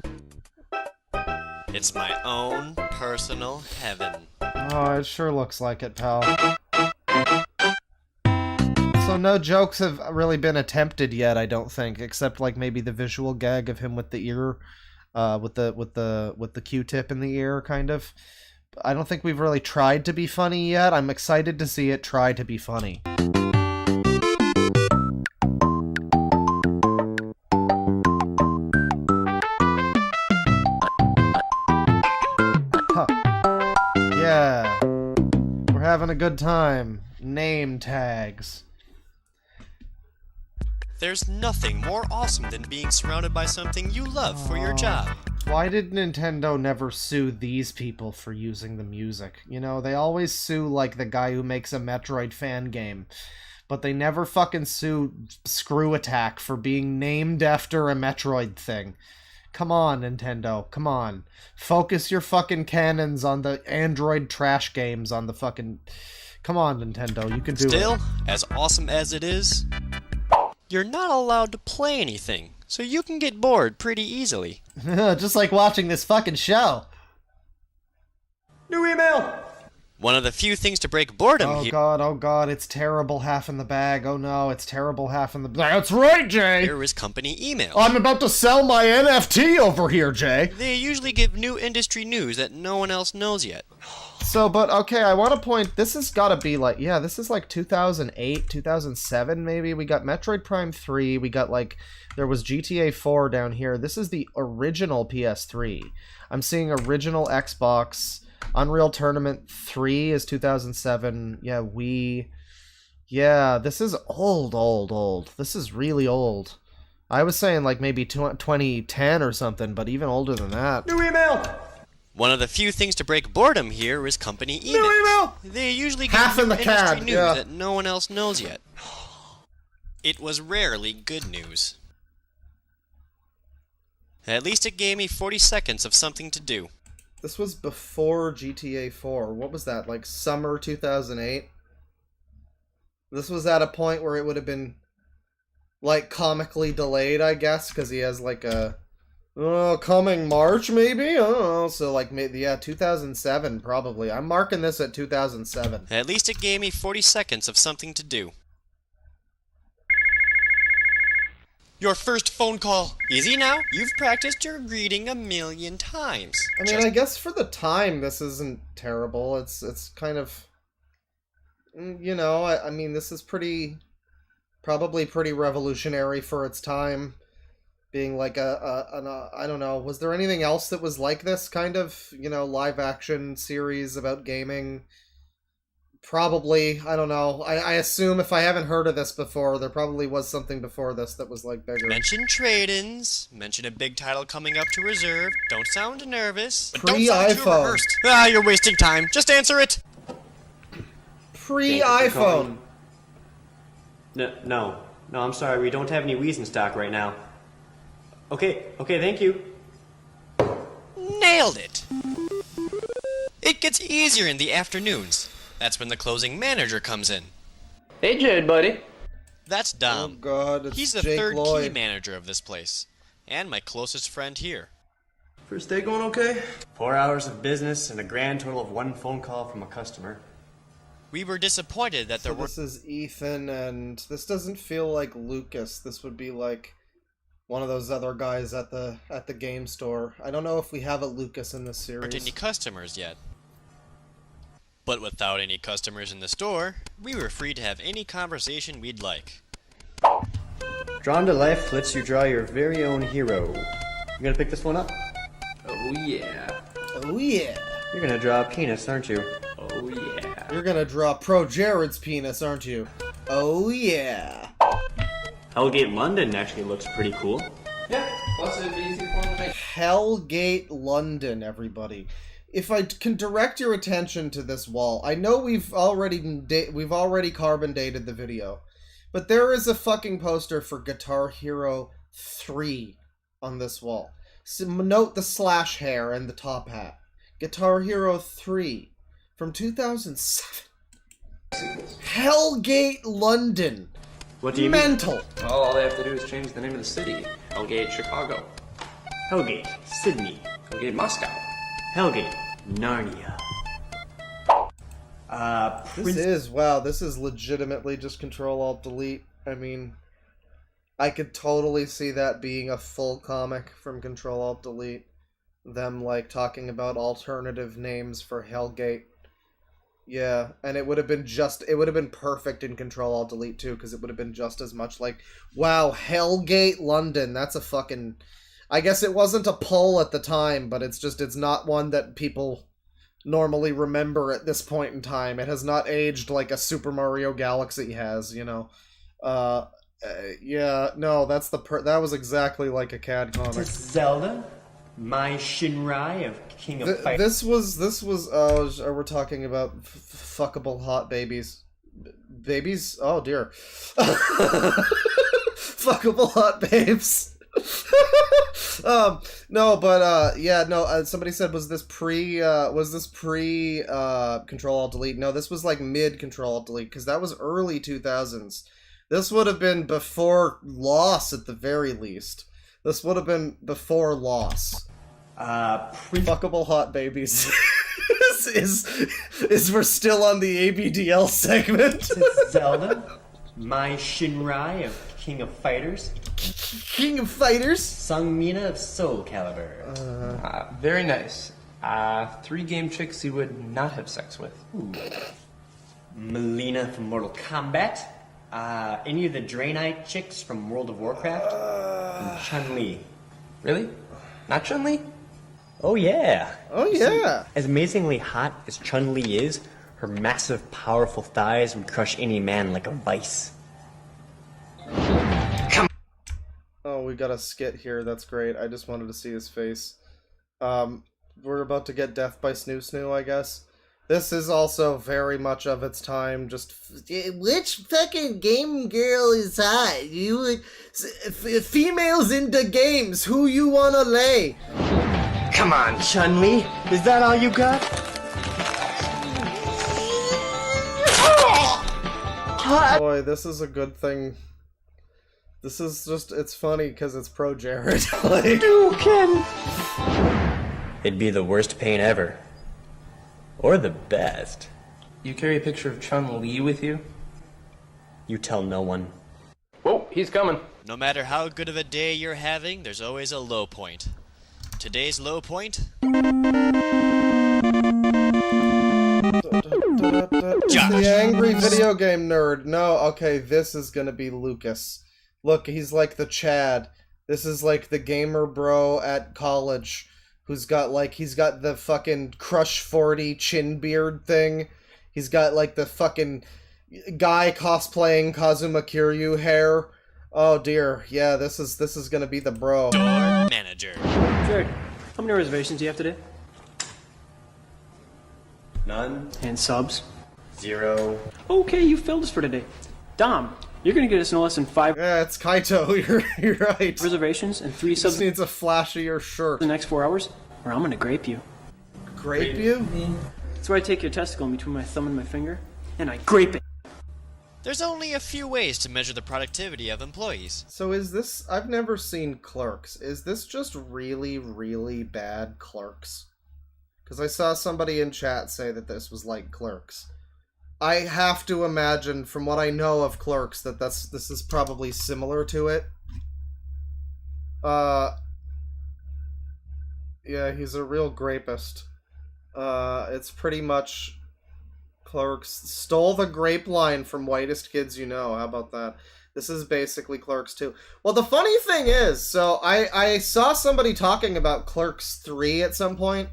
it's my own personal heaven. Oh, it sure looks like it, pal. So no jokes have really been attempted yet, I don't think, except like maybe the visual gag of him with the ear, with the Q-tip in the ear, kind of. I don't think we've really tried to be funny yet. I'm excited to see it try to be funny. Huh. Yeah. We're having a good time. Name tags. There's nothing more awesome than being surrounded by something you love for your job. Why did Nintendo never sue these people for using the music? You know, they always sue, like, the guy who makes a Metroid fan game. But they never fucking sue Screw Attack for being named after a Metroid thing. Come on, Nintendo. Come on. Focus your fucking cannons on the Android trash games on the fucking... Come on, Nintendo. You can do it. Still, as awesome as it is, you're not allowed to play anything. So you can get bored pretty easily. Just like watching this fucking show. New email! One of the few things to break boredom here. Oh god, it's terrible half in the bag. Oh no, it's terrible half in the bag. That's right, Jay! Here is company email. I'm about to sell my NFT over here, Jay. They usually give new industry news that no one else knows yet. So, but, okay, I want to point, this has got to be like, yeah, this is like 2008, 2007 maybe. We got Metroid Prime 3, we got like, there was GTA 4 down here. This is the original PS3. I'm seeing original Xbox. Unreal Tournament 3 is 2007. Yeah, Wii. Yeah, this is old. This is really old. I was saying like maybe 2010 or something, but even older than that. New email! One of the few things to break boredom here is company email. New email! They usually give Half new in the industry cab, news yeah. that no one else knows yet. It was rarely good news. At least it gave me 40 seconds of something to do. This was before GTA 4. What was that, like summer 2008? This was at a point where it would have been, like, comically delayed, I guess, because he has, like, a... coming March, maybe? I don't know. So, like, maybe, yeah, 2007, probably. I'm marking this at 2007. At least it gave me 40 seconds of something to do. Your first phone call. Easy now. You've practiced your greeting 1,000,000 times. I mean, I guess for the time, this isn't terrible. It's kind of, you know, I mean, this is probably pretty revolutionary for its time. Being like I don't know, was there anything else that was like this kind of, you know, live action series about gaming? Probably, I don't know. I assume if I haven't heard of this before, there probably was something before this that was like bigger. Mention trade-ins. Mention a big title coming up to reserve. Don't sound nervous. But don't sound too Pre-iPhone. rehearsed. Ah, you're wasting time. Just answer it. Pre-iPhone. No, I'm sorry. We don't have any Wii's in stock right now. Okay, thank you. Nailed it. It gets easier in the afternoons. That's when the closing manager comes in. Hey, Jared, buddy. That's Dom. Oh God, it's He's the Jake third key Lloyd. manager of this place. And my closest friend here. First day going okay? 4 hours of business and a grand total of 1 phone call from a customer. We were disappointed that there So were... this is Ethan, and this doesn't feel like Lucas. This would be like one of those other guys at the game store. I don't know if we have a Lucas in this series. Weren't any customers yet. But without any customers in the store, we were free to have any conversation we'd like. Drawn to Life lets you draw your very own hero. You gonna pick this one up? Oh yeah. Oh yeah. You're gonna draw a penis, aren't you? Oh yeah. You're gonna draw Pro Jared's penis, aren't you? Oh yeah. Hellgate London actually looks pretty cool. Yeah, plus it'd be easy for him to make. Hellgate London, everybody. If I can direct your attention to this wall, I know we've already carbon dated the video, but there is a fucking poster for Guitar Hero 3 on this wall. So note the slash hair and the top hat. Guitar Hero 3 from 2007. Hellgate London. What do you Mental. Well, all they have to do is change the name of the city. Hellgate, Chicago. Hellgate, Sydney. Hellgate, Moscow. Hellgate, Narnia. This is legitimately just Control-Alt-Delete. I mean, I could totally see that being a full comic from Control-Alt-Delete. Them, like, talking about alternative names for Hellgate. Yeah, and it would have been perfect in Control-Alt-Delete, too, because it would have been just as much like, wow, Hellgate London, that's a fucking... I guess it wasn't a poll at the time, but it's not one that people normally remember at this point in time. It has not aged like a Super Mario Galaxy has, you know. Yeah, no, that was exactly like a CAD comic. Zelda, my Shinrai of King of Fighters. This was we're talking about fuckable hot babies. Babies? Oh dear. Fuckable hot babes. Somebody said, was this pre Control-Alt-Delete? No, this was like mid Control-Alt-Delete, because that was early 2000s. This would have been before Loss at the very least. This would have been before Loss. Fuckable hot babies. is we're still on the ABDL segment. Zelda, my Shinrai of King of Fighters. King of Fighters? Sung Mina of Soul Calibur. Very nice. 3 game chicks you would not have sex with. Ooh. Melina from Mortal Kombat. Any of the Draenei chicks from World of Warcraft. And Chun-Li. Really? Not Chun-Li? Oh yeah. Oh yeah. As amazingly hot as Chun-Li is, her massive, powerful thighs would crush any man like a vice. Oh, we got a skit here. That's great. I just wanted to see his face. We're about to get Death by Snoo Snoo, I guess. This is also very much of its time. Just which fucking game girl is hot? Females into games. Who you wanna lay? Come on, Chun-Li. Is that all you got? Boy, this is a good thing. This is just, it's funny because it's Pro Jared. Like, It'd be the worst pain ever. Or the best. You carry a picture of Chun-Li with you? You tell no one. Whoa, he's coming. No matter how good of a day you're having, there's always a low point. Today's low point? The angry video game nerd. No, okay, this is gonna be Lucas. Look, he's like the Chad. This is like the gamer bro at college who's got like, he's got the fucking Crush 40 chin beard thing. He's got like the fucking guy cosplaying Kazuma Kiryu hair. Oh dear, yeah, this is gonna be the bro. Door manager. Jared, how many reservations do you have today? None. And subs? 0. Okay, you filled us for today. Dom, you're gonna get us no less than 5 Yeah, it's Kaito, you're right. reservations and 3 subs Just needs a flashier shirt. in the next 4 hours, or I'm gonna grape you. Grape you? That's where I take your testicle in between my thumb and my finger, and I grape it. There's only a few ways to measure the productivity of employees. So is this... I've never seen Clerks. Is this just really, really bad Clerks? Because I saw somebody in chat say that this was like Clerks. I have to imagine, from what I know of Clerks, that this is probably similar to it. Yeah, he's a real grapist. It's pretty much... Clerks stole the grape line from Whitest Kids You Know. How about that? This is basically Clerks 2. Well, the funny thing is, so I saw somebody talking about Clerks 3 at some point.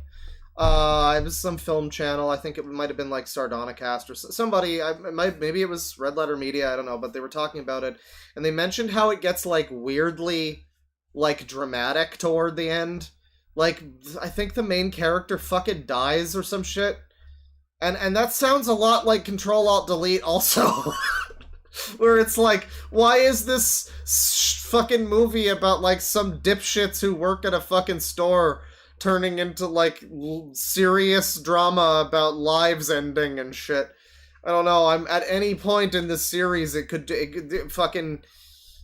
It was some film channel. I think it might have been like Sardonicast or somebody. Maybe it was Red Letter Media. I don't know, but they were talking about it, and they mentioned how it gets like weirdly, like dramatic toward the end. Like I think the main character fucking dies or some shit. And that sounds a lot like Control-Alt-Delete also. Where it's like, why is this fucking movie about, like, some dipshits who work at a fucking store turning into, like, serious drama about lives ending and shit? I don't know, at any point in this series, it could fucking...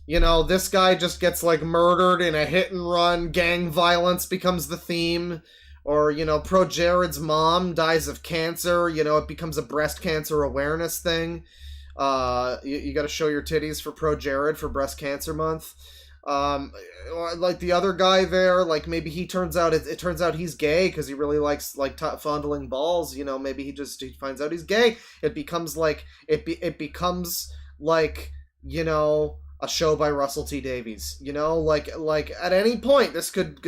You know, this guy just gets, like, murdered in a hit and run, gang violence becomes the theme... Or, you know, Pro Jared's mom dies of cancer, you know, it becomes a breast cancer awareness thing. You gotta show your titties for Pro Jared for Breast Cancer Month. Like the other guy there, like maybe he turns out, it turns out he's gay because he really likes, like, fondling balls, you know, maybe he finds out he's gay. It becomes like, it becomes like, you know... a show by Russell T Davies, you know, like at any point this could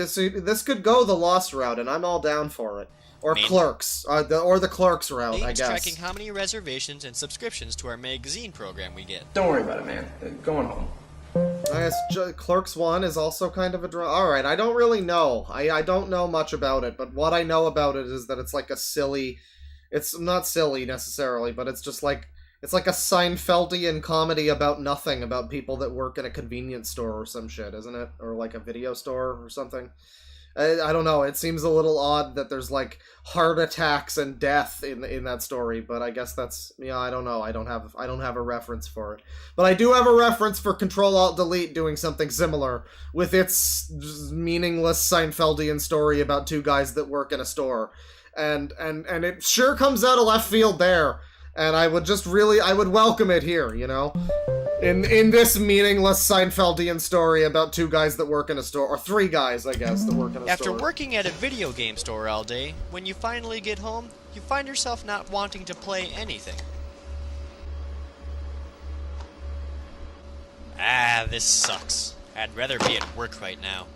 go the Lost route, and I'm all down for it, or Clerks, or the Clerks route, I guess. Tracking how many reservations and subscriptions to our magazine program we get. Don't worry about it, man. Going home. I guess Clerks 1 is also kind of a drama. Alright, I don't really know. I don't know much about it, but what I know about it is that it's like a silly... It's not silly, necessarily, but it's just like... It's like a Seinfeldian comedy about nothing, about people that work in a convenience store or some shit, isn't it? Or like a video store or something. I don't know, it seems a little odd that there's like heart attacks and death in that story, but I guess that's, yeah, I don't know, I don't have a reference for it. But I do have a reference for Control-Alt-Delete doing something similar with its meaningless Seinfeldian story about two guys that work in a store. And it sure comes out of left field there. And I would welcome it here, you know? In this meaningless Seinfeldian story about two guys that work in a store, or three guys, I guess, that work in a store. After working at a video game store all day, when you finally get home, you find yourself not wanting to play anything. Ah, this sucks. I'd rather be at work right now.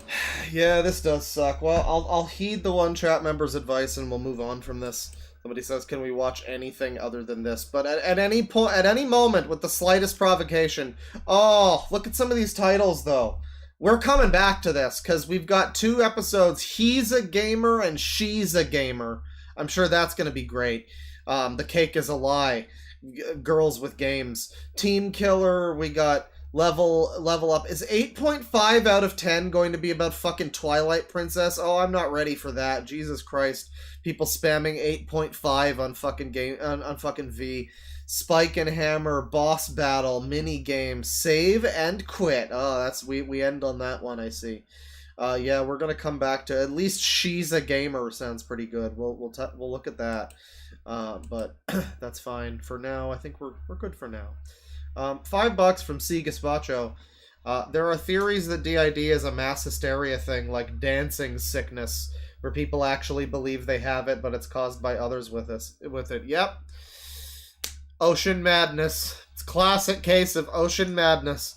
Yeah, this does suck. Well, I'll heed the one chat member's advice and we'll move on from this. Somebody says, can we watch anything other than this? But at any point, at any moment, with the slightest provocation... Oh, look at some of these titles, though. We're coming back to this, because we've got 2 episodes. He's a gamer and she's a gamer. I'm sure that's going to be great. The Cake is a Lie. Girls with Games. Team Killer, we got... Level Up. Is 8.5 out of 10 going to be about fucking Twilight Princess? Oh, I'm not ready for that. Jesus Christ. People spamming 8.5 on fucking game on fucking V. Spike and Hammer, Boss Battle, Mini Game, Save and Quit. Oh, that's we end on that one, I see. Yeah, we're gonna come back to at least She's a Gamer sounds pretty good. We'll look at that. But that's fine for now. I think we're good for now. $5 from C. Gaspacho. There are theories that DID is a mass hysteria thing, like dancing sickness, where people actually believe they have it, but it's caused by others with it. Yep. Ocean madness. It's a classic case of ocean madness.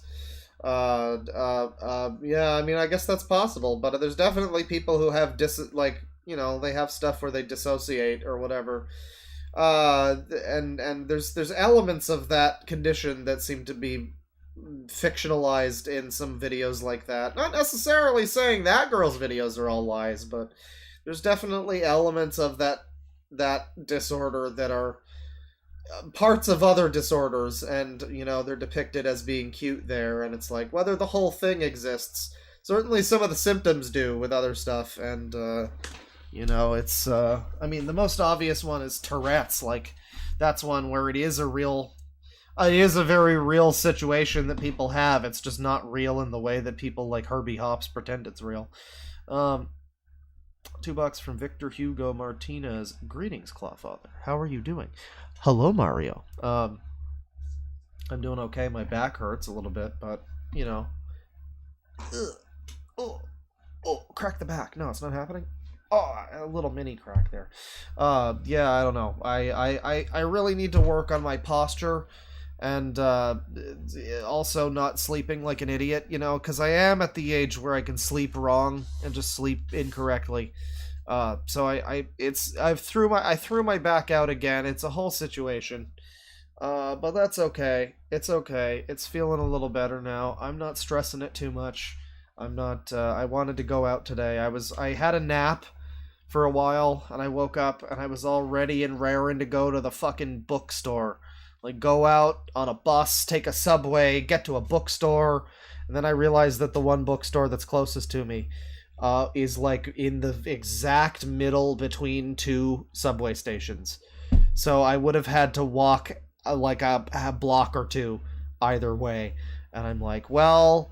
Yeah, I mean, I guess that's possible, but there's definitely people who have they have stuff where they dissociate or whatever. And there's elements of that condition that seem to be fictionalized in some videos like that. Not necessarily saying that girl's videos are all lies, but there's definitely elements of that disorder that are parts of other disorders, and they're depicted as being cute there, and it's like, whether the whole thing exists, certainly some of the symptoms do with other stuff, and it's I mean, the most obvious one is Tourette's. Like, that's one where it is a very real situation that people have. It's just not real in the way that people like Herbie Hops pretend it's real. $2 from Victor Hugo Martinez. Greetings, Clawfather. How are you doing? Hello, Mario. I'm doing okay. My back hurts a little bit, but crack the back. No, it's not happening. Oh, a little mini crack there. Yeah, I don't know. I really need to work on my posture, and also not sleeping like an idiot, because I am at the age where I can sleep wrong and just sleep incorrectly. So I threw my back out again. It's a whole situation. But that's okay. It's okay. It's feeling a little better now. I'm not stressing it too much. I'm not, I wanted to go out today. I had a nap for a while, and I woke up, and I was all ready and raring to go to the fucking bookstore. Like, go out on a bus, take a subway, get to a bookstore, and then I realized that the one bookstore that's closest to me is like in the exact middle between two subway stations. So I would have had to walk like a block or two either way. And I'm like, well,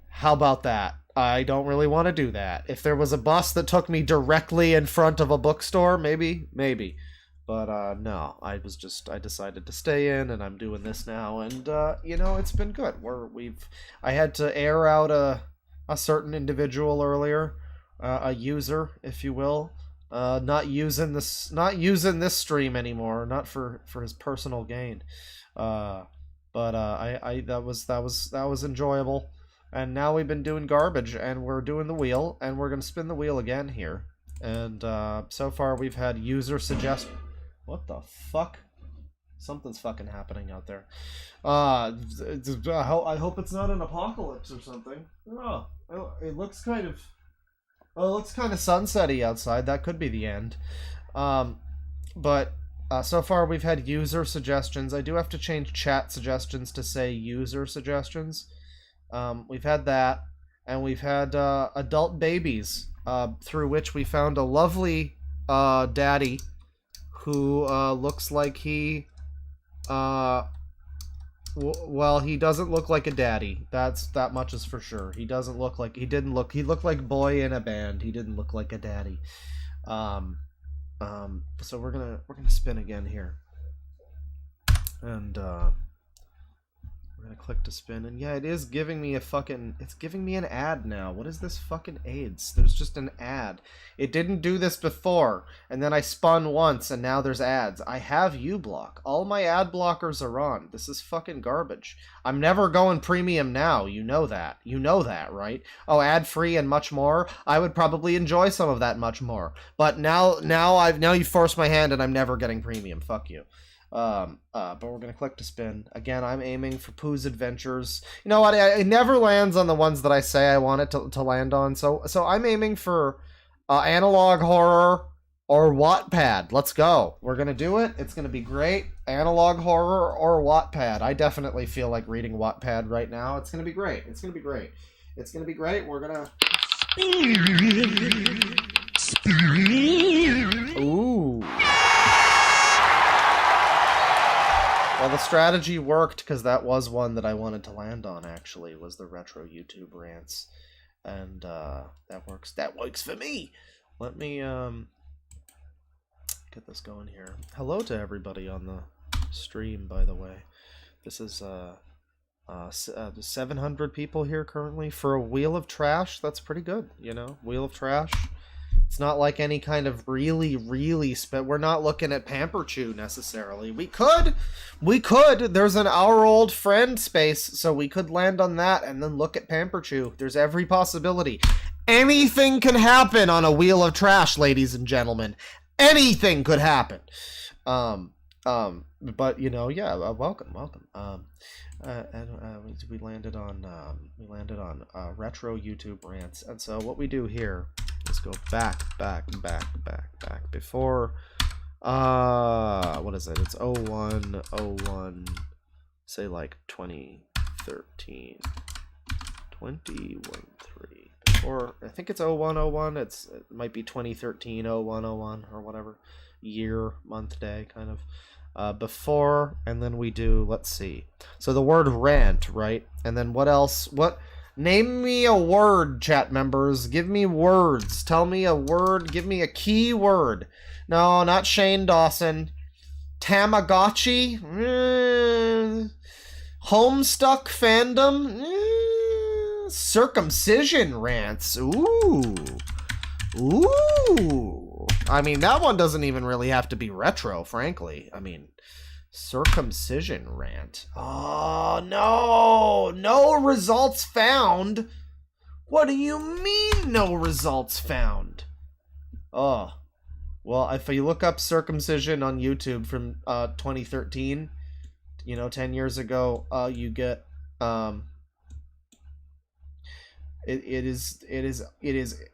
how about that? I don't really want to do that. If there was a bus that took me directly in front of a bookstore, maybe. But no, I decided to stay in, and I'm doing this now, and it's been good. I had to air out a certain individual earlier, a user, if you will, not using this stream anymore, not for his personal gain, but that was enjoyable. And now we've been doing garbage, and we're doing the wheel, and we're gonna spin the wheel again here. And so far we've had user suggest. What the fuck? Something's fucking happening out there. I hope it's not an apocalypse or something. Oh, it looks kind of sunsetty outside. That could be the end. But so far we've had user suggestions. I do have to change chat suggestions to say user suggestions. We've had that, and we've had adult babies, through which we found a lovely daddy who looks like he well, he doesn't look like a daddy. That much is for sure. He doesn't look like he looked like boy in a band. He didn't look like a daddy. So we're gonna spin again here, and we're gonna click to spin, and yeah, it is giving me it's giving me an ad now. What is this fucking AIDS? There's just an ad. It didn't do this before, and then I spun once, and now there's ads. I have uBlock. All my ad blockers are on. This is fucking garbage. I'm never going premium now. You know that. You know that, right? Oh, ad-free and much more? I would probably enjoy some of that much more. But now you've forced my hand, and I'm never getting premium. Fuck you. But we're gonna click to spin again. I'm aiming for Pooh's Adventures. You know what? It never lands on the ones that I say I want it to land on. So I'm aiming for Analog Horror or Wattpad. Let's go. We're gonna do it. It's gonna be great. Analog Horror or Wattpad. I definitely feel like reading Wattpad right now. It's gonna be great. It's gonna be great. It's gonna be great. We're gonna. Ooh. Well, the strategy worked, because that was one that I wanted to land on, actually, was the retro YouTube rants. And that works for me. Let me get this going here. Hello to everybody on the stream, by the way. This is 700 people here currently for a Wheel of Trash. That's pretty good, you know. Wheel of Trash. It's not like any kind of really we're not looking at Pamper Chew necessarily. We could. There's an Our Old Friend space, so we could land on that and then look at Pamper Chew. There's every possibility. Anything can happen on a Wheel of Trash, ladies and gentlemen. Anything could happen. But you know, yeah, welcome. We landed on retro YouTube rants, and so what we do here is go back before what is it? It's 01, say like 2013, 21.3. Or I think it's 0101. It might be 2013 0101 or whatever year, month, day kind of. Before, and then we do, let's see, so the word rant, right? And then what else? Name me a word, chat members. Give me words. Tell me a word. Give me a key word. No, not Shane Dawson. Tamagotchi. Homestuck fandom. Circumcision rants. Ooh. I mean, that one doesn't even really have to be retro, frankly. I mean, circumcision rant. Oh, no results found. What do you mean no results found? Oh, well, if you look up circumcision on YouTube from 2013, you know, 10 years ago, you get It is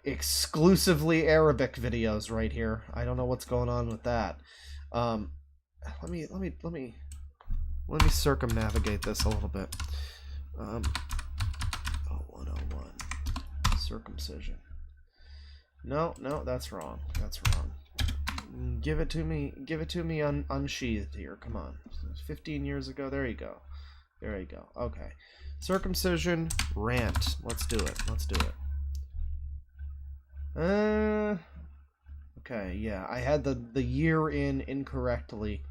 exclusively Arabic videos right here. I don't know what's going on with that. Let me circumnavigate this a little bit. 101 circumcision. No, that's wrong. Give it to me unsheathed here. Come on. 15 years ago. There you go. Okay. Circumcision rant. Let's do it. Okay, yeah, I had the year in incorrectly.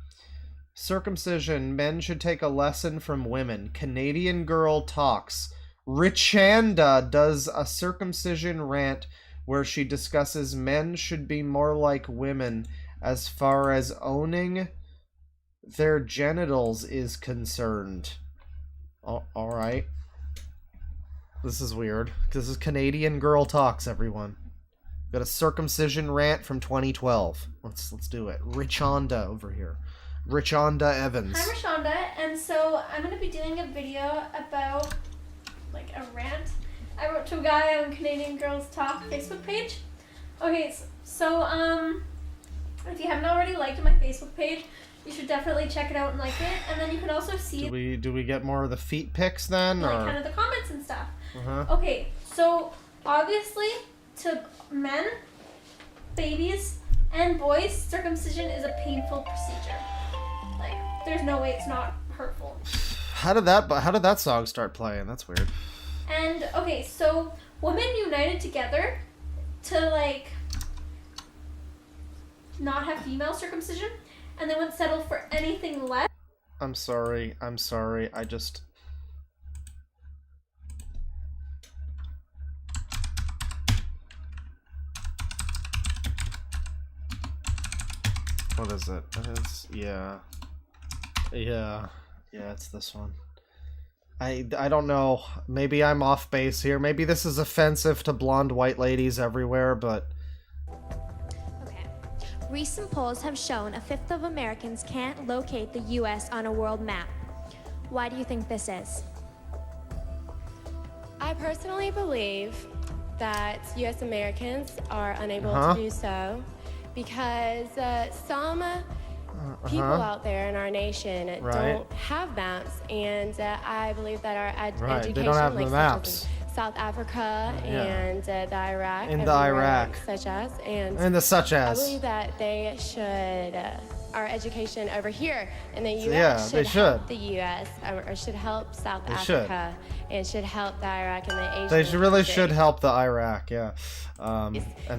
Circumcision. Men should take a lesson from women. Canadian girl talks. Richanda does a circumcision rant where she discusses men should be more like women as far as owning their genitals is concerned. Alright. This is weird. This is Canadian Girl Talks, everyone. Got a circumcision rant from 2012. Let's do it. Richanda over here. Richanda Evans. I'm Richanda, and so I'm going to be doing a video about, like, a rant I wrote to a guy on Canadian Girls Talk Facebook page. Okay, so if you haven't already liked my Facebook page, you should definitely check it out and like it, and then you can also see do we get more of the feet pics then, like or kind of the comments and stuff. Uh-huh. Okay, so obviously to men, babies, and boys, circumcision is a painful procedure. Like, there's no way it's not hurtful. How did that song start playing? That's weird. And okay, so women united together to like not have female circumcision, and they wouldn't settle for anything less. I'm sorry. I just... What is it? Yeah, it's this one. I don't know. Maybe I'm off base here. Maybe this is offensive to blonde white ladies everywhere, but... Recent polls have shown a fifth of Americans can't locate the U.S. on a world map. Why do you think this is? I personally believe that U.S. Americans are unable to do so because some people out there in our nation don't have maps, and I believe that our education, they don't have the maps. Such as in South Africa and the Iraq, such as, I believe that they should, our education over here in the U.S. should help the U.S. Or should help South Africa and should help the Iraq and the Asian They really countries. should help the Iraq, and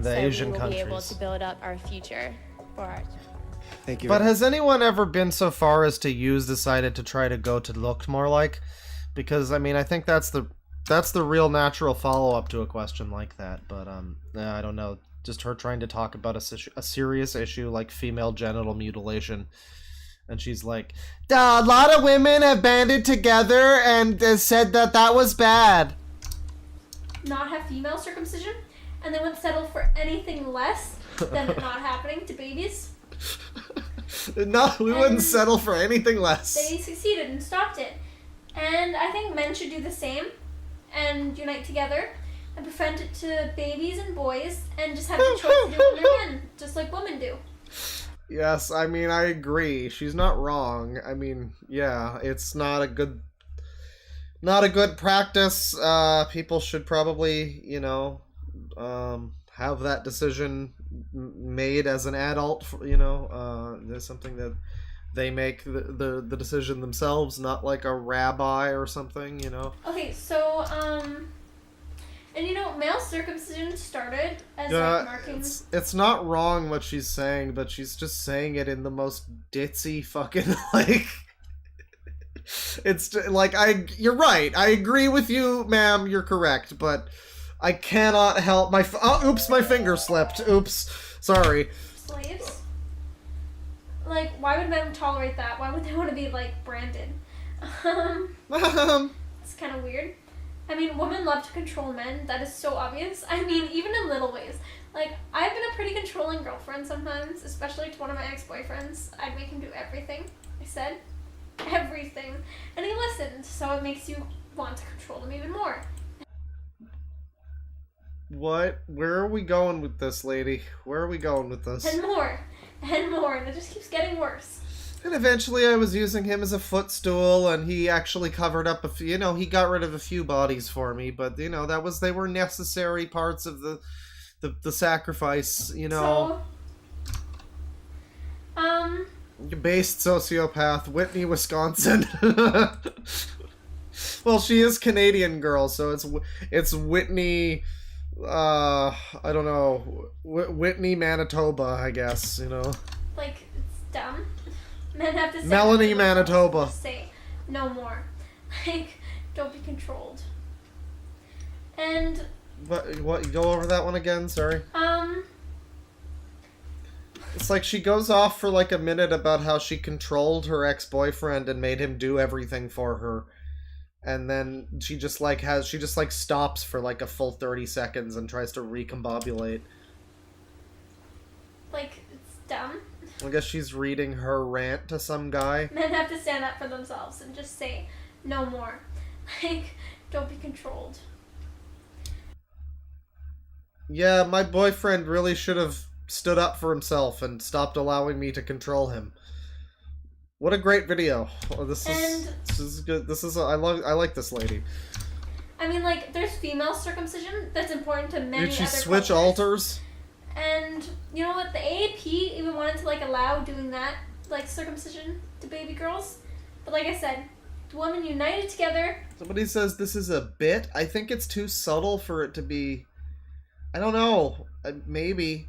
the Asian we will countries. be able to build up our future for our But has anyone ever been so far as to decided to try to go to look more like? because I mean I think that's the real natural follow-up to a question like that, but yeah, I don't know, just her trying to talk about a serious issue like female genital mutilation, and she's like, a lot of women have banded together and said that was bad. Not have female circumcision, and they wouldn't settle for anything less than it not happening to babies. No, we wouldn't settle for anything less. They succeeded and stopped it. And I think men should do the same and unite together and prevent it to babies and boys and just have the choice to do what they're men, just like women do. Yes, I mean, I agree. She's not wrong. I mean, yeah, it's not a good practice. People should probably, you know, have that decision made as an adult, you know. There's something that they make the decision themselves, not like a rabbi or something, you know. Okay, so and you know, male circumcision started as like marking. It's not wrong what she's saying, but she's just saying it in the most ditzy fucking like. It's like you're right. I agree with you, ma'am. You're correct, but I cannot help my. Oops, my finger slipped. Oops, sorry. Slaves. Like, why would men tolerate that? Why would they want to be like branded? It's kind of weird. I mean, women love to control men. That is so obvious. I mean, even in little ways. Like, I've been a pretty controlling girlfriend sometimes, especially to one of my ex-boyfriends. I'd make him do everything I said. Everything. And he listened, so it makes you want to control him even more. What? Where are we going with this, lady? Where are we going with this? And more. And more. And it just keeps getting worse. And eventually I was using him as a footstool, and he actually covered up a few, you know, he got rid of a few bodies for me, but, you know, they were necessary parts of the sacrifice, you know. So, based sociopath, Whitney, Wisconsin. Well, she is Canadian girl, so it's Whitney, I don't know, Whitney, Manitoba, I guess, you know. Like, it's dumb. Men have to say Melanie, Manitoba. Say no more. Like, don't be controlled. And what? Go over that one again. Sorry. It's like she goes off for like a minute about how she controlled her ex-boyfriend and made him do everything for her, and then she just stops for like a full 30 seconds and tries to recombobulate. Like, it's dumb. I guess she's reading her rant to some guy. Men have to stand up for themselves and just say no more. Like, don't be controlled. Yeah, my boyfriend really should have stood up for himself and stopped allowing me to control him. What a great video. Oh, this is good. I like this lady. I mean, like, there's female circumcision that's important to many other Did she switch cultures. altars? And you know what? The AAP even wanted to like allow doing that, like circumcision to baby girls. But like I said, the women united together. Somebody says this is a bit. I think it's too subtle for it to be. I don't know. Maybe.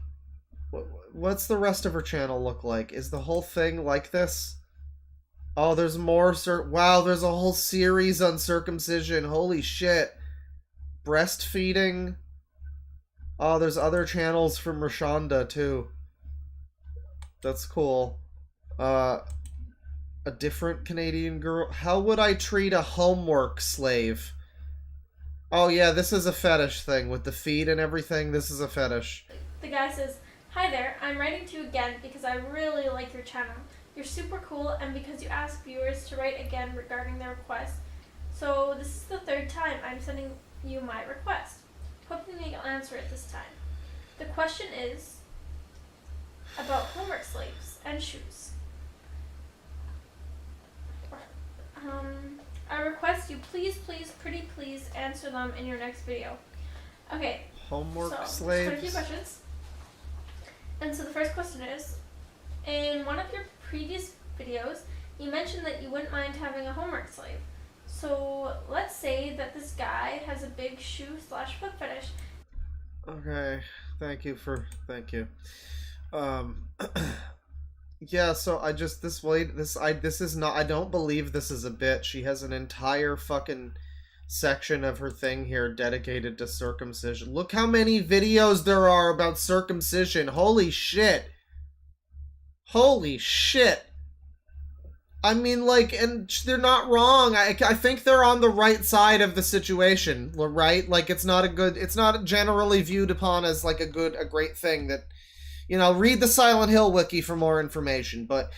What's the rest of her channel look like? Is the whole thing like this? Oh, there's more. Wow, there's a whole series on circumcision. Holy shit. Breastfeeding. Oh, there's other channels from Rashonda, too. That's cool. A different Canadian girl. How would I treat a homework slave? Oh, yeah, this is a fetish thing. With the feet and everything, this is a fetish. The guy says, "Hi there, I'm writing to you again because I really like your channel. You're super cool and because you asked viewers to write again regarding their request. So this is the third time I'm sending you my request. Hoping you'll answer it this time. The question is about homework slaves and shoes. I request you please, pretty please answer them in your next video." Okay. Homework slaves. slaves. Quite a few questions. And so the first question is, in one of your previous videos, you mentioned that you wouldn't mind having a homework slave. So let's say that this guy has a big shoe/foot fetish. Okay, thank you. Yeah, so I just this is not, I don't believe this is a bit. She has an entire fucking section of her thing here dedicated to circumcision. Look how many videos there are about circumcision. Holy shit. Holy shit. I mean, like, and they're not wrong. I think they're on the right side of the situation, right? Like, it's not generally viewed upon as like a great thing that, you know, read the Silent Hill wiki for more information. But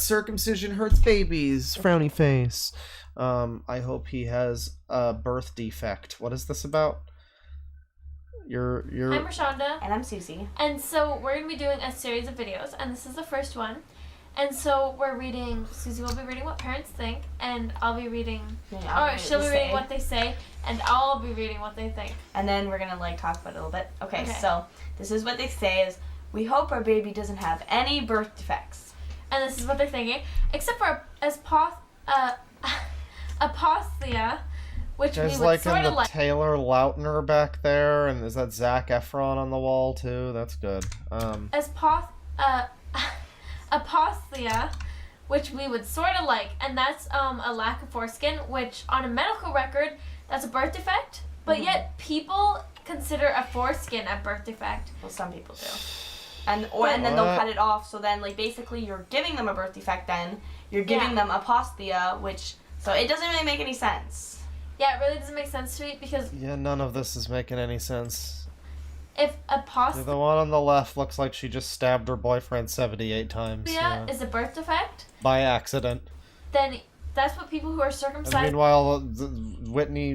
circumcision hurts babies. Frowny face. I hope he has a birth defect. What is this about? You're I'm Rashonda. And I'm Susie. And so we're going to be doing a series of videos, and this is the first one. And so we're reading, Susie will be reading what parents think, and I'll be reading, she'll be reading what they say, and I'll be reading what they think. And then we're going to like talk about it a little bit. Okay, so this is what they say is, we hope our baby doesn't have any birth defects. And this is what they're thinking, except for apostia, which we would like sort in of the like. Taylor Lautner back there, and is that Zac Efron on the wall too? That's good. Apostia, which we would sort of like, and that's a lack of foreskin, which on a medical record, that's a birth defect, but yet people consider a foreskin a birth defect. Well, some people do. And then they'll cut it off, so then like basically you're giving them a birth defect, then you're giving them apostia, which, so it doesn't really make any sense. Yeah, it really doesn't make sense to me because none of this is making any sense. If apostia, the one on the left looks like she just stabbed her boyfriend 78 times. Is a birth defect by accident. Then that's what people who are circumcised. And meanwhile,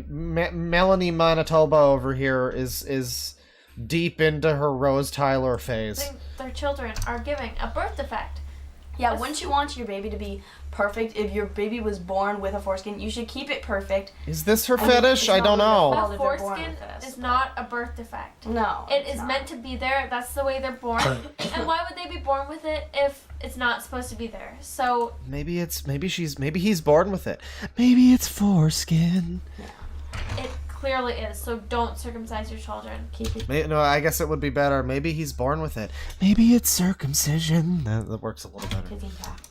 Melanie Manitoba over here is deep into her Rose Tyler phase. Their children are giving a birth defect. Yeah, wouldn't you want your baby to be perfect? If your baby was born with a foreskin, you should keep it perfect. Is this her fetish? I don't know. A foreskin is not a birth defect. No. It is meant to be there. That's the way they're born. And why would they be born with it if it's not supposed to be there? So maybe he's born with it. Maybe it's foreskin. Yeah. It clearly is. So don't circumcise your children. Keep it. No, I guess it would be better. Maybe he's born with it. Maybe it's circumcision. That works a little better.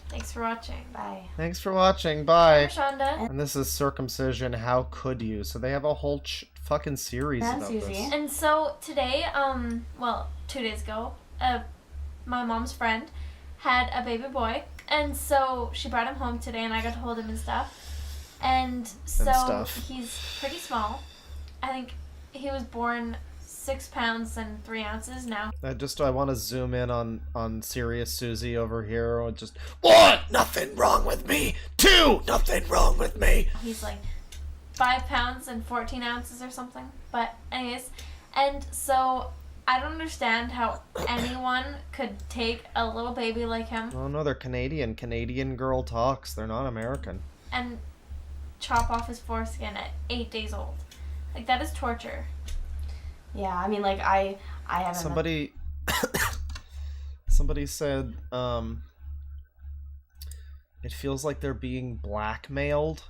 Thanks for watching. Bye. Thanks for watching. Bye. I'm Rashonda. And this is Circumcision. How could you? So they have a whole fucking series about this. And so today, 2 days ago, my mom's friend had a baby boy, and so she brought him home today, and I got to hold him and stuff. And so he's pretty small. I think he was born 6 pounds and 3 ounces now. I want to zoom in on Serious Susie over here. Or just 1, nothing wrong with me. 2, nothing wrong with me. He's like 5 pounds and 14 ounces or something. But anyways, and so I don't understand how anyone could take a little baby like him. Oh no, they're Canadian. Canadian girl talks. They're not American. And chop off his foreskin at 8 days old. Like, that is torture. Yeah, I mean, like, I haven't... Somebody said, it feels like they're being blackmailed.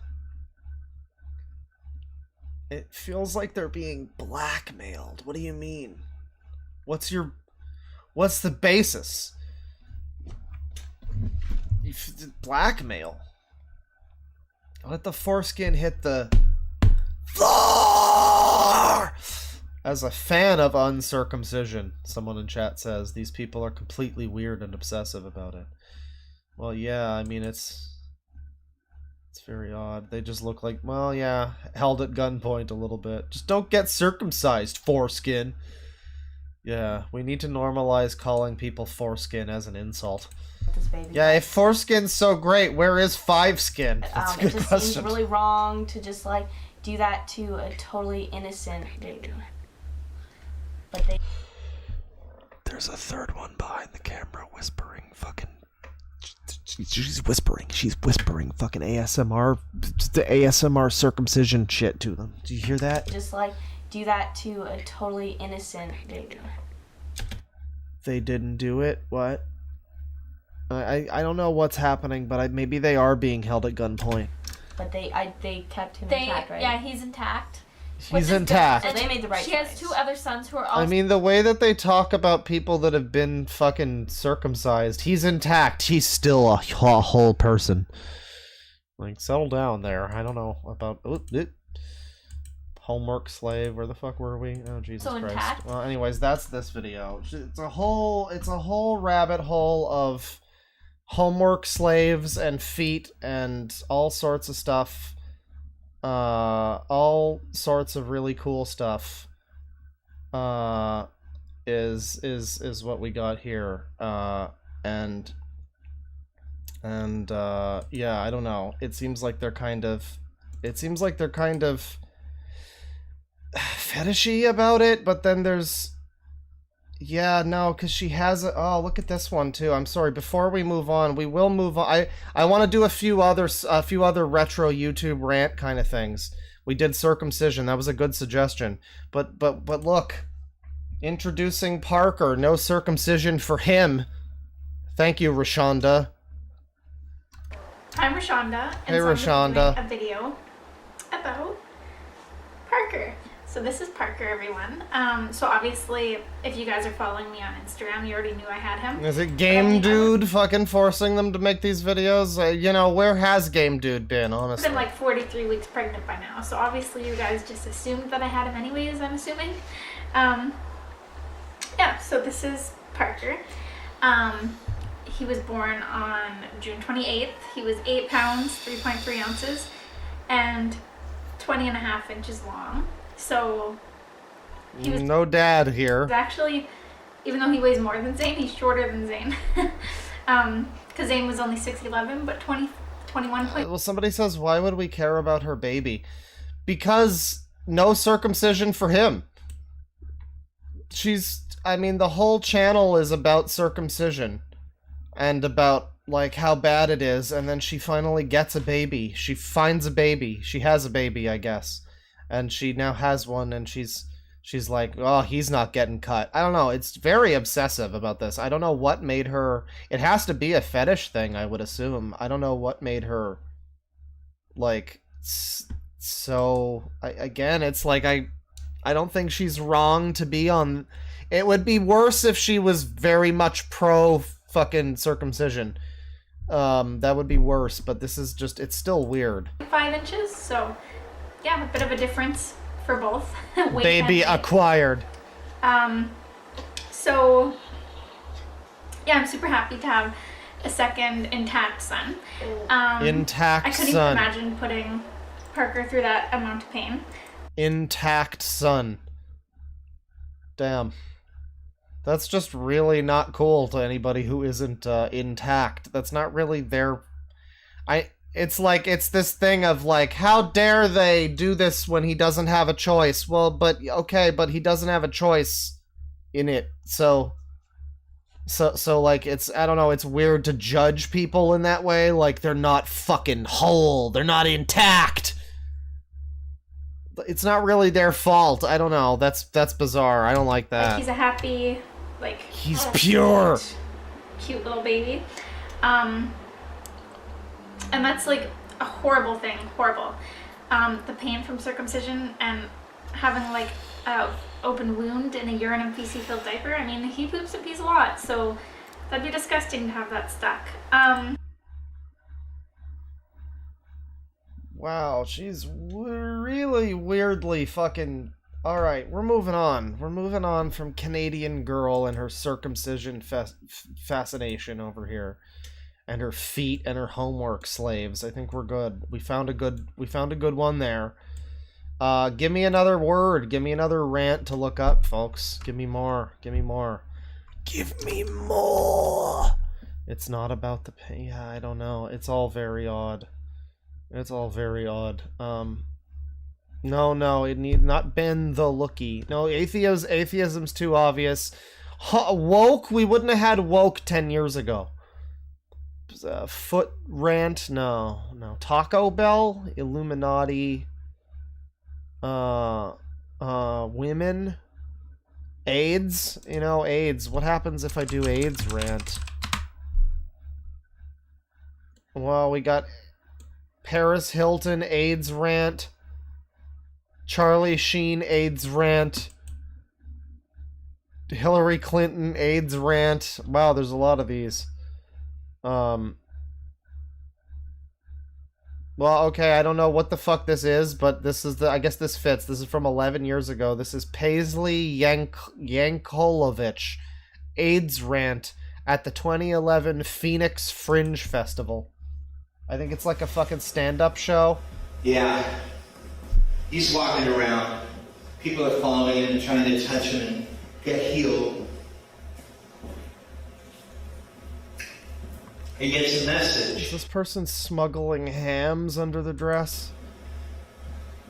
It feels like they're being blackmailed. What do you mean? What's the basis? Blackmail. Let the foreskin hit the floor! As a fan of uncircumcision, someone in chat says, these people are completely weird and obsessive about it. Well, yeah, I mean, it's very odd. They just look like, well, yeah, held at gunpoint a little bit. Just don't get circumcised, foreskin. Yeah, we need to normalize calling people foreskin as an insult. Yeah, if foreskin's so great, where is 5-skin? That's a good question. It just seems really wrong to just, like, do that to a totally innocent baby. But There's a third one behind the camera whispering fucking... She's whispering fucking ASMR, the ASMR circumcision shit to them. Do you hear that? Just, like, do that to a totally innocent baby. They didn't do it? What? I don't know what's happening, but maybe they are being held at gunpoint. But they kept him intact, right? Yeah, he's intact. He's intact. So they made the right She has 2 other sons who are also. I mean, the way that they talk about people that have been fucking circumcised, he's intact. He's still a whole person. Like, settle down there. I don't know about... Homework slave. Where the fuck were we? Oh, Jesus So Christ. intact? Well, anyways, that's this video. It's a whole rabbit hole of homework slaves and feet and all sorts of stuff. All sorts of really cool stuff. Is what we got here. Yeah, I don't know. It seems like they're kind of fetishy about it, but then there's... Yeah, no, because she has a... Oh, look at this one, too. I'm sorry, before we move on, we will move on. I want to do a few other retro YouTube rant kind of things. We did circumcision. That was a good suggestion. But look. Introducing Parker. No circumcision for him. Thank you, Rashonda. I'm Rashonda. And Hey, so I'm Rashonda. doing a video about Parker. So this is Parker, everyone. So obviously, if you guys are following me on Instagram, you already knew I had him. Is it Game Dude fucking forcing them to make these videos? You know, where has Game Dude been, I've honestly? been like 43 weeks pregnant by now. So obviously, you guys just assumed that I had him anyways, I'm assuming. Yeah, so this is Parker. He was born on June 28th. He was 8 pounds, 3.3 ounces, and 20.5 inches long. So he was No dad here. actually, even though he weighs more than Zane, he's shorter than Zane. Because Zane was only 6'11", but 21. Well, somebody says, why would we care about her baby? Because no circumcision for him. I mean, the whole channel is about circumcision. And about, like, how bad it is, and then she finally gets a baby. She finds a baby. She has a baby, I guess. And she now has one, and she's like, oh, he's not getting cut. I don't know, it's very obsessive about this. I don't know what made her... It has to be a fetish thing, I would assume. I don't know what made her, like, so... Again, it's like, I don't think she's wrong to be on... It would be worse if she was very much pro fucking circumcision. That would be worse, but this is just, it's still weird. 5 inches, so yeah, a bit of a difference for both. Weight Baby and height. acquired. So yeah, I'm super happy to have a second intact son. Intact I couldn't son. even imagine putting Parker through that amount of pain. Intact son. Damn. That's just really not cool to anybody who isn't intact. That's not really their... It's like, it's this thing of like, how dare they do this when he doesn't have a choice? Well, but, okay, but he doesn't have a choice in it. So like, it's, I don't know, it's weird to judge people in that way. Like, they're not fucking whole. They're not intact. It's not really their fault. I don't know. That's bizarre. I don't like that. Like, he's a happy, like... He's pure. Cute little baby. And that's, like, a horrible thing. Horrible. The pain from circumcision and having, like, a open wound in a urine and feces-filled diaper. I mean, he poops and pees a lot, so that'd be disgusting to have that stuck. Wow, she's really weirdly fucking... Alright, we're moving on. We're moving on from Canadian girl and her circumcision fascination over here. And her feet and her homework slaves. I think we're good. We found a good one there. Give me another word. Give me another rant to look up, folks. Give me more. Give me more. Give me more! It's not about the pain. Yeah, I don't know. It's all very odd. It's all very odd. No, it need not been the looky. No, atheism's too obvious. Woke? We wouldn't have had woke 10 years ago. Foot rant? No. Taco Bell? Illuminati? Women? AIDS? You know, AIDS. What happens if I do AIDS rant? Well, we got Paris Hilton AIDS rant. Charlie Sheen AIDS rant. Hillary Clinton AIDS rant. Wow, there's a lot of these. Well, okay, I don't know what the fuck this is, but this is I guess this fits. This is from 11 years ago. This is Paisley Yankolovich AIDS rant at the 2011 Phoenix Fringe Festival. I think it's like a fucking stand-up show. Yeah. He's walking around. People are following him and trying to touch him and get healed. He gets a message. Is this person smuggling hams under the dress?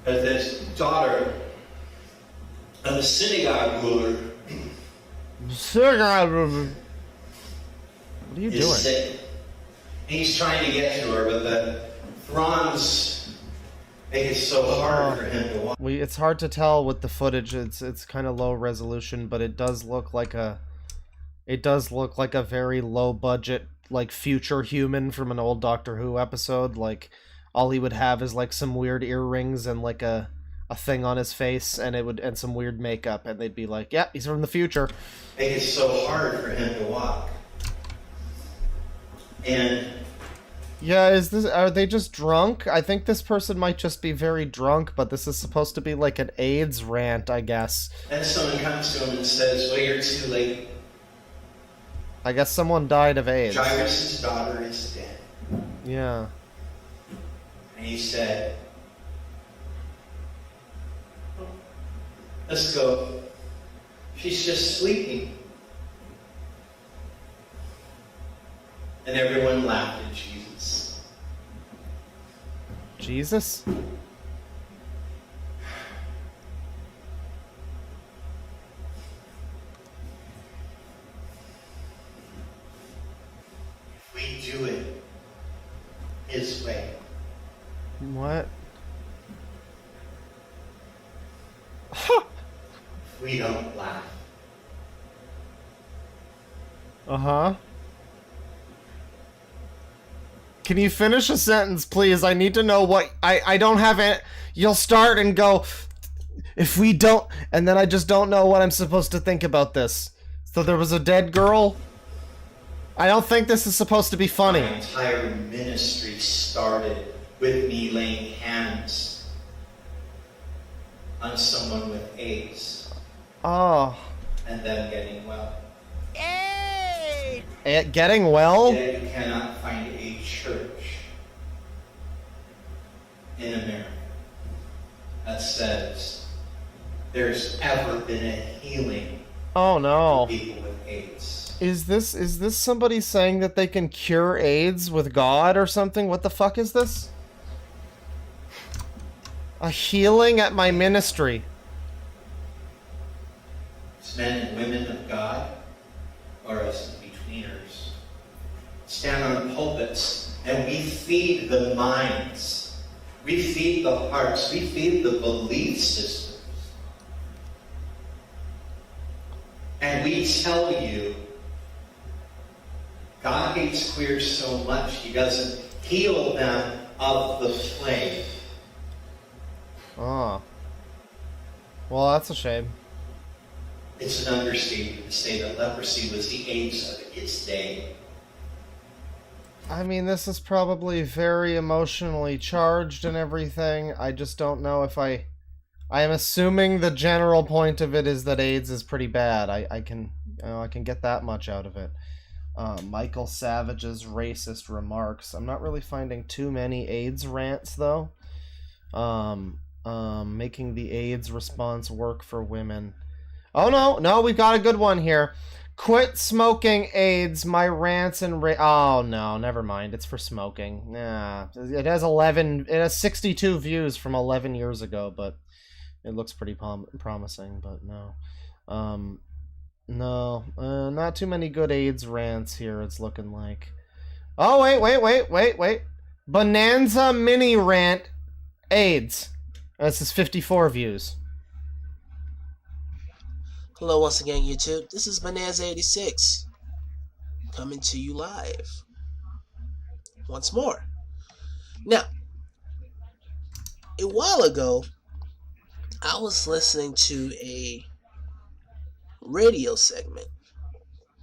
That this daughter of a synagogue ruler. Synagogue ruler. What are you doing? Sick. He's trying to get to her, but the throngs make it so hard for him to walk. It's hard to tell with the footage. It's kind of low resolution, but it does look like a very low budget, like, future human from an old Doctor Who episode. Like, all he would have is like some weird earrings and like a thing on his face, and some weird makeup, and they'd be like, yeah, he's from the future. Make it so hard for him to walk. And yeah, are they just drunk? I think this person might just be very drunk, but this is supposed to be like an AIDS rant, I guess. then someone comes to him and says, well, you're too late. I guess someone died of AIDS. Jairus' daughter is dead. Yeah. And he said, let's go. She's just sleeping. And everyone laughed at Jesus. Jesus? We do it his way. What? We don't laugh. Uh-huh. Can you finish a sentence, please? I need to know what... I don't have it. You'll start and go, if we don't... And then I just don't know what I'm supposed to think about this. So there was a dead girl? I don't think this is supposed to be funny. My entire ministry started with me laying hands on someone with AIDS. Oh. And them getting well. Getting well? Yet you cannot find a church in America that says there's ever been a healing Oh no. for people with AIDS. Is this somebody saying that they can cure AIDS with God or something? What the fuck is this? A healing at my ministry. It's men and women of God, or us in-betweeners, stand on pulpits and we feed the minds, we feed the hearts, we feed the belief systems. And we tell you, God hates queers so much he doesn't heal them of the plague. Oh. Well, that's a shame. It's an understatement to say that leprosy was the AIDS of its day. I mean, this is probably very emotionally charged and everything. I just don't know if I am assuming the general point of it is that AIDS is pretty bad. I can get that much out of it. Michael Savage's racist remarks. I'm not really finding too many AIDS rants though. Making the AIDS response work for women. Oh no, we've got a good one here. Quit smoking AIDS, my rants and oh no, never mind. It's for smoking. Nah, it has 62 views from 11 years ago, but it looks pretty promising, but no. No, not too many good AIDS rants here, it's looking like. Oh, wait. Bonanza mini rant AIDS. This is 54 views. Hello once again, YouTube. This is Bonanza86 coming to you live once more. Now, a while ago, I was listening to a radio segment,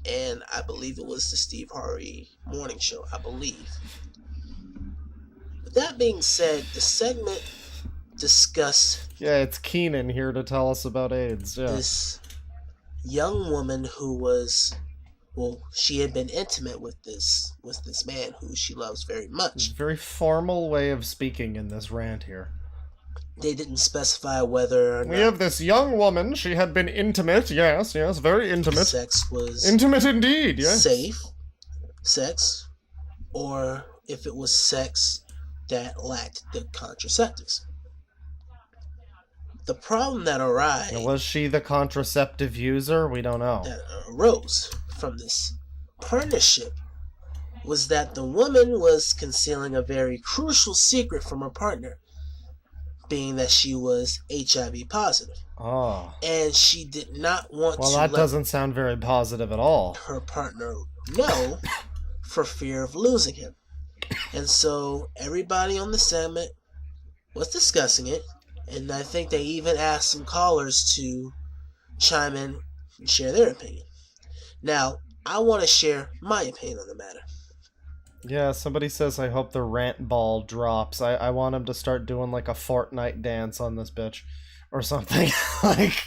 and I believe it was the Steve Harvey Morning Show, I believe. With that being said, the segment discussed... Yeah, it's Keenan here to tell us about AIDS, yeah. This young woman who was... Well, she had been intimate with this man who she loves very much. Very formal way of speaking in this rant here. They didn't specify whether or not... We have this young woman, she had been intimate, yes, very intimate. Sex was... Intimate indeed, yes. Safe sex, or if it was sex that lacked the contraceptives. The problem that arose... Was she the contraceptive user? We don't know. That arose from this partnership was that the woman was concealing a very crucial secret from her partner, being that she was HIV positive. Oh. And she did not want to that doesn't sound very positive at all. Her partner know for fear of losing him. And so everybody on the segment was discussing it, and I think they even asked some callers to chime in and share their opinion. Now, I want to share my opinion on the matter. Yeah, somebody says, I hope the rant ball drops. I want him to start doing, like, a Fortnite dance on this bitch. Or something. Like...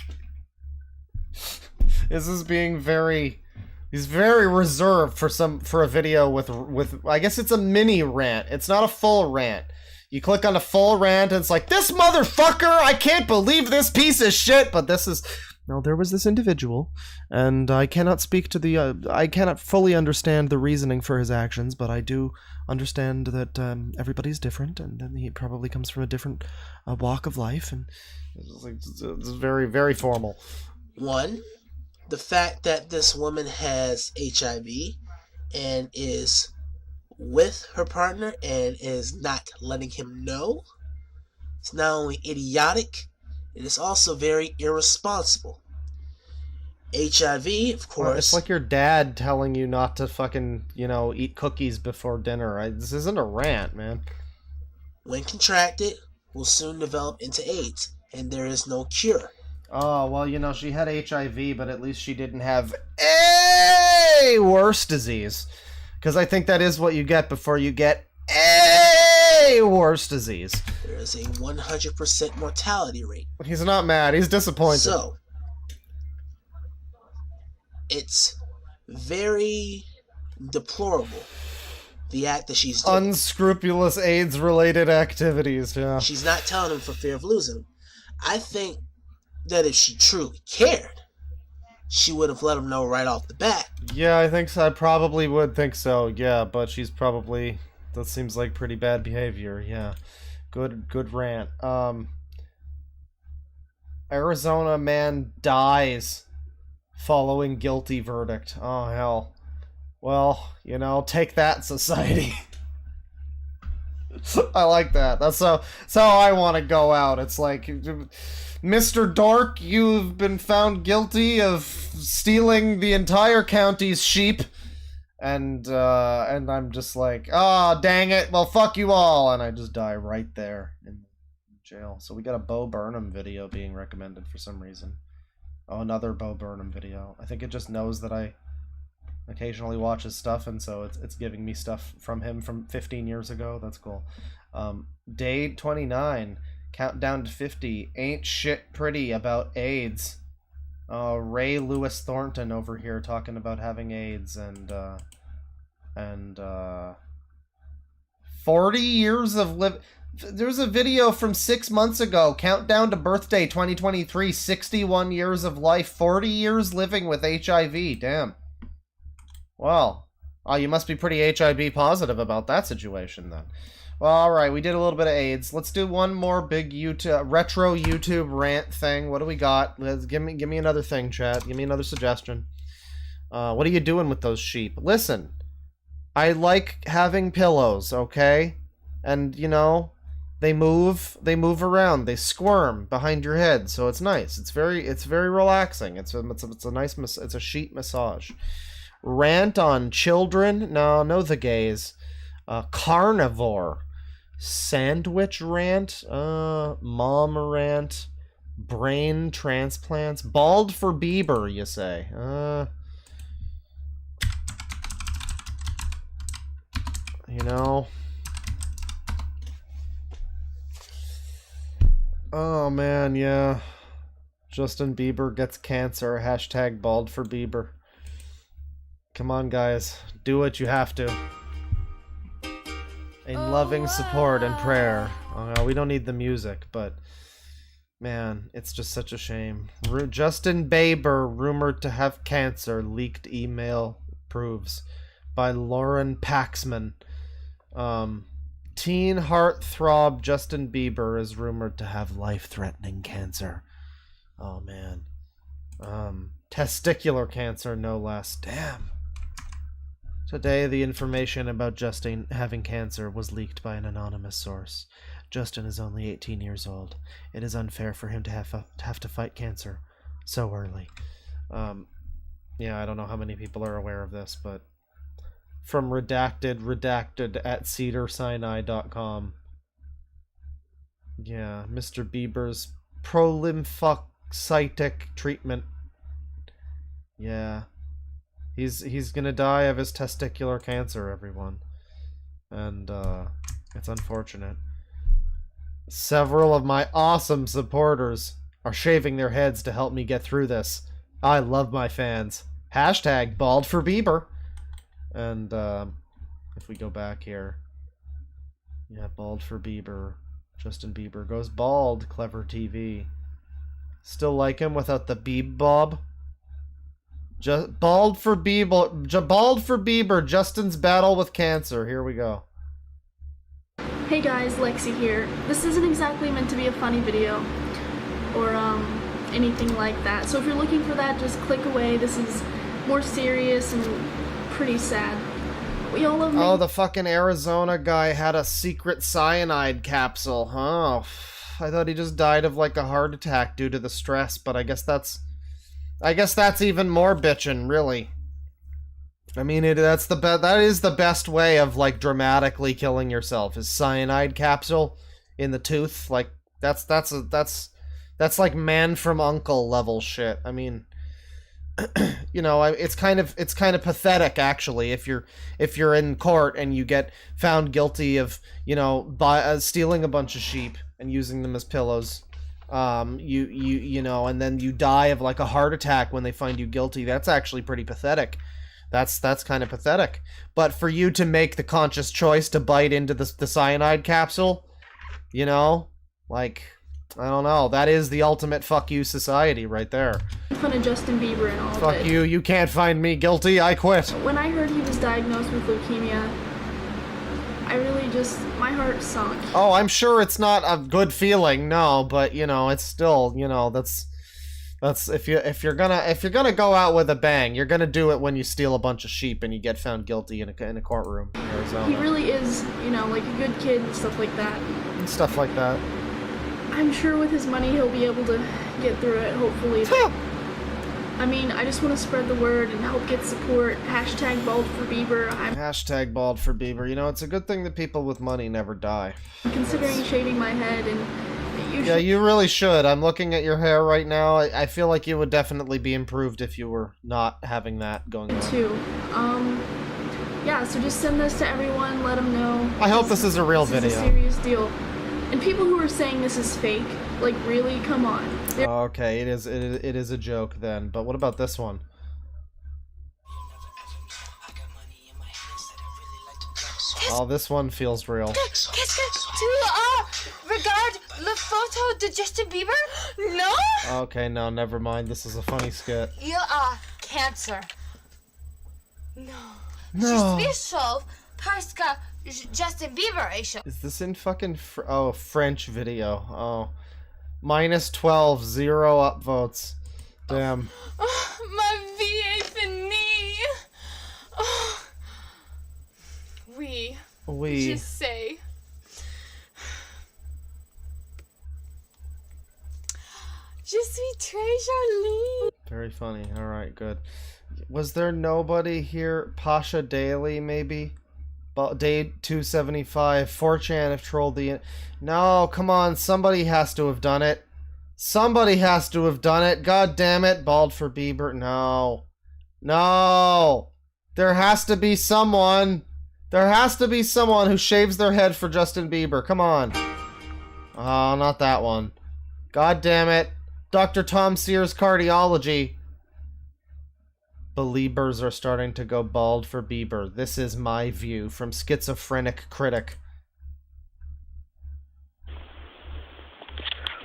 This is being very... He's very reserved for a video with... I guess it's a mini rant. It's not a full rant. You click on a full rant and it's like, this motherfucker! I can't believe this piece of shit! But this is... Now, there was this individual, and I cannot speak to the, I cannot fully understand the reasoning for his actions, but I do understand that everybody's different, and he probably comes from a different walk of life, and it's very, very formal. One, the fact that this woman has HIV and is with her partner and is not letting him know, it's not only idiotic, it is also very irresponsible. HIV, of course... It's like your dad telling you not to fucking, eat cookies before dinner. This isn't a rant, man. When contracted, will soon develop into AIDS, and there is no cure. Oh, well, she had HIV, but at least she didn't have a worse disease. Because I think that is what you get before you get a worse disease. There is a 100% mortality rate. He's not mad. He's disappointed. So, it's very deplorable, the act that she's doing. Unscrupulous AIDS-related activities, yeah. She's not telling him for fear of losing him. I think that if she truly cared, she would have let him know right off the bat. Yeah, I think so. I probably would think so, yeah, but she's probably... That seems like pretty bad behavior, yeah. Good rant. Arizona man dies following guilty verdict. Oh, hell. Well, take that, society. I like that. That's how I want to go out. It's like, Mr. Dork, you've been found guilty of stealing the entire county's sheep. And I'm just like, dang it, well, fuck you all, and I just die right there in jail. So we got a Bo Burnham video being recommended for some reason. Oh, another Bo Burnham video. I think it just knows that I occasionally watch his stuff, and so it's giving me stuff from him from 15 years ago. That's cool. Day 29, countdown to 50, ain't shit pretty about AIDS. Ray Lewis Thornton over here talking about having AIDS and 40 years of live. There's a video from 6 months ago, countdown to birthday 2023, 61 years of life, 40 years living with HIV. Damn. Well, you must be pretty HIV positive about that situation then. Well, alright, we did a little bit of AIDS. Let's do one more big retro YouTube rant thing. What do we got? Give me another thing, chat. Give me another suggestion. What are you doing with those sheep? Listen, I like having pillows, okay? And, they move around, they squirm behind your head, so it's nice. It's very relaxing. It's a nice, it's a sheep massage. Rant on children? No, the gays. Carnivore. Sandwich rant? Mom rant. Brain transplants? Bald for Bieber, you say? You know... Oh, man, yeah. Justin Bieber gets cancer. Hashtag bald for Bieber. Come on, guys. Do what you have to. In loving support and prayer. Oh, no, we don't need the music, but... Man, it's just such a shame. Justin Bieber, rumored to have cancer. Leaked email proves. By Lauren Paxman. Teen heartthrob Justin Bieber is rumored to have life-threatening cancer. Oh, man. Testicular cancer, no less. Damn. Today, the information about Justin having cancer was leaked by an anonymous source. Justin is only 18 years old. It is unfair for him to have to fight cancer so early. Yeah, I don't know how many people are aware of this, but from redacted at cedarsinai.com. Yeah, Mr. Bieber's prolymphocytic treatment. Yeah. He's gonna die of his testicular cancer, everyone. And, it's unfortunate. Several of my awesome supporters are shaving their heads to help me get through this. I love my fans. Hashtag bald for Bieber. And, if we go back here. Yeah, bald for Bieber. Justin Bieber goes bald. Clever TV. Still like him without the Bieb bob? Bald for Bieber. Justin's battle with cancer. Here we go. Hey guys, Lexi here. This isn't exactly meant to be a funny video or anything like that. So if you're looking for that, just click away. This is more serious and pretty sad. We all love Oh, the fucking Arizona guy had a secret cyanide capsule. Oh, I thought he just died of like a heart attack due to the stress, but I guess that's even more bitchin', really. I mean, that is the best way of like dramatically killing yourself is cyanide capsule in the tooth. Like that's like Man from U.N.C.L.E. level shit. I mean, you know, it's kind of pathetic actually if you're in court and you get found guilty of, you know, stealing a bunch of sheep and using them as pillows. You know, and then you die of like a heart attack when they find you guilty. That's actually pretty pathetic. That's kind of pathetic. But for you to make the conscious choice to bite into the cyanide capsule, you know, like, I don't know. That is the ultimate fuck you society right there. fun of Justin Bieber and all of it. Fuck you. You can't find me guilty. I quit. When I heard he was diagnosed with leukemia, I really just, my heart sunk. Oh, I'm sure it's not a good feeling, no, but you know, it's still, you know, that's if you're gonna go out with a bang, you're gonna do it when you steal a bunch of sheep and you get found guilty in a courtroom in Arizona. He really is, you know, like a good kid and stuff like that. And stuff like that. I'm sure with his money he'll be able to get through it, hopefully. I mean, I just want to spread the word and help get support. Hashtag bald for Bieber. Hashtag bald for Bieber. You know, it's a good thing that people with money never die. I'm considering shaving my head and yeah, you really should. I'm looking at your hair right now. I feel like you would definitely be improved if you were not having that going on. Too. Yeah, so just send this to everyone, let them know. I hope this is a real video. This is a serious deal. And people who are saying this is fake, like really, come on. Okay, it is a joke then. But what about this one? Oh, this one feels real. Regard the photo to Justin Bieber? No? Okay, no, never mind. This is a funny skit. You are cancer. No. No. Je suis chauve parce que Justin Bieber est chauve. Is this in fucking French video? Oh. -12, 0 upvotes. Damn. Ma vie est finie. Oui. Oui. Je sais. Je suis très jolie. Very funny. Alright, good. Was there nobody here? Pasha Daily, maybe? Day 275. 4chan have trolled the... No, come on. Somebody has to have done it. Somebody has to have done it. God damn it. Bald for Bieber. No. No. There has to be someone. There has to be someone who shaves their head for Justin Bieber. Come on. Oh, not that one. God damn it. Dr. Tom Sears Cardiology. Beliebers are starting to go bald for Bieber. This is my view from Schizophrenic Critic.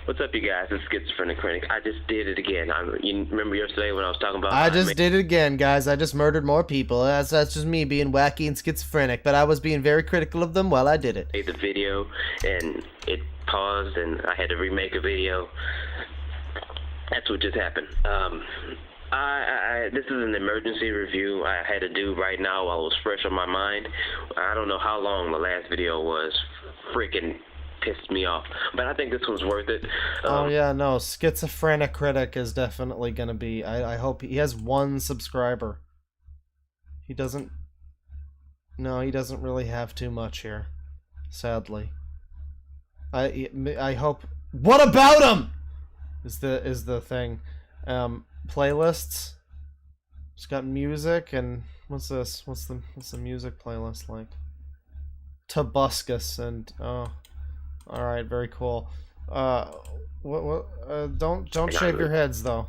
What's up, you guys? It's Schizophrenic Critic. I just did it again. You remember yesterday when I was talking about... I just did it again, guys. I just murdered more people. That's just me being wacky and schizophrenic, but I was being very critical of them while I did it. I made the video, and it paused, and I had to remake a video. That's what just happened. This is an emergency review I had to do right now while it was fresh on my mind. I don't know how long the last video was. Freaking pissed me off, but I think this one's worth it. Oh yeah, no, Schizophrenic Critic is definitely gonna be. I hope he has 1 subscriber. He doesn't. No, he doesn't really have too much here, sadly. I hope. What about him? Is the thing? Playlists. It's got music and what's this? What's the music playlist like? Tobuscus and oh. All right, very cool. Don't shave your heads though.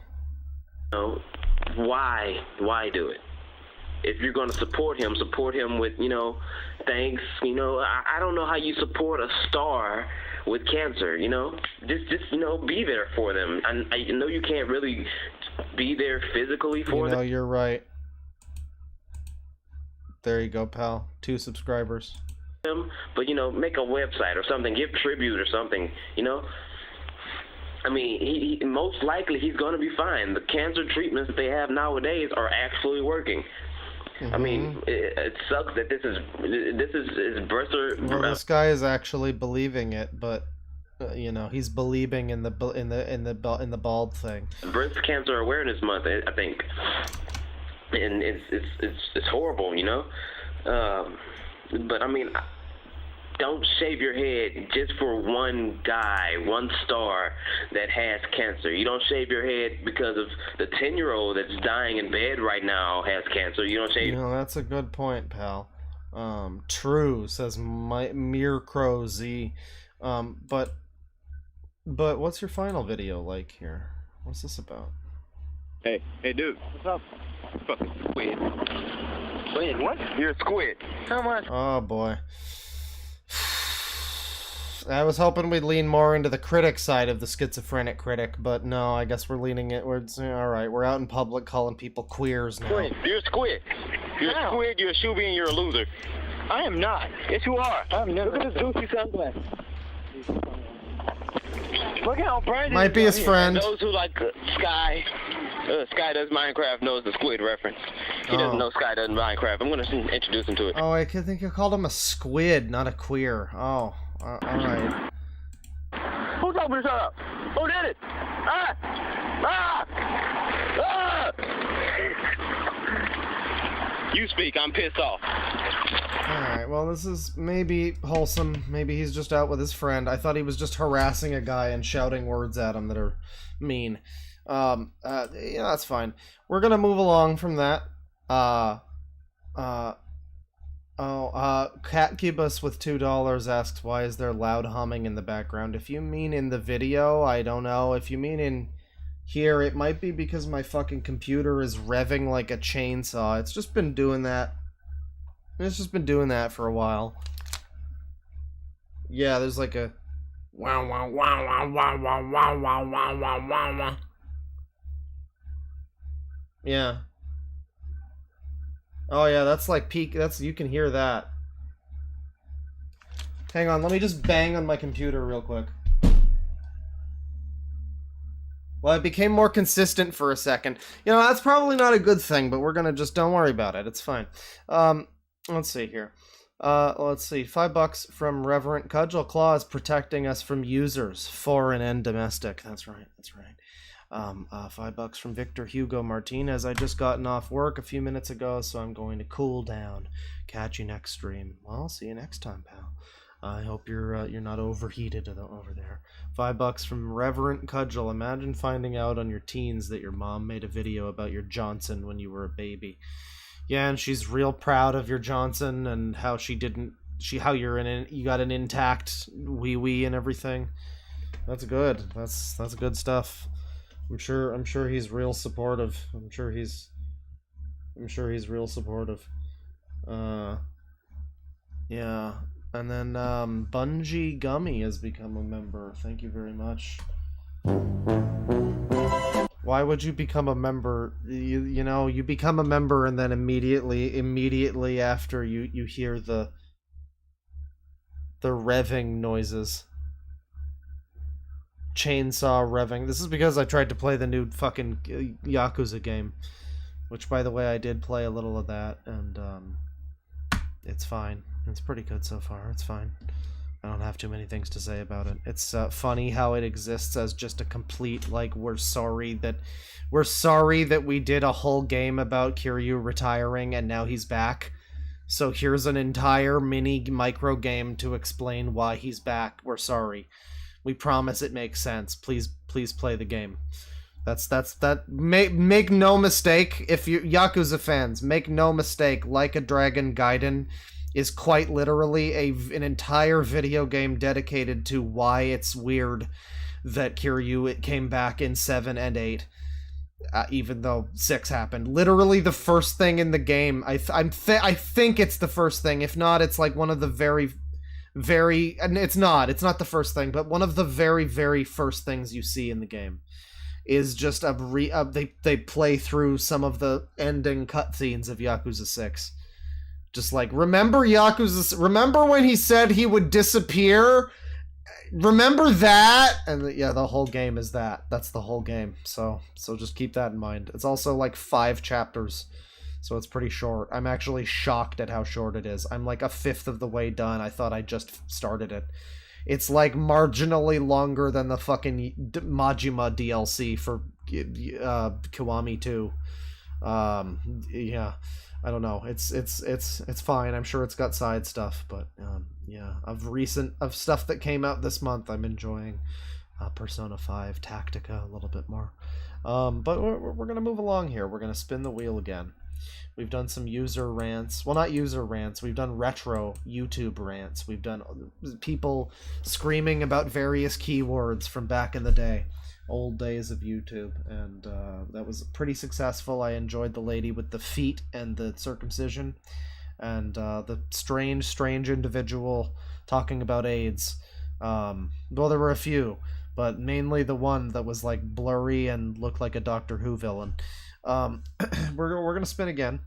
No, why do it? If you're gonna support him with, thanks. I don't know how you support a star with cancer. Just be there for them. I know you can't really be there physically for them. You're right. There you go, pal. 2 subscribers. But make a website or something, give tribute or something. I mean, he most likely he's going to be fine. The cancer treatments that they have nowadays are actually working. I mean, it sucks that this is breast. Well, this guy is actually believing it, but he's believing in the bald thing. Breast Cancer Awareness Month, I think, and it's horrible, But I mean, don't shave your head just for one guy, one star that has cancer. You don't shave your head because of the 10-year-old that's dying in bed right now has cancer. You don't shave. That's a good point, pal. True, says Mere Crow Z. But what's your final video like here? What's this about? Hey, dude. What's up? Fucking squid. Wait, what? You're a squid. How much? Oh boy. I was hoping we'd lean more into the critic side of the Schizophrenic Critic, but no, I guess we're leaning it. Alright, we're out in public calling people queers now. Squid. You're a squid. You're a squid, you're a shoebie, and you're a loser. I am not. Yes, you are. Look at this goofy sunglasses. Look how Brandon might be his friend. Those who like Sky. Sky does Minecraft knows the squid reference. He doesn't know Sky does Minecraft. I'm going to introduce him to it. Oh, I think you called him a squid, not a queer. Oh, alright. Who told me to shut up? Who did it? Ah! Ah! Ah! You speak, I'm pissed off. Alright, well this is maybe wholesome. Maybe he's just out with his friend. I thought he was just harassing a guy and shouting words at him that are mean. That's fine. We're gonna move along from that. Catgibus with $2 asks, why is there loud humming in the background? If you mean in the video, I don't know. If you mean in here, it might be because my fucking computer is revving like a chainsaw. It's just been doing that. It's just been doing that for a while. Yeah, there's like a wow wow wow wow wow wow wow wow wow wow wow. Yeah. Oh yeah, that's like peak. You can hear that. Hang on, let me just bang on my computer real quick. Well, it became more consistent for a second. That's probably not a good thing, but we're gonna just don't worry about it. It's fine. Let's see here. Let's see. $5 from Reverend Cudgel Claws protecting us from users, foreign and domestic. That's right. That's right. $5 from Victor Hugo Martinez. I just gotten off work a few minutes ago, so I'm going to cool down. Catch you next stream. Well, I'll see you next time, pal. I hope you're not overheated over there. $5 from Reverent Cudgel. Imagine finding out on your teens that your mom made a video about your Johnson when you were a baby. Yeah, and she's real proud of your Johnson and how you got an intact wee and everything. That's good. That's good stuff. I'm sure he's real supportive. I'm sure he's real supportive. Yeah. And then Bungie Gummy has become a member. Thank you very much. Why would you become a member? You become a member and then immediately after you hear the revving noises. Chainsaw revving. This is because I tried to play the new fucking Yakuza game, which, by the way, I did play a little of that, and it's fine. It's pretty good so far. It's fine. I don't have too many things to say about it. It's funny how it exists as just a complete, like, we're sorry that we did a whole game about Kiryu retiring and now he's back. So here's an entire mini micro game to explain why he's back. We're sorry. We promise it makes sense. Please play the game. Make no mistake, if you Yakuza fans, make no mistake, Like a Dragon Gaiden is quite literally an entire video game dedicated to why it's weird that Kiryu came back in 7 and 8, even though 6 happened. Literally the first thing in the game, I think it's the first thing. If not, it's like one of the very, and it's not the first thing, but one of the very, very first things you see in the game is just they play through some of the ending cutscenes of Yakuza 6. Just like, remember when he said he would disappear? Remember that? And yeah, the whole game is that. That's the whole game. So just keep that in mind. It's also like 5 chapters, so it's pretty short. I'm actually shocked at how short it is. I'm like a fifth of the way done. I thought I just started it. It's like marginally longer than the fucking Majima DLC for Kiwami 2. Yeah. I don't know. It's fine. I'm sure it's got side stuff, but yeah, of stuff that came out this month, I'm enjoying Persona 5 Tactica a little bit more. But we're gonna move along here. We're gonna spin the wheel again. We've done some user rants. Well, not user rants. We've done retro YouTube rants. We've done people screaming about various keywords from back in the day. Old days of YouTube, and that was pretty successful. I enjoyed the lady with the feet and the circumcision, and the strange individual talking about AIDS. Well, there were a few, but mainly the one that was like blurry and looked like a Doctor Who villain. We're gonna spin again,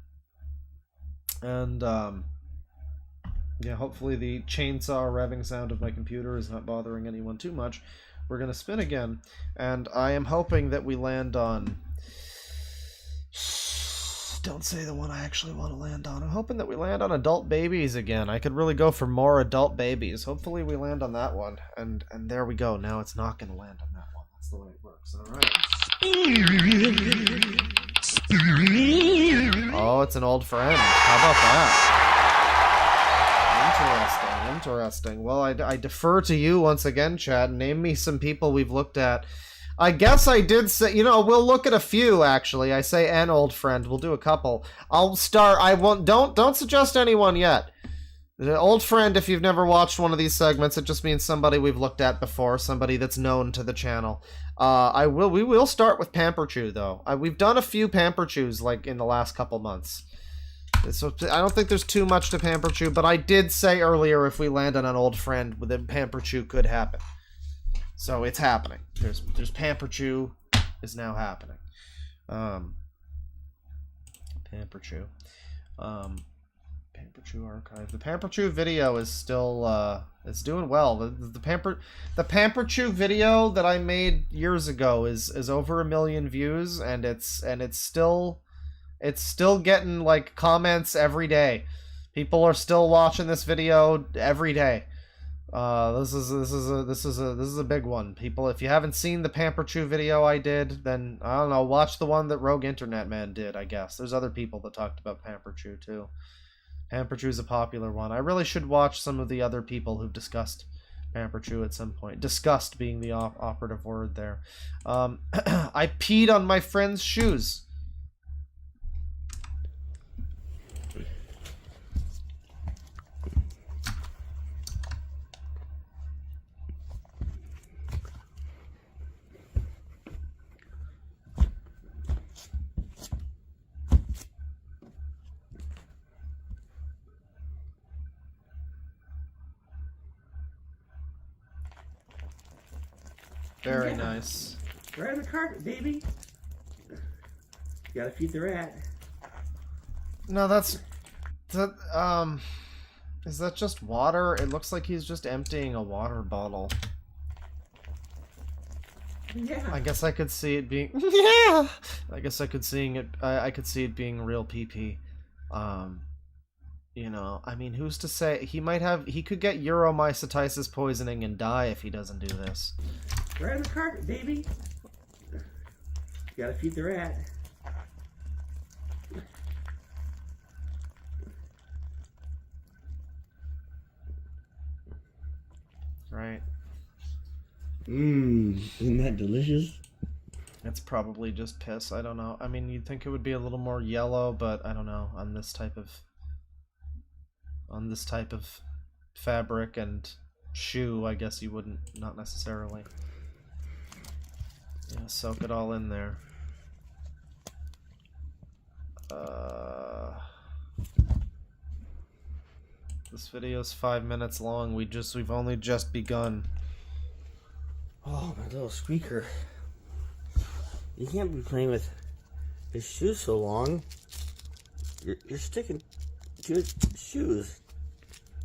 and yeah, hopefully the chainsaw revving sound of my computer is not bothering anyone too much. We're going to spin again, and I am hoping that we land on... Don't say the one I actually want to land on. I'm hoping that we land on adult babies again. I could really go for more adult babies. Hopefully we land on that one. And there we go. Now it's not going to land on that one. That's the way it works. Alright. Oh, it's an old friend. How about that? Interesting. Well, I defer to you once again, Chad. Name me some people we've looked at. I guess I did say, we'll look at a few, actually. I say an old friend. We'll do a couple. I'll start. Don't suggest anyone yet. The old friend, if you've never watched one of these segments, it just means somebody we've looked at before, somebody that's known to the channel. We will start with Pamperchew, though. We've done a few Pamperchews, like, in the last couple months. So I don't think there's too much to Pamperchew, but I did say earlier if we land on an old friend, then Pamperchew could happen. So it's happening. There's Pamperchew is now happening. Pamperchew. Pamperchew archive. The Pamperchew video is still it's doing well. The Pamperchew video that I made years ago is over 1 million views, and it's still getting like comments every day. People are still watching this video every day. This is a big one. People, if you haven't seen the Pamperchew video I did, then I don't know, watch the one that Rogue Internet Man did, I guess. There's other people that talked about Pamperchew too. Pamperchew's a popular one. I really should watch some of the other people who've discussed Pamperchew at some point. Disgust being the operative word there. I peed on my friend's shoes. Very nice. Right on the carpet, baby. You gotta feed the rat. No, that's... Is that just water? It looks like he's just emptying a water bottle. Yeah. I guess I could see it being... Yeah! I guess I could see it being real pee-pee. You know, I mean, who's to say... He could get uromycetitis poisoning and die if he doesn't do this. Right on the carpet, baby. You gotta feed the rat. Right. Isn't that delicious? It's probably just piss. I don't know. I mean, you'd think it would be a little more yellow, but I don't know. On this type of fabric and shoe, I guess you wouldn't. Not necessarily. Yeah, soak it all in there. This video's 5 minutes long. We've only just begun. Oh, my little squeaker. You can't be playing with his shoes so long. You're sticking to his shoes.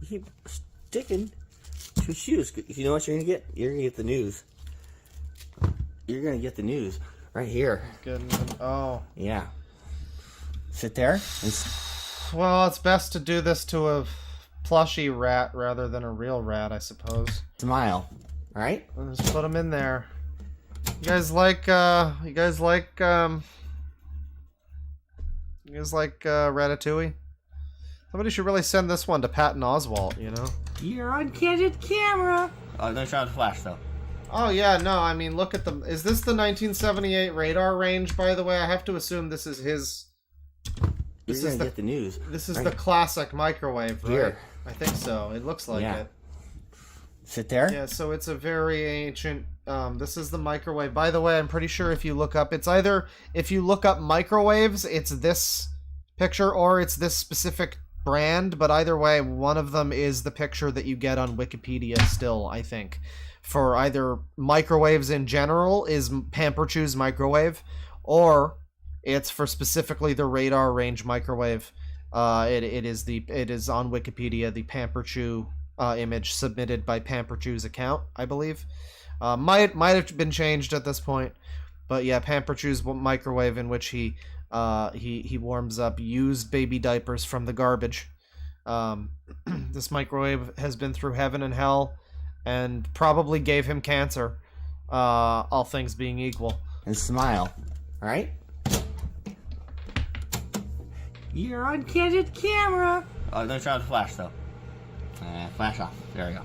You keep sticking to his shoes. You know what you're gonna get? You're gonna get the news. You're gonna get the news right here. Oh. Yeah. Sit there. Well, it's best to do this to a plushy rat rather than a real rat, I suppose. Smile. All right. Just put them in there. You guys like Ratatouille? Somebody should really send this one to Patton Oswalt, you know? You're on candid camera. Oh, don't try to flash though. Oh yeah, no, I mean look at the... Is this the 1978 radar range, by the way? I have to assume this is his... You're gonna get the news. This is the classic microwave, right? Here. I think so. It looks like it. Sit there. Yeah, so it's a very ancient... this is the microwave. By the way, I'm pretty sure if you look up... It's either... If you look up microwaves, it's this picture or it's this specific brand, but either way, one of them is the picture that you get on Wikipedia still, I think. For either microwaves in general is Pamperchew's microwave, or it's for specifically the radar range microwave. It is on Wikipedia the Pamperchew image submitted by Pamperchew's account, I believe. Might have been changed at this point, but yeah, Pamperchew's microwave in which he warms up used baby diapers from the garbage. This microwave has been through heaven and hell, and probably gave him cancer, all things being equal. And smile, all right? You're on candid camera. Oh, don't try to flash though. Flash off. There we go.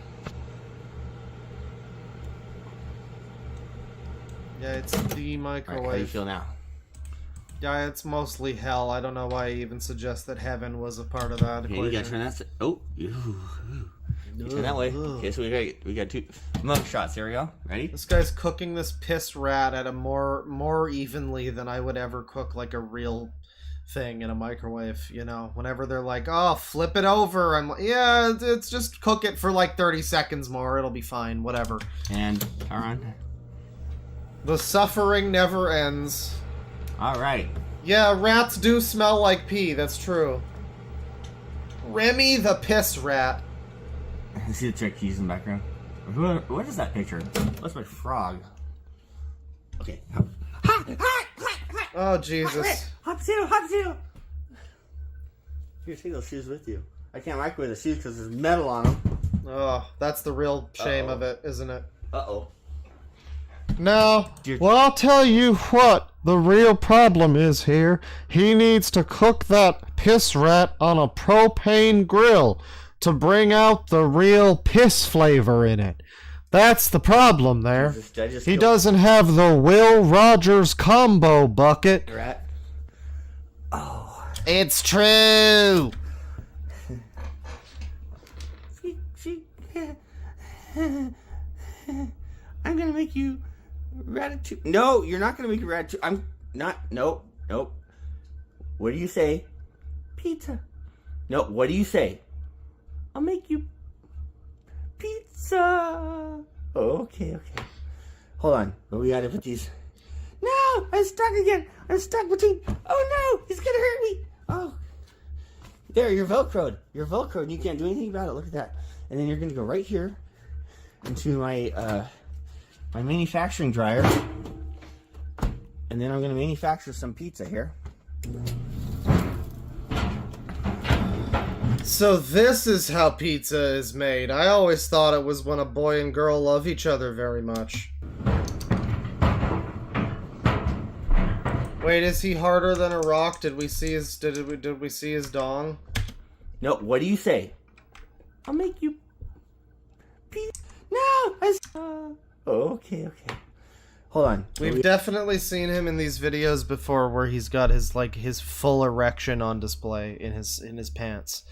Yeah, it's the microwave. Right, how do you feel now? Yeah, it's mostly hell. I don't know why I even suggest that heaven was a part of that Okay, equation. you gotta turn that. You turn that way. Okay, so we got two mug shots. Here we go. Ready? This guy's cooking this piss rat at a more evenly than I would ever cook like a real thing in a microwave. You know, whenever they're like, "Oh, flip it over," I'm like, "Yeah, it's just cook it for like 30 seconds more. It'll be fine. Whatever." And turn on. The suffering never ends. All right. Yeah, rats do smell like pee. That's true. Remy the piss rat. See the chick keys in the background. What is that picture? Looks like a frog. Okay. Oh Jesus. Hop potato. Here, take those shoes with you. I can't microwave the shoes because there's metal on them. Oh, that's the real shame of it, isn't it? Uh-oh. No. Well, I'll tell you what the real problem is here. He needs to cook that piss rat on a propane grill to bring out the real piss flavor in it. That's the problem there. He doesn't have the Will Rogers combo bucket. Rat. Oh. It's true. I'm gonna make you ratatouille. No, you're not gonna make you ratatouille. I'm not. Nope. What do you say? Pizza. No, what do you say? I'll make you pizza. Oh, okay. Hold on. We gotta put these. No, I'm stuck again. I'm stuck between. Oh no, he's gonna hurt me. Oh, there, you're Velcroed. You're Velcroed. You can't do anything about it. Look at that. And then you're gonna go right here into my my manufacturing dryer, and then I'm gonna manufacture some pizza here. So this is how pizza is made. I always thought it was when a boy and girl love each other very much. Wait, is he harder than a rock? Did we see his did we see his dong? No, what do you say? I'll make you pizza. No, okay. Hold on. We've definitely seen him in these videos before where he's got his full erection on display in his pants.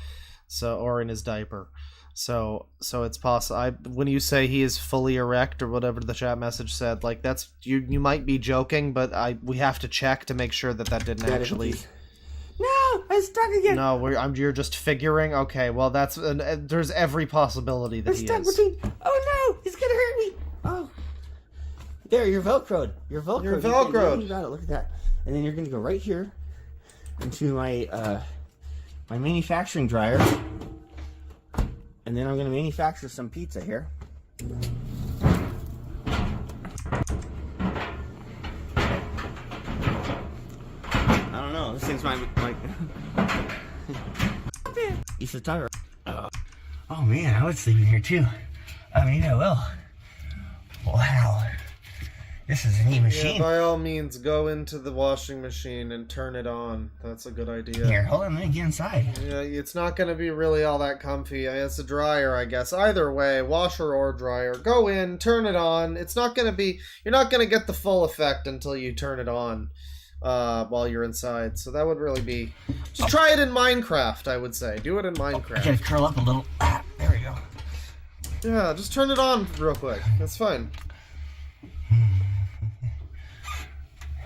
Or in his diaper. So it's possible. When you say he is fully erect or whatever the chat message said, like that's you might be joking, but we have to check to make sure that didn't actually. No, I'm stuck again. No, you're just figuring. Okay, well that's there's every possibility that he is. Between. Oh no, he's gonna hurt me. Oh, there, you're Velcroed. You're Velcroed. You're You can't do Velcroed. anything about it. Look at that. And then you're gonna go right here into my my manufacturing dryer, and then I'm gonna manufacture some pizza here. I don't know. This thing's my. You should tire. Oh man, I would sleep in here too. I mean, I will. Wow. This is a neat machine. Yeah, by all means, go into the washing machine and turn it on. That's a good idea. Here, hold on, let me get inside. Yeah, it's not going to be really all that comfy. It's a dryer, I guess. Either way, washer or dryer. Go in, turn it on. It's not going to be... You're not going to get the full effect until you turn it on while you're inside. So that would really be... Just try it in Minecraft, I would say. Do it in Minecraft. I gotta curl up a little. There we go. Yeah, just turn it on real quick. That's fine.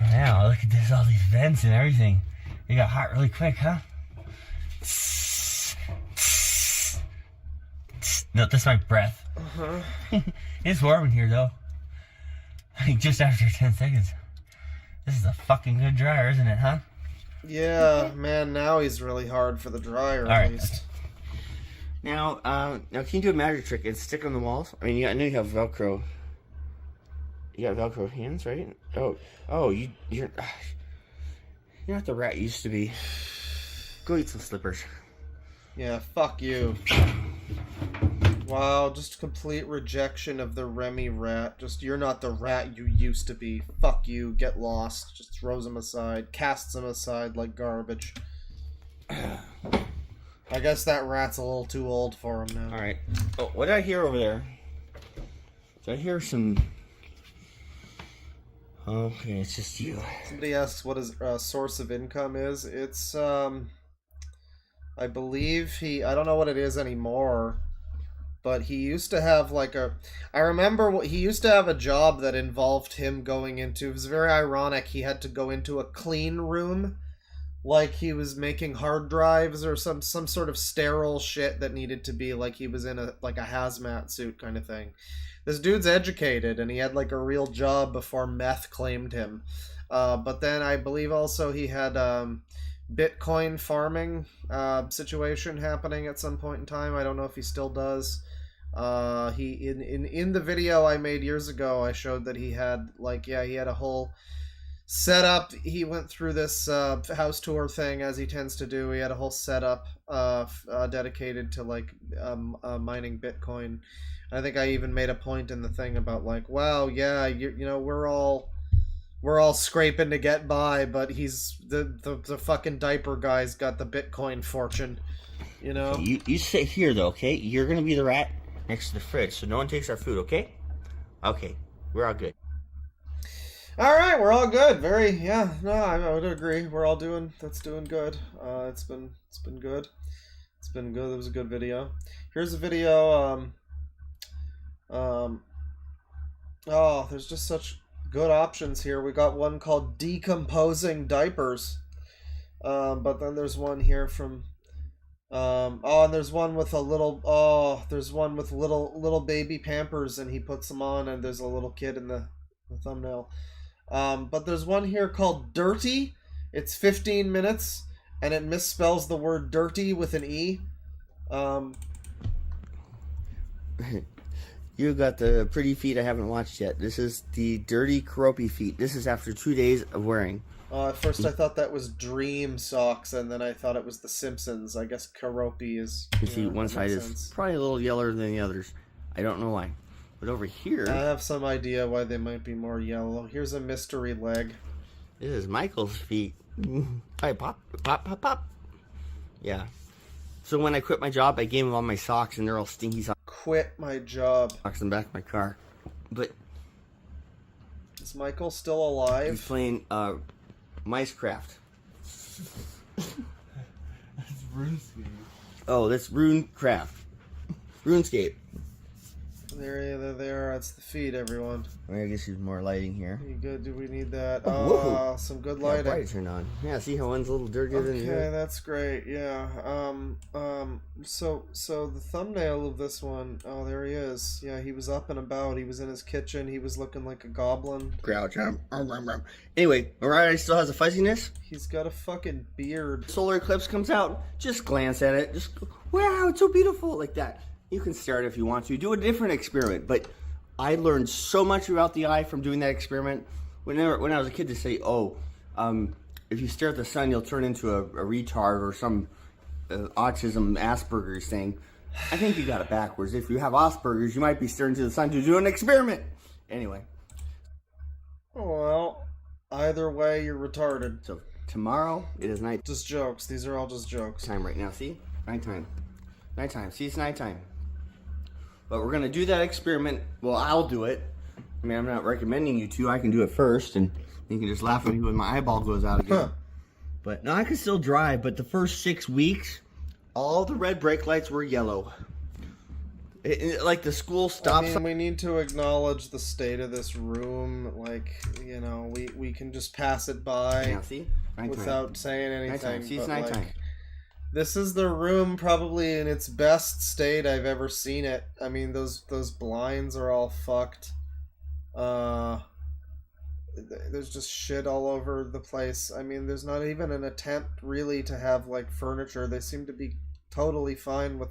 Wow, look at this, all these vents and everything. It got hot really quick, huh? No, that's my breath. It's warm in here, though. Like, just after 10 seconds. This is a fucking good dryer, isn't it, huh? Yeah, man, now he's really hard for the dryer, at least. Now, can you do a magic trick and stick on the walls? I mean, I know you have Velcro. You got Velcro hands, right? Oh, you're not the rat you used to be. Go eat some slippers. Yeah, fuck you. Wow, just complete rejection of the Remy rat. Just, you're not the rat you used to be. Fuck you, get lost. Just throws him aside, casts him aside like garbage. I guess that rat's a little too old for him now. Alright. Oh, what did I hear over there? Did I hear some... Okay, it's just you. Somebody asks what his source of income is. It's, I believe I don't know what it is anymore, but he used to have I remember he used to have a job that involved him going into, it was very ironic, he had to go into a clean room, like he was making hard drives or some sort of sterile shit that needed to be, like he was in a hazmat suit kind of thing. This dude's educated, and he had a real job before meth claimed him. But then I believe also he had Bitcoin farming situation happening at some point in time. I don't know if he still does. In the video I made years ago, I showed that he had he had a whole setup. He went through this house tour thing as he tends to do. He had a whole setup dedicated to mining Bitcoin. I think I even made a point in the thing about like, wow, yeah, you know, we're all scraping to get by, but he's the fucking diaper guy's got the Bitcoin fortune, you know. You sit here though, okay? You're gonna be the rat next to the fridge, so no one takes our food, okay? Okay, we're all good. All right, we're all good. I would agree. We're all doing good. It's been good. It's been good. It was a good video. Here's a video. There's just such good options here. We got one called Decomposing Diapers. But then there's one here from and there's one with little baby Pampers, and he puts them on, and there's a little kid in the thumbnail. But there's one here called Dirty. It's 15 minutes, and it misspells the word dirty with an E. You got the pretty feet I haven't watched yet. This is the dirty Keroppi feet. This is after 2 days of wearing. At first I thought that was Dream socks, and then I thought it was The Simpsons. I guess Keroppi is... You see, one side is probably a little yellower than the others. I don't know why. But over here... I have some idea why they might be more yellow. Here's a mystery leg. This is Michael's feet. I pop, pop, pop, pop. Yeah. So when I quit my job, I gave him all my socks, and they're all stinky socks. Quit my job. Socks in the back of my car. But... Is Michael still alive? He's playing, Minecraft. That's RuneScape. Oh, that's RuneCraft. RuneScape. There they are. That's the feed, everyone. I guess there's more lighting here. You good? Do we need that? Oh, some good lighting. Yeah, bright turned on. Yeah, see how one's a little dirtier than the other? Okay, that's great. Yeah. So the thumbnail of this one. Oh, there he is. Yeah, he was up and about. He was in his kitchen. He was looking like a goblin. Grouch. Anyway, Mariah still has a fuzziness. He's got a fucking beard. Solar eclipse comes out. Just glance at it. Just go, wow, it's so beautiful, like that. You can stare it if you want to. Do a different experiment. But I learned so much about the eye from doing that experiment. When I was a kid, to say, if you stare at the sun, you'll turn into a retard or some autism Asperger's thing. I think you got it backwards. If you have Asperger's, you might be staring to the sun to do an experiment. Anyway. Well, either way, you're retarded. So tomorrow, it is night. Just jokes. These are all just jokes. Time right now. See? Nighttime. Nighttime. See, it's nighttime. But we're going to do that experiment. Well, I'll do it. I mean, I'm not recommending you to. I can do it first, and you can just laugh at me when my eyeball goes out again. Huh. But no, I can still drive. But the first 6 weeks, all the red brake lights were yellow. Like the school stop sign. We need to acknowledge the state of this room. Like, you know, we can just pass it by without saying anything. See, it's nighttime. Like, this is the room probably in its best state I've ever seen it. I mean, those blinds are all fucked. There's just shit all over the place. I mean, there's not even an attempt really to have like furniture. They seem to be totally fine with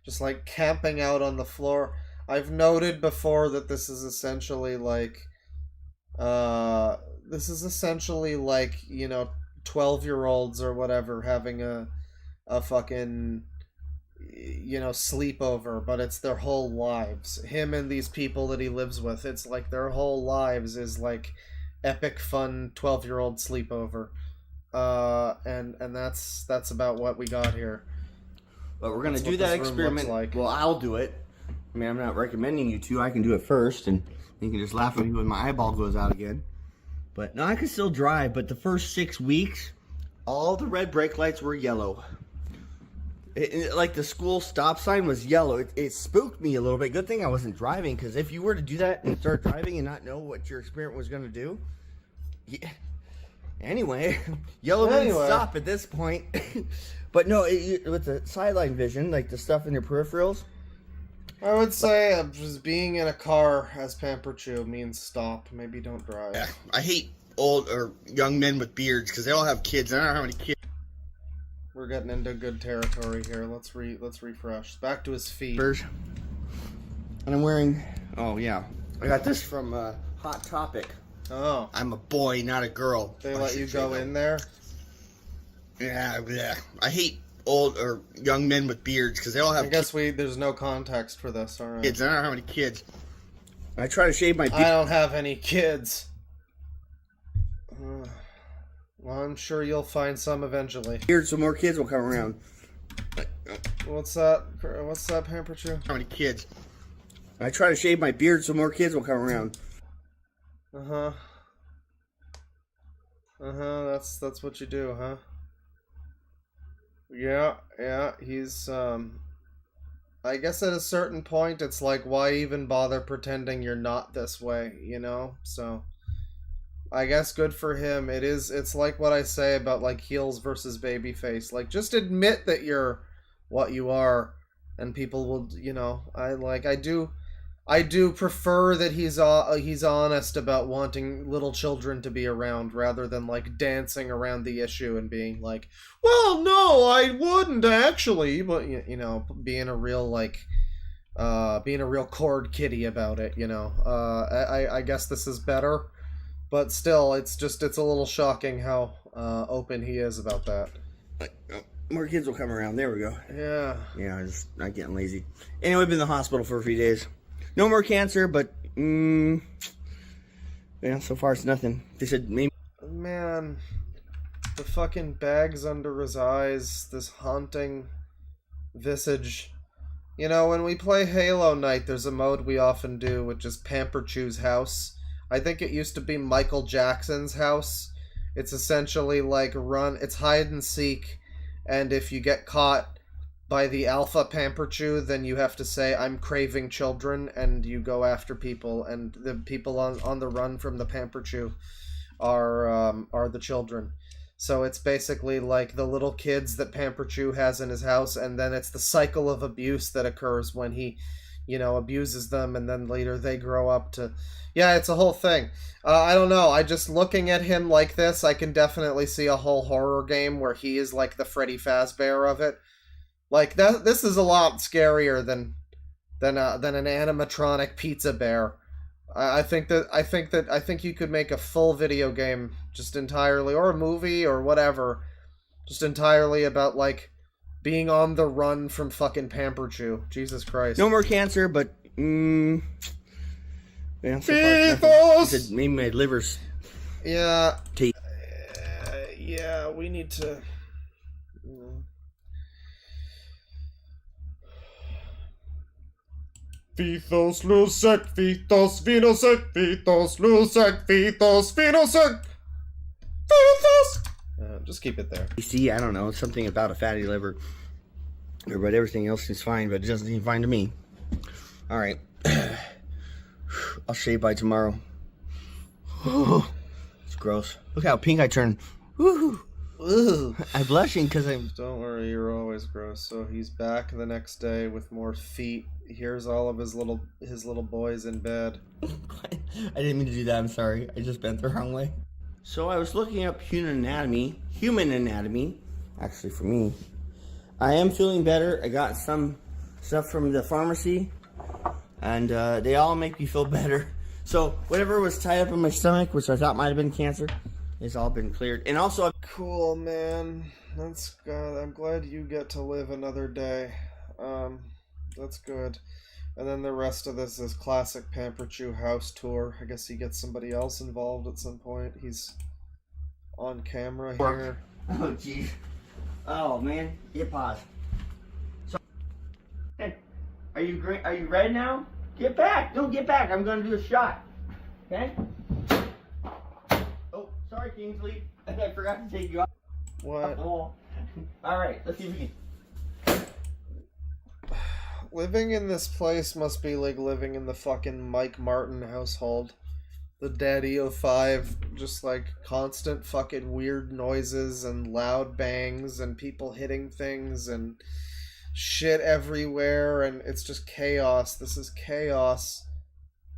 just like camping out on the floor. I've noted before that this is essentially like you know, 12-year-olds or whatever having a fucking, you know, sleepover, but it's their whole lives. Him and these people that he lives with, it's like their whole lives is like epic fun 12-year-old sleepover. And that's about what we got here. But we're gonna do that experiment. Like. Well, I'll do it. I mean, I'm not recommending you to. I can do it first, and you can just laugh at me when my eyeball goes out again. But no, I can still drive. But the first 6 weeks, all the red brake lights were yellow. Like the school stop sign was yellow. It spooked me a little bit. Good thing I wasn't driving, because if you were to do that and start driving and not know what your experiment was going to do, yeah. Anyway, yellow means stop at this point. But no, with the sideline vision, like the stuff in your peripherals, I would say just being in a car as Pamper Chew means stop. Maybe don't drive. Yeah, I hate old or young men with beards because they all have kids. I don't know how many kids. We're getting into good territory here. Let's refresh. Back to his feet. And I'm wearing. Oh yeah, I got this from Hot Topic. Oh, I'm a boy, not a girl. They let you go in there. Yeah. I hate old or young men with beards because they all have. I guess there's no context for this. All right. Kids. I don't have any kids. I try to shave my beard. I don't have any kids. Well, I'm sure you'll find some eventually. Beard, so more kids will come around. What's that? What's that, Pamper Chew? How many kids? I try to shave my beard so more kids will come around. That's what you do, huh? Yeah, he's, I guess at a certain point, it's like, why even bother pretending you're not this way, you know? So, I guess good for him. It's like what I say about, like, heels versus babyface. Like, just admit that you're what you are, and people will, you know, I do prefer that he's honest about wanting little children to be around rather than like dancing around the issue and being like, well, no, I wouldn't actually, but you know, being a real cord kitty about it, you know. I guess this is better, but still, it's a little shocking how open he is about that. More kids will come around. There we go. Yeah. Yeah, I'm just not getting lazy. Anyway, I've been in the hospital for a few days. No more cancer, but yeah, so far it's nothing. They said maybe. Man, the fucking bags under his eyes, this haunting visage. You know, when we play Halo Night, there's a mode we often do, which is Pamper Chew's house. I think it used to be Michael Jackson's house. It's essentially like it's hide and seek, and if you get caught by the alpha Pamper Chew, then you have to say, I'm craving children, and you go after people, and the people on the run from the Pamper Chew are the children. So it's basically like the little kids that Pamper Chew has in his house, and then it's the cycle of abuse that occurs when he, you know, abuses them, and then later they grow up to... Yeah, it's a whole thing. I don't know, looking at him like this, I can definitely see a whole horror game where he is like the Freddy Fazbear of it. Like this is a lot scarier than an animatronic pizza bear. I think you could make a full video game just entirely, or a movie or whatever, just entirely about like being on the run from fucking Pamper Chew. Jesus Christ. No more cancer, but yeah, so far, maybe my liver's. Yeah. Yeah, we need to. Fetos lusec, fetos vinosec, fetos lusec, fetos vinosec, fetos. Just keep it there. You see, I don't know, something about a fatty liver, but everything else seems fine, but it doesn't seem fine to me. All right, I'll shave by tomorrow. It's gross. Look how pink I turned. Woohoo! Ooh, I'm blushing because I'm... Don't worry, you're always gross. So he's back the next day with more feet. Here's all of his little boys in bed. I didn't mean to do that, I'm sorry. I just bent the wrong way. So I was looking up human anatomy, actually for me. I am feeling better. I got some stuff from the pharmacy, and they all make me feel better. So whatever was tied up in my stomach, which I thought might have been cancer, it's all been cleared. And also... Cool, man. That's good. I'm glad you get to live another day. That's good. And then the rest of this is classic Pamper Chew house tour. I guess he gets somebody else involved at some point. He's on camera here. Oh, jeez. Oh, man. Get pause. So, hey, are you ready now? Get back. Don't get back. I'm going to do a shot. Okay? Oh, sorry, Kingsley. I forgot to take you off. What? All right, let's see if we can. Living in this place must be like living in the fucking Mike Martin household. The Daddy 05, just like constant fucking weird noises and loud bangs and people hitting things and shit everywhere, and it's just chaos. This is chaos.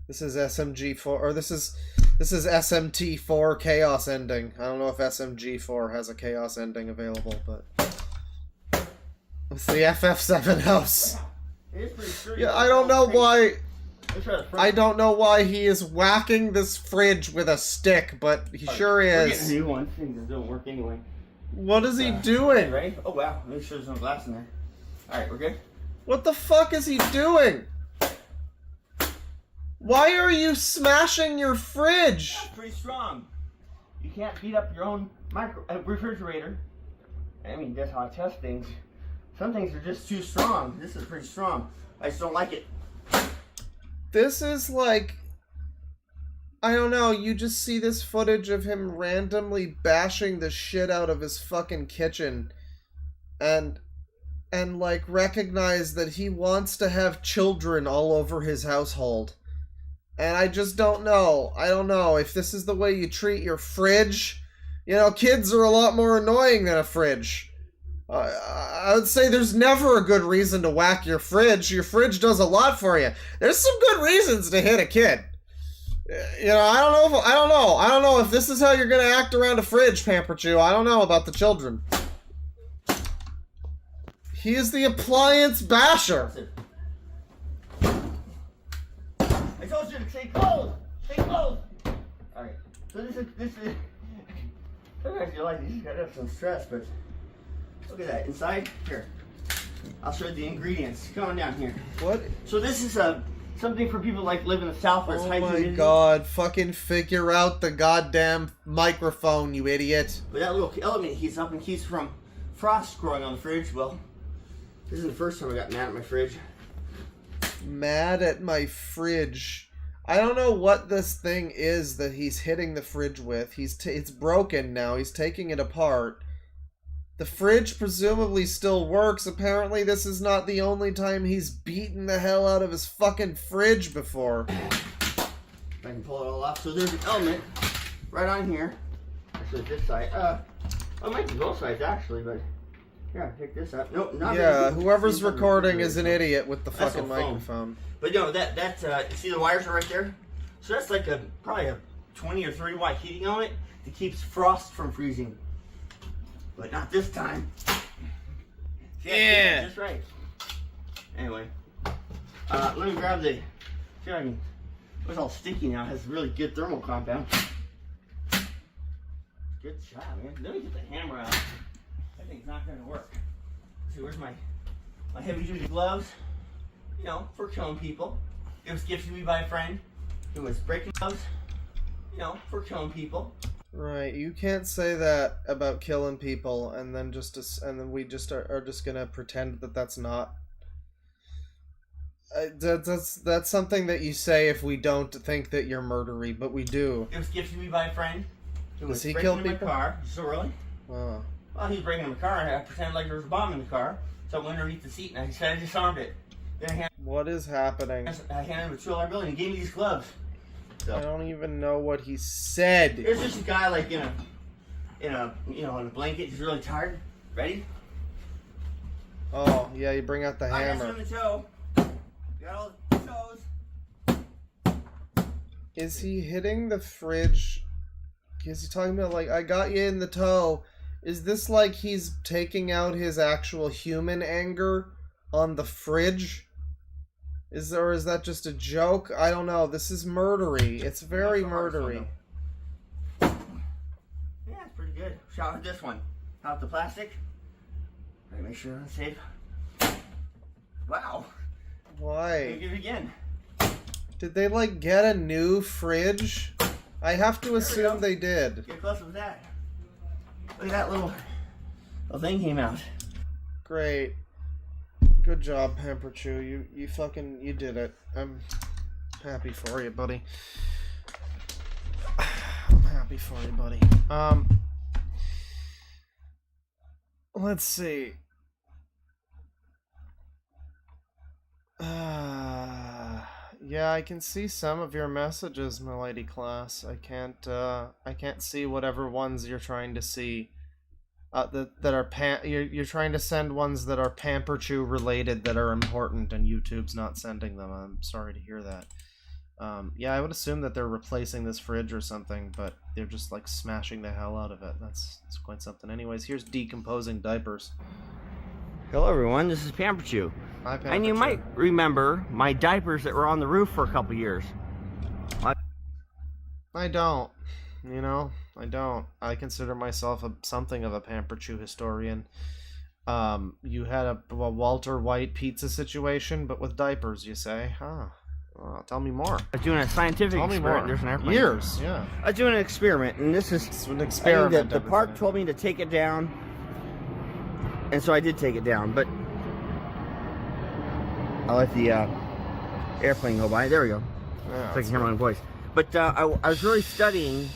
This is SMG4, or this is SMT4 chaos ending. I don't know if SMG4 has a chaos ending available, but it's the FF7 house. Yeah, I don't know why. I don't know why he is whacking this fridge with a stick, but he sure is. We're getting a new one. Things don't work anyway. What is he doing? Ready? Oh wow, let me show you some glass in there. Alright, we're good? What the fuck is he doing? Why are you smashing your fridge? That's pretty strong. You can't beat up your own refrigerator. I mean, that's how I test things. Some things are just too strong. This is pretty strong. I just don't like it. This is like... I don't know, you just see this footage of him randomly bashing the shit out of his fucking kitchen. And like, recognize that he wants to have children all over his household. And I just don't know. I don't know if this is the way you treat your fridge. You know, kids are a lot more annoying than a fridge. I would say there's never a good reason to whack your fridge. Your fridge does a lot for you. There's some good reasons to hit a kid. You know, I don't know if this is how you're gonna act around a fridge, Pamper Chew. I don't know about the children. He is the appliance basher. I told you to stay close. Stay close. All right. So this is. Sometimes you like you gotta have some stress, but look at that inside. Here, I'll show you the ingredients. Come on down here. What? So this is something for people like live in the South where it's high humidity. Oh my god! Fucking figure out the goddamn microphone, you idiot! But that little element heats up and keeps from frost growing on the fridge. Well, this is the first time I got mad at my fridge. Mad at my fridge. I don't know what this thing is that he's hitting the fridge with. It's broken now. He's taking it apart. The fridge presumably still works. Apparently this is not the only time he's beaten the hell out of his fucking fridge before. If I can pull it all off. So there's an element right on here. Actually this side. It might be both sides actually, but yeah, pick this up. Nope, not yeah, whoever's recording is an idiot with the fucking microphone. But no, see the wires are right there? So that's like probably a 20 or 30 watt heating element that keeps frost from freezing. But not this time. Yeah. That's right. Anyway, let me grab the. See if I can. It's all sticky now. It has really good thermal compound. Good job, man. Let me get the hammer out. That thing's not gonna work. Let's see, where's my heavy duty gloves? You know, for killing people. It was gifted to me by a friend who was breaking gloves. You know, for killing people. Right, you can't say that about killing people and then we just are just gonna pretend that that's not. That's something that you say if we don't think that you're murdery, but we do. It was gifted to me by a friend who was Does he breaking kill into my people? car. So really? Oh. Well, he was breaking in the car and I pretended like there was a bomb in the car. So I went underneath the seat and I said I disarmed it. Then What is happening? I handed him a $2 bill and he gave me these gloves. So. I don't even know what he said. There's just a guy like in a blanket. He's really tired. Ready? Oh yeah, you bring out the I hammer. got you in the toe. You got all the toes. Is he hitting the fridge? Is he talking about like I got you in the toe? Is this like he's taking out his actual human anger on the fridge? Is that just a joke? I don't know. This is murdery. It's very murdery. Yeah, it's pretty good. Shot with this one. Out the plastic. Right, make sure it's safe. Wow. Why? Give it again. Did they like get a new fridge? I have to assume they did. Get close with that. Look at that little thing came out. Great. Good job, Pamper Chew. You did it. I'm happy for you, buddy. I'm happy for you, buddy. Let's see. Yeah, I can see some of your messages, milady class. I can't see whatever ones you're trying to see. You're trying to send ones that are Pamper Chew related that are important, and YouTube's not sending them. I'm sorry to hear that. Yeah, I would assume that they're replacing this fridge or something, but they're just like smashing the hell out of it. That's quite something. Anyways, here's decomposing diapers. Hello everyone, this is Pamper Chew. Hi, Pamper And you Chew. might remember my diapers that were on the roof for a couple years. I don't. you know, I don't. I consider myself something of a Pamper Chew historian. You had a Walter White pizza situation, but with diapers, you say? Huh. Well, tell me more. I was doing a scientific experiment. There's an airplane. Years, yeah. I was doing an experiment, and this is it's an experiment. The park told me to take it down, and so I did take it down. But I'll let the airplane go by. There we go. Yeah, so I can hear my own voice. But I was really studying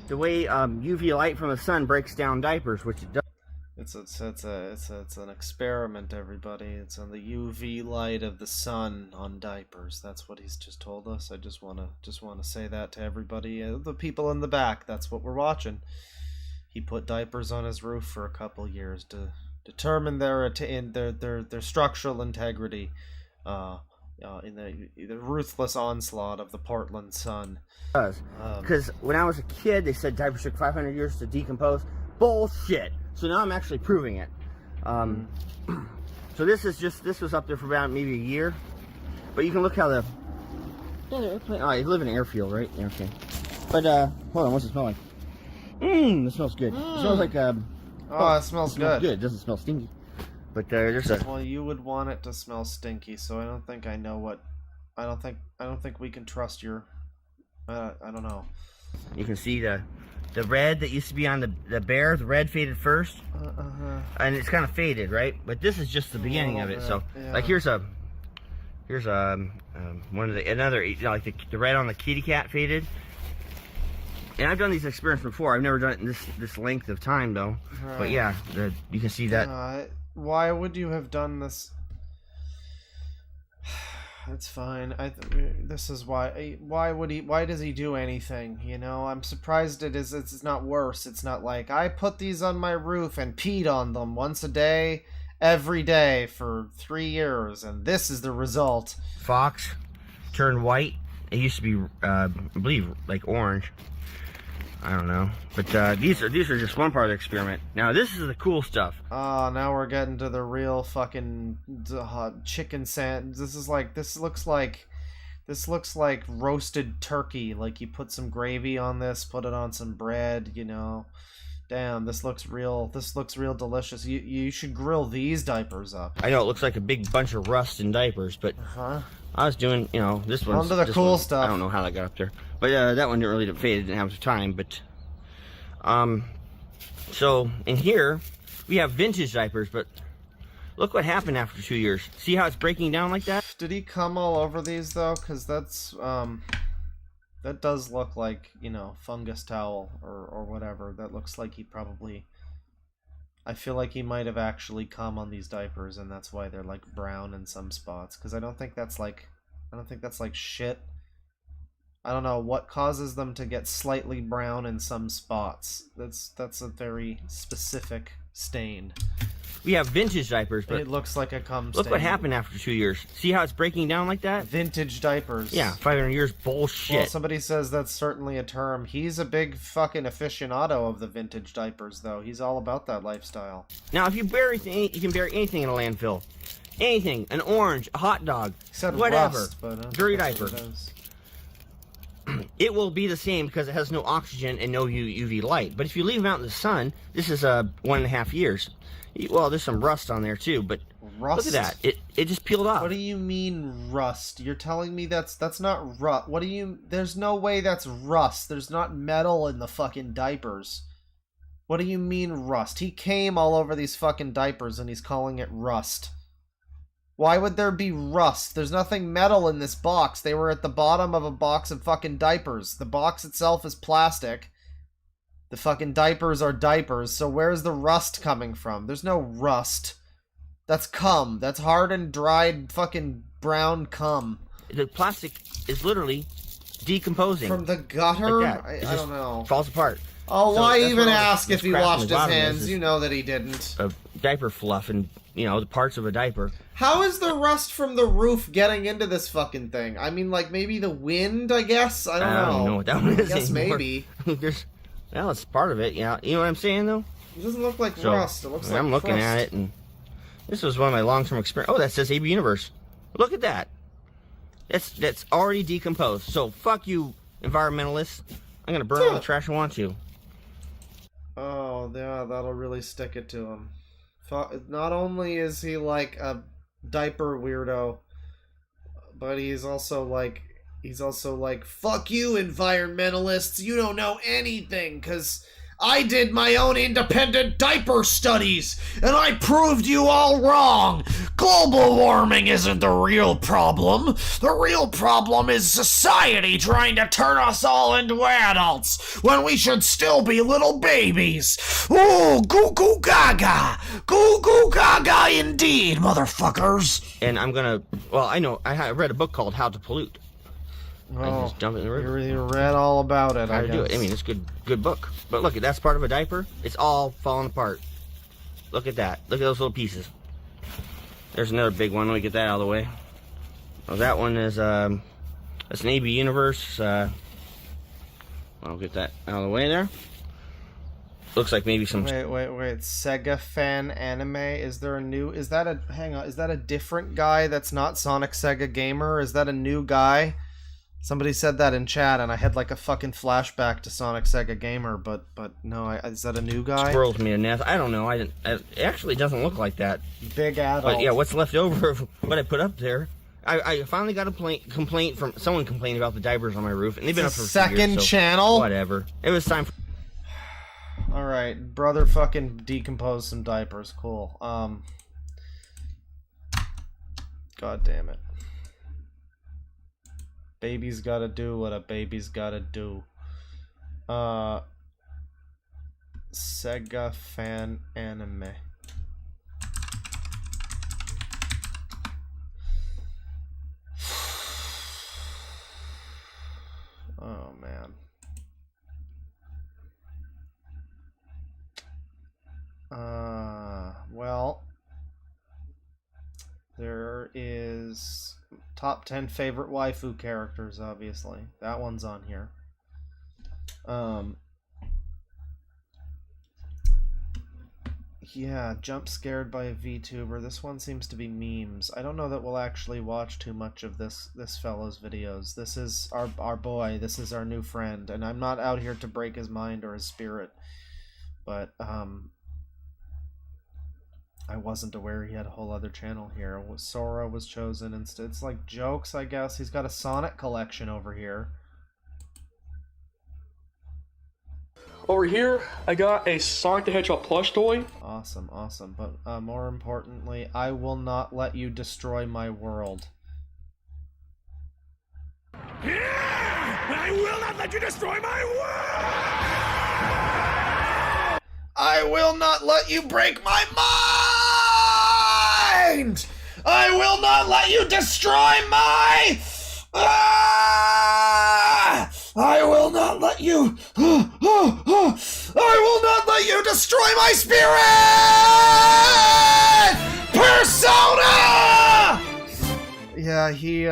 the way UV light from the sun breaks down diapers, which it does. It's an experiment, everybody. It's on the UV light of the sun on diapers. That's what he's just told us. I just wanna say that to everybody, the people in the back. That's what we're watching. He put diapers on his roof for a couple years to determine their structural integrity, in the ruthless onslaught of the Portland sun. Because when I was a kid, they said diapers took 500 years to decompose. Bullshit. So now I'm actually proving it. So this was up there for about maybe a year. But you can look how the airplane. Oh, you live in an airfield, right? Yeah, okay. But hold on, what's it smell like? It smells good. It smells like it smells good. It doesn't smell stinky. But there's a. Well, you would want it to smell stinky, so I don't think I know what. I don't think we can trust your. I don't know. You can see the red that used to be on the bear. The red faded first, and it's kind of faded, right? But this is just the beginning of it. So, yeah. like here's one of another, you know, like the red on the kitty cat faded. And I've done these experiments before. I've never done it in this length of time though. Right. But yeah, you can see that. Why would you have done this? It's fine. This is why. Why would he? Why does he do anything? You know, I'm surprised it's not worse. It's not like I put these on my roof and peed on them once a day, every day for 3 years, and this is the result. Fox turned white. It used to be, I believe, like orange. I don't know, but these are just one part of the experiment. Now this is the cool stuff. Oh, now we're getting to the real fucking chicken sand. This looks like roasted turkey. Like you put some gravy on this, put it on some bread. You know, damn, this looks real. This looks real delicious. You should grill these diapers up. I know it looks like a big bunch of rust in diapers, but I was doing, you know, this one's onto the cool stuff. I don't know how that got up there, but that one didn't really fade. It didn't have much time, but so in here we have vintage diapers, but look what happened after 2 years. See how it's breaking down like that? Did he come all over these though? Because that's that does look like, you know, fungus towel or whatever. That looks like he probably. I feel like he might have actually come on these diapers, and that's why they're like brown in some spots. Because I don't think that's like shit. I don't know what causes them to get slightly brown in some spots. That's a very specific stain. We have vintage diapers, but it looks like a cum stain. Look what happened after 2 years. See how it's breaking down like that? Vintage diapers. Yeah, 500 years, bullshit. Well, somebody says that's certainly a term. He's a big fucking aficionado of the vintage diapers, though. He's all about that lifestyle. Now, if you bury you can bury anything in a landfill. Anything. An orange, a hot dog, whatever. Rust, but dirty diaper. It will be the same because it has no oxygen and no UV light. But if you leave them out in the sun, this is 1.5 years. Well, there's some rust on there too, but rust? Look at that. It just peeled off. What do you mean rust? You're telling me that's not rust. What do you... There's no way that's rust. There's not metal in the fucking diapers. What do you mean rust? He came all over these fucking diapers and he's calling it rust. Why would there be rust? There's nothing metal in this box. They were at the bottom of a box of fucking diapers. The box itself is plastic. The fucking diapers are diapers, so where's the rust coming from? There's no rust. That's cum. That's hard and dried fucking brown cum. The plastic is literally decomposing. From the gutter? Like I don't know. Falls apart. Oh, so why even ask if he washed his hands? You know that he didn't. Diaper fluff and, you know, the parts of a diaper. How is the rust from the roof getting into this fucking thing? I mean, like, maybe the wind, I guess? I don't know what that one is I guess anymore. maybe. Well, it's part of it, yeah. You know what I'm saying, though? It doesn't look like rust. It looks like I'm looking at it, and this was one of my long-term experiments. Oh, that says AB Universe. Look at that. That's already decomposed. So, fuck you, environmentalists. I'm gonna burn all the trash I want to. Oh, yeah, that'll really stick it to him. Not only is he like a diaper weirdo, but he's also like, fuck you, environmentalists, you don't know anything, 'cause I did my own independent diaper studies, and I proved you all wrong. Global warming isn't the real problem. The real problem is society trying to turn us all into adults when we should still be little babies. Ooh, goo goo gaga. Goo goo gaga indeed, motherfuckers. And I'm gonna, well, I know, I read a book called How to Pollute. I just dump it in the river. You read all about it, How to do it. I mean, it's a good book. But look, that's part of a diaper. It's all falling apart. Look at that. Look at those little pieces. There's another big one. Let me get that out of the way. Well, that one is, that's an AB Universe. I'll get that out of the way there. Looks like maybe some... Wait. Sega fan anime? Is that a different guy that's not Sonic Sega Gamer? Is that a new guy? Somebody said that in chat, and I had like a fucking flashback to Sonic Sega Gamer, but no, is that a new guy? Squirrels me a nest. I don't know. It actually doesn't look like that. Big adult. But yeah, what's left over of what I put up there? I finally got a complaint from someone complaining about the diapers on my roof, and they've been up for a few years, second channel. Whatever. It was time. All right, brother, fucking decompose some diapers. Cool. God damn it. Baby's gotta do what a baby's gotta do. Sega fan anime. Oh man. Well, there is top 10 favorite waifu characters, obviously. That one's on here. Yeah, jump scared by a VTuber. This one seems to be memes. I don't know that we'll actually watch too much of this fellow's videos. This is our boy. This is our new friend, and I'm not out here to break his mind or his spirit. But I wasn't aware he had a whole other channel here. Sora was chosen instead. It's like jokes, I guess. He's got a Sonic collection over here. Over here, I got a Sonic the Hedgehog plush toy. Awesome, awesome. But more importantly, I will not let you destroy my world. I will not let you destroy my world! I will not let you break my mind! I will not let you destroy my... I will not let you... I will not let you destroy my spirit! Persona! Yeah, he,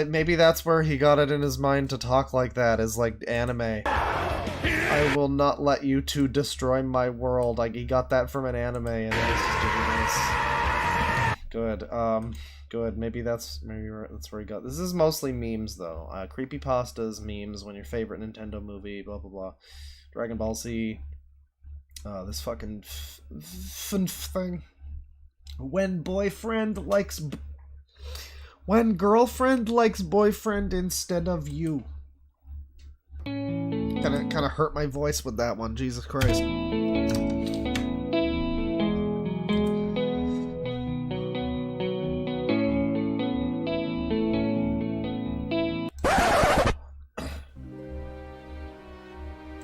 maybe that's where he got it in his mind to talk like that, is like anime. I will not let you two destroy my world. Like, he got that from an anime, and then he's just doing this. Good. Good. Maybe that's where he got. This is mostly memes, though. Creepypastas, memes, when your favorite Nintendo movie, blah blah blah. Dragon Ball Z. This fucking thing. When girlfriend likes boyfriend instead of you. Kind of hurt my voice with that one. Jesus Christ.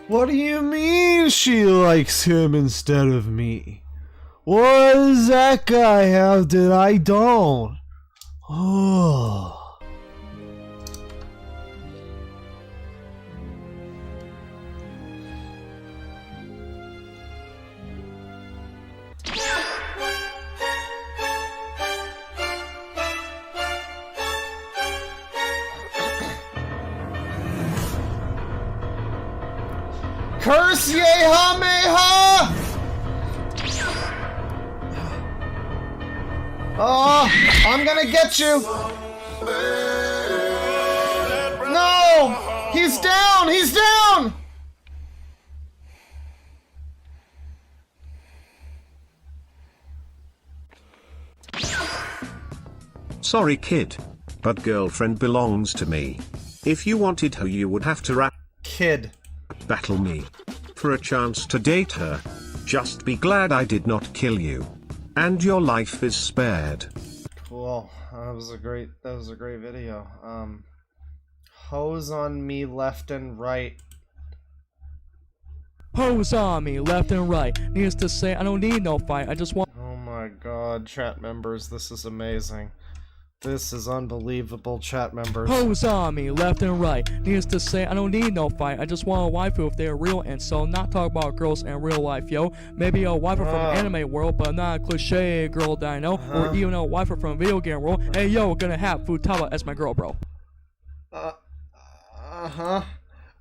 What do you mean she likes him instead of me? What does that guy have that I don't? Oh. Curse Yehameha! Oh, I'm gonna get you! No! He's down! He's down! Sorry, kid, but girlfriend belongs to me. If you wanted her, you would have to battle me for a chance to date her. Just be glad I did not kill you, and your life is spared. Cool. That was a great video. Hose on me left and right. Hose on me left and right. Needs to say I don't need no fight. I just want. Oh my god, chat members, this is amazing. This is unbelievable, chat members. Hose on me left and right. Needs to say I don't need no fight. I just want a waifu if they're real, and so not talk about girls in real life, yo. Maybe a waifu from anime world, but not a cliche girl that I know, or even a waifu from video game world. Hey yo, gonna have Futaba as my girl, bro.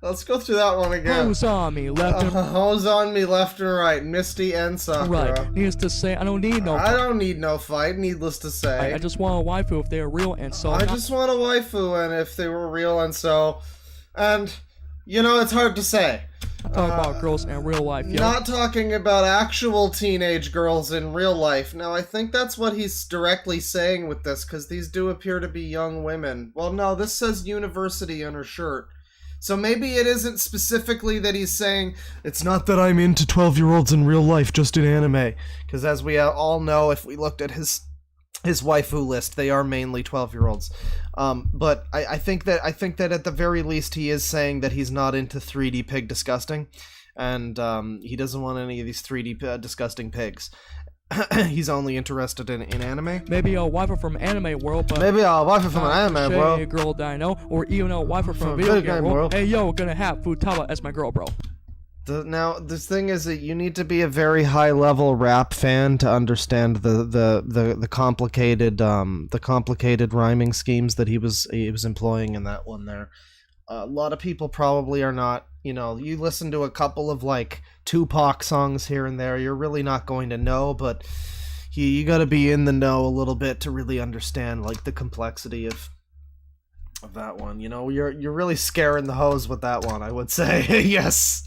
Let's go through that one again. Hose on me left and hose on me left and right. Misty and Sakura. right. Needs to say I don't need no I don't need no fight, needless to say. I just want a waifu if they're real, and so I just want a waifu, and if they were real, and so, and you know, it's hard to say. I'm talking about girls in real life, yo. Not talking about actual teenage girls in real life. Now, I think that's what he's directly saying with this, because these do appear to be young women. Well, no, this says university on her shirt. So maybe it isn't specifically that he's saying, it's not that I'm into 12-year-olds in real life, just in anime. Because as we all know, if we looked at his waifu list, they are mainly 12-year-olds. But I think that at the very least he is saying that he's not into 3D pig disgusting, and he doesn't want any of these 3D disgusting pigs. He's only interested in anime. Maybe a waifu from anime world, but maybe a waifu from an anime world, girl that I know, or even a waifu from video game world. Hey yo, gonna have Futaba as my girl, bro. Now, this thing is that you need to be a very high-level rap fan to understand the complicated rhyming schemes that he was employing in that one there. A lot of people probably are not, you know, you listen to a couple of like Tupac songs here and there, you're really not going to know, but you got to be in the know a little bit to really understand like the complexity of that one. You know, you're really scaring the hose with that one, I would say. Yes.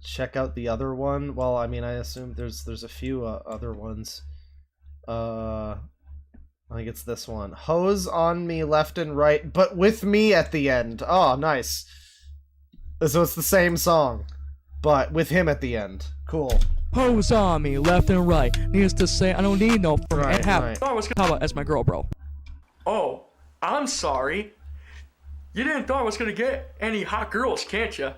Check out the other one. Well, I mean, I assume there's a few other ones. I think it's this one. Hose on me left and right, but with me at the end. Oh, nice. So it's the same song, but with him at the end. Cool. Hose on me left and right. Needs to say I don't need no and have Futaba as my girl, bro. Oh, I'm sorry. You didn't thought I was gonna get any hot girls, can't you?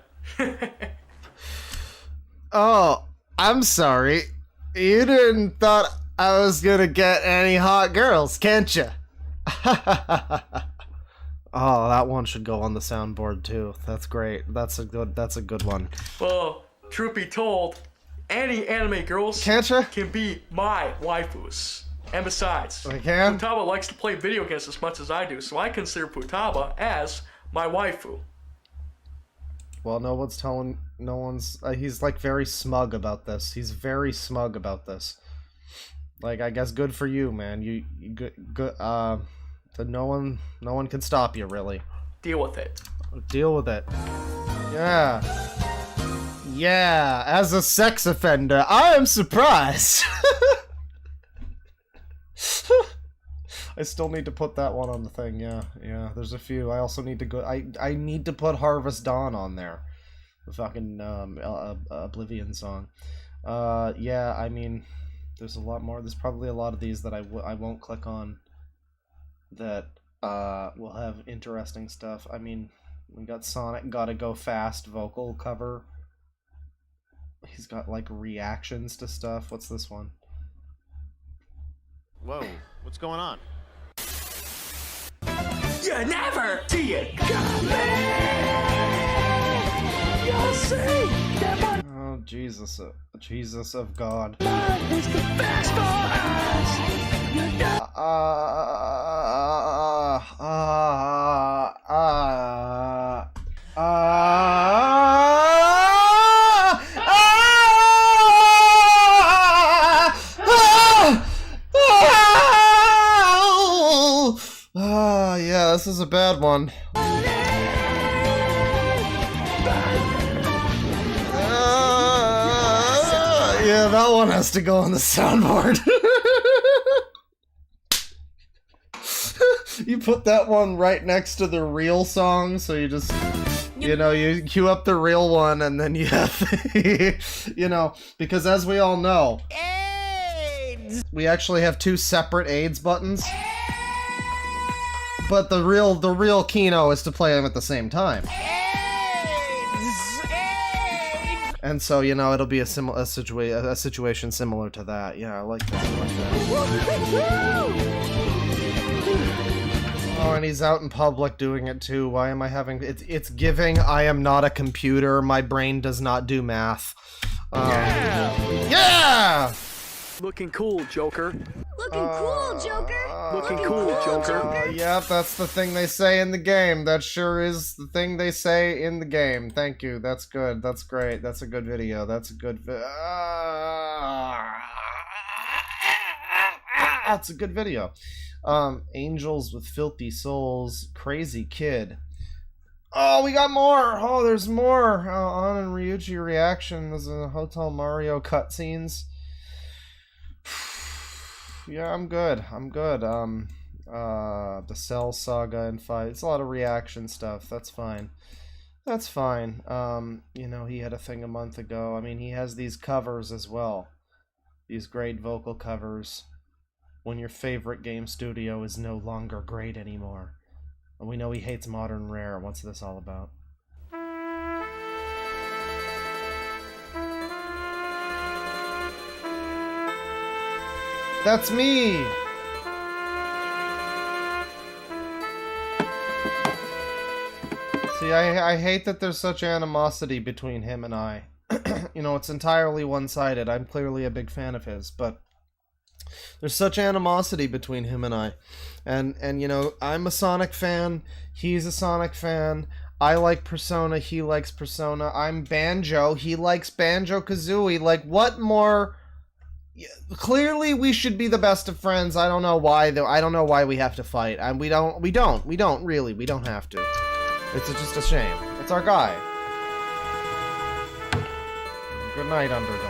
Oh, I'm sorry. You didn't thought I was gonna get any hot girls, can't you? Oh, that one should go on the soundboard too. That's great. That's a good one. Well, truth be told, any anime girls can be my waifus. And besides, Futaba likes to play video games as much as I do, so I consider Futaba as my waifu. Well, he's like very smug about this. He's very smug about this. Like, I guess good for you, man. You good. No one can stop you, really. Deal with it. Deal with it. Yeah. Yeah. As a sex offender, I am surprised. I still need to put that one on the thing. Yeah. There's a few. I also need to go. I need to put Harvest Dawn on there. The fucking Oblivion song. Yeah. I mean, there's a lot more. There's probably a lot of these that I won't click on. That will have interesting stuff. I mean, we got Sonic Gotta Go Fast vocal cover. He's got like reactions to stuff. What's this one? Whoa, what's going on? You never see it coming. Oh, Jesus. Jesus of God. Yeah, this is a bad one. Yeah, that one has to go on the soundboard. You put that one right next to the real song, so you just, you know, you queue up the real one, and then you have, you know, because as we all know, AIDS! We actually have 2 separate AIDS buttons. But the real Kino is to play them at the same time. And so, you know, it'll be a situation similar to that. Yeah, I like that. Oh, and he's out in public doing it too. Why am I having... It's giving I am not a computer. My brain does not do math. Yeah! Looking cool, Joker. Looking cool, Joker. Looking cool, Joker. Yeah, that's the thing they say in the game. That sure is the thing they say in the game. Thank you. That's good. That's great. That's a good video. That's a good that's a good video. Angels with Filthy Souls. Crazy Kid. Oh, we got more. Oh, there's more. On and Ryuji reaction. There's a Hotel Mario cutscenes. Yeah, I'm good. I'm good. The Cell Saga and fight. It's a lot of reaction stuff. That's fine. That's fine. You know, he had a thing a month ago. I mean, he has these covers as well. These great vocal covers. When your favorite game studio is no longer great anymore. And we know he hates Modern Rare. What's this all about? That's me! See, I hate that there's such animosity between him and I. You know, it's entirely one-sided. I'm clearly a big fan of his, but there's such animosity between him and I. And you know, I'm a Sonic fan, he's a Sonic fan, I like Persona, he likes Persona, I'm Banjo, he likes Banjo-Kazooie. Like, what more... Clearly, we should be the best of friends. I don't know why, though. I don't know why we have to fight. And we don't really. We don't have to. It's just a shame. It's our guy. Good night, Underdog.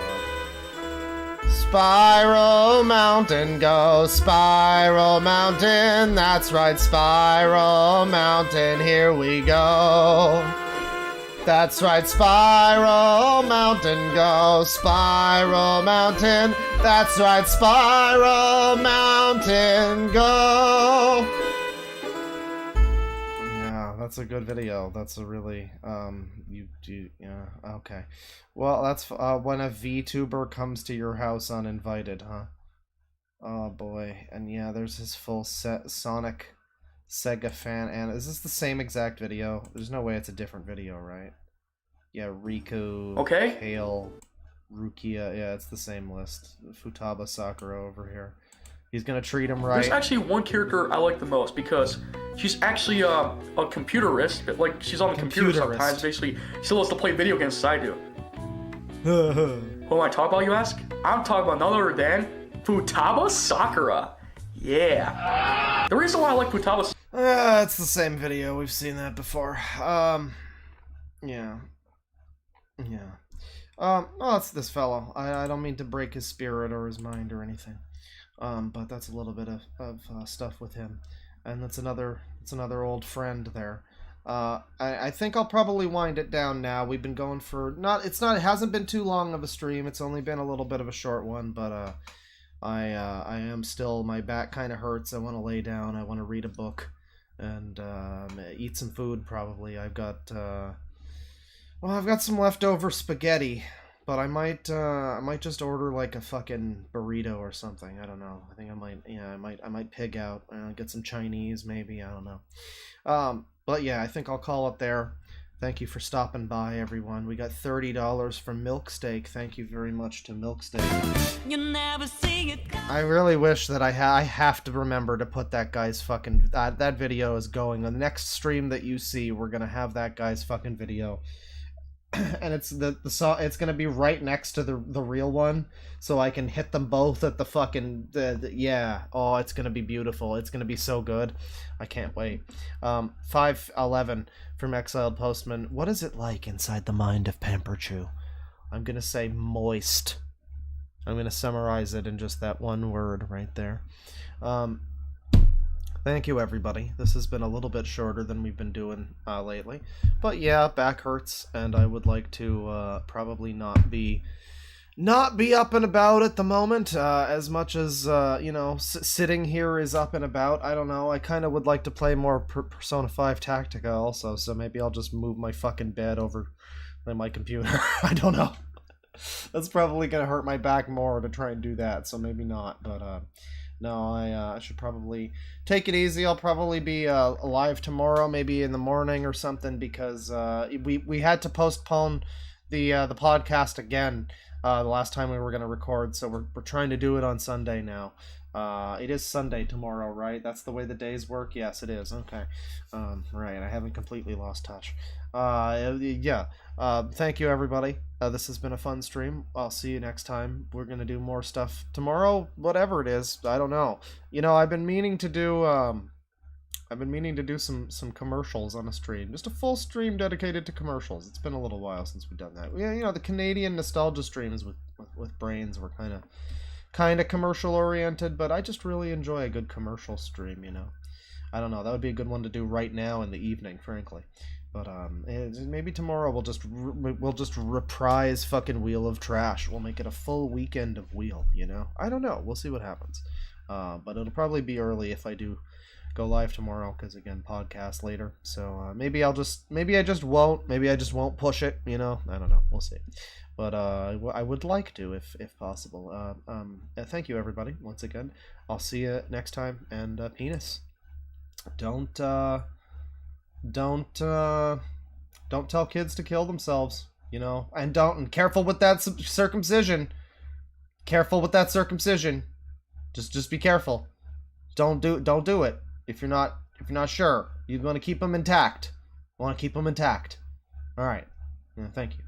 Spiral Mountain, go Spiral Mountain. That's right, Spiral Mountain. Here we go. That's right, Spiral Mountain, go Spiral Mountain. That's right, Spiral Mountain, go. Yeah, that's a good video. That's a really, yeah, okay. Well, that's when a VTuber comes to your house uninvited, huh? Oh boy, and yeah, there's his full set Sonic Sega fan, and is this the same exact video? There's no way it's a different video, right? Yeah, Riku, okay. Kale, Rukia, yeah, it's the same list. Futaba Sakura over here. He's gonna treat him right. There's actually one character I like the most because she's actually a computerist. Like, she's on the computer sometimes, basically. She still has to play video games as I do. Who am I talking about, you ask? I'm talking about none other than Futaba Sakura. Yeah. The reason why I like Futaba... it's the same video. We've seen that before. Yeah. Oh, it's this fellow. I don't mean to break his spirit or his mind or anything. But that's a little bit of stuff with him. And it's another old friend there. I think I'll probably wind it down now. We've been going for... It hasn't been too long of a stream. It's only been a little bit of a short one, but... I am still, my back kind of hurts. I want to lay down. I want to read a book and eat some food probably. I've got some leftover spaghetti, but I might just order like a fucking burrito or something. I don't know. I think I might pig out. Get some Chinese maybe. I don't know. But yeah, I think I'll call it there. Thank you for stopping by, everyone. We got $30 from Milksteak. Thank you very much to Milksteak. I really wish that I have to remember to put that guy's fucking... that video is going. The next stream that you see, we're gonna have that guy's fucking video. and it's it's gonna be right next to the real one, so I can hit them both at the fucking yeah. Oh, it's gonna be beautiful. It's gonna be so good. I can't wait. 511 from Exiled Postman. What is it like inside the mind of Pamperchu? I'm gonna say moist. I'm gonna summarize it in just that one word right there. Thank you, everybody. This has been a little bit shorter than we've been doing lately. But yeah, back hurts, and I would like to probably not be up and about at the moment, as much as, you know, sitting here is up and about. I don't know. I kind of would like to play more Persona 5 Tactica also, so maybe I'll just move my fucking bed over my computer. I don't know. That's probably going to hurt my back more to try and do that, so maybe not, but, no, I should probably take it easy. I'll probably be live tomorrow, maybe in the morning or something, because we had to postpone the podcast again the last time we were going to record, so we're trying to do it on Sunday now. It is Sunday tomorrow, right? That's the way the days work? Yes, it is. Okay. Right, I haven't completely lost touch. Yeah. Thank you, everybody. This has been a fun stream. I'll see you next time. We're gonna do more stuff tomorrow, whatever it is. I don't know. You know, I've been meaning to do some commercials on a stream. Just a full stream dedicated to commercials. It's been a little while since we've done that. Yeah, you know, the Canadian nostalgia streams with Brains were kind of commercial oriented, but I just really enjoy a good commercial stream, you know. I don't know, that would be a good one to do right now in the evening, frankly. But maybe tomorrow we'll just reprise fucking Wheel of Trash. We'll make it a full weekend of Wheel, you know. I don't know. We'll see what happens. But it'll probably be early if I do go live tomorrow, because again, podcast later. So maybe I just won't push it, you know. I don't know. We'll see. But I would like to if possible. Thank you, everybody, once again. I'll see you next time, and penis. Don't tell kids to kill themselves, you know, and careful with that circumcision. Careful with that circumcision. Just be careful. Don't do it if you're not sure. You want to keep them intact. All right. Yeah, thank you.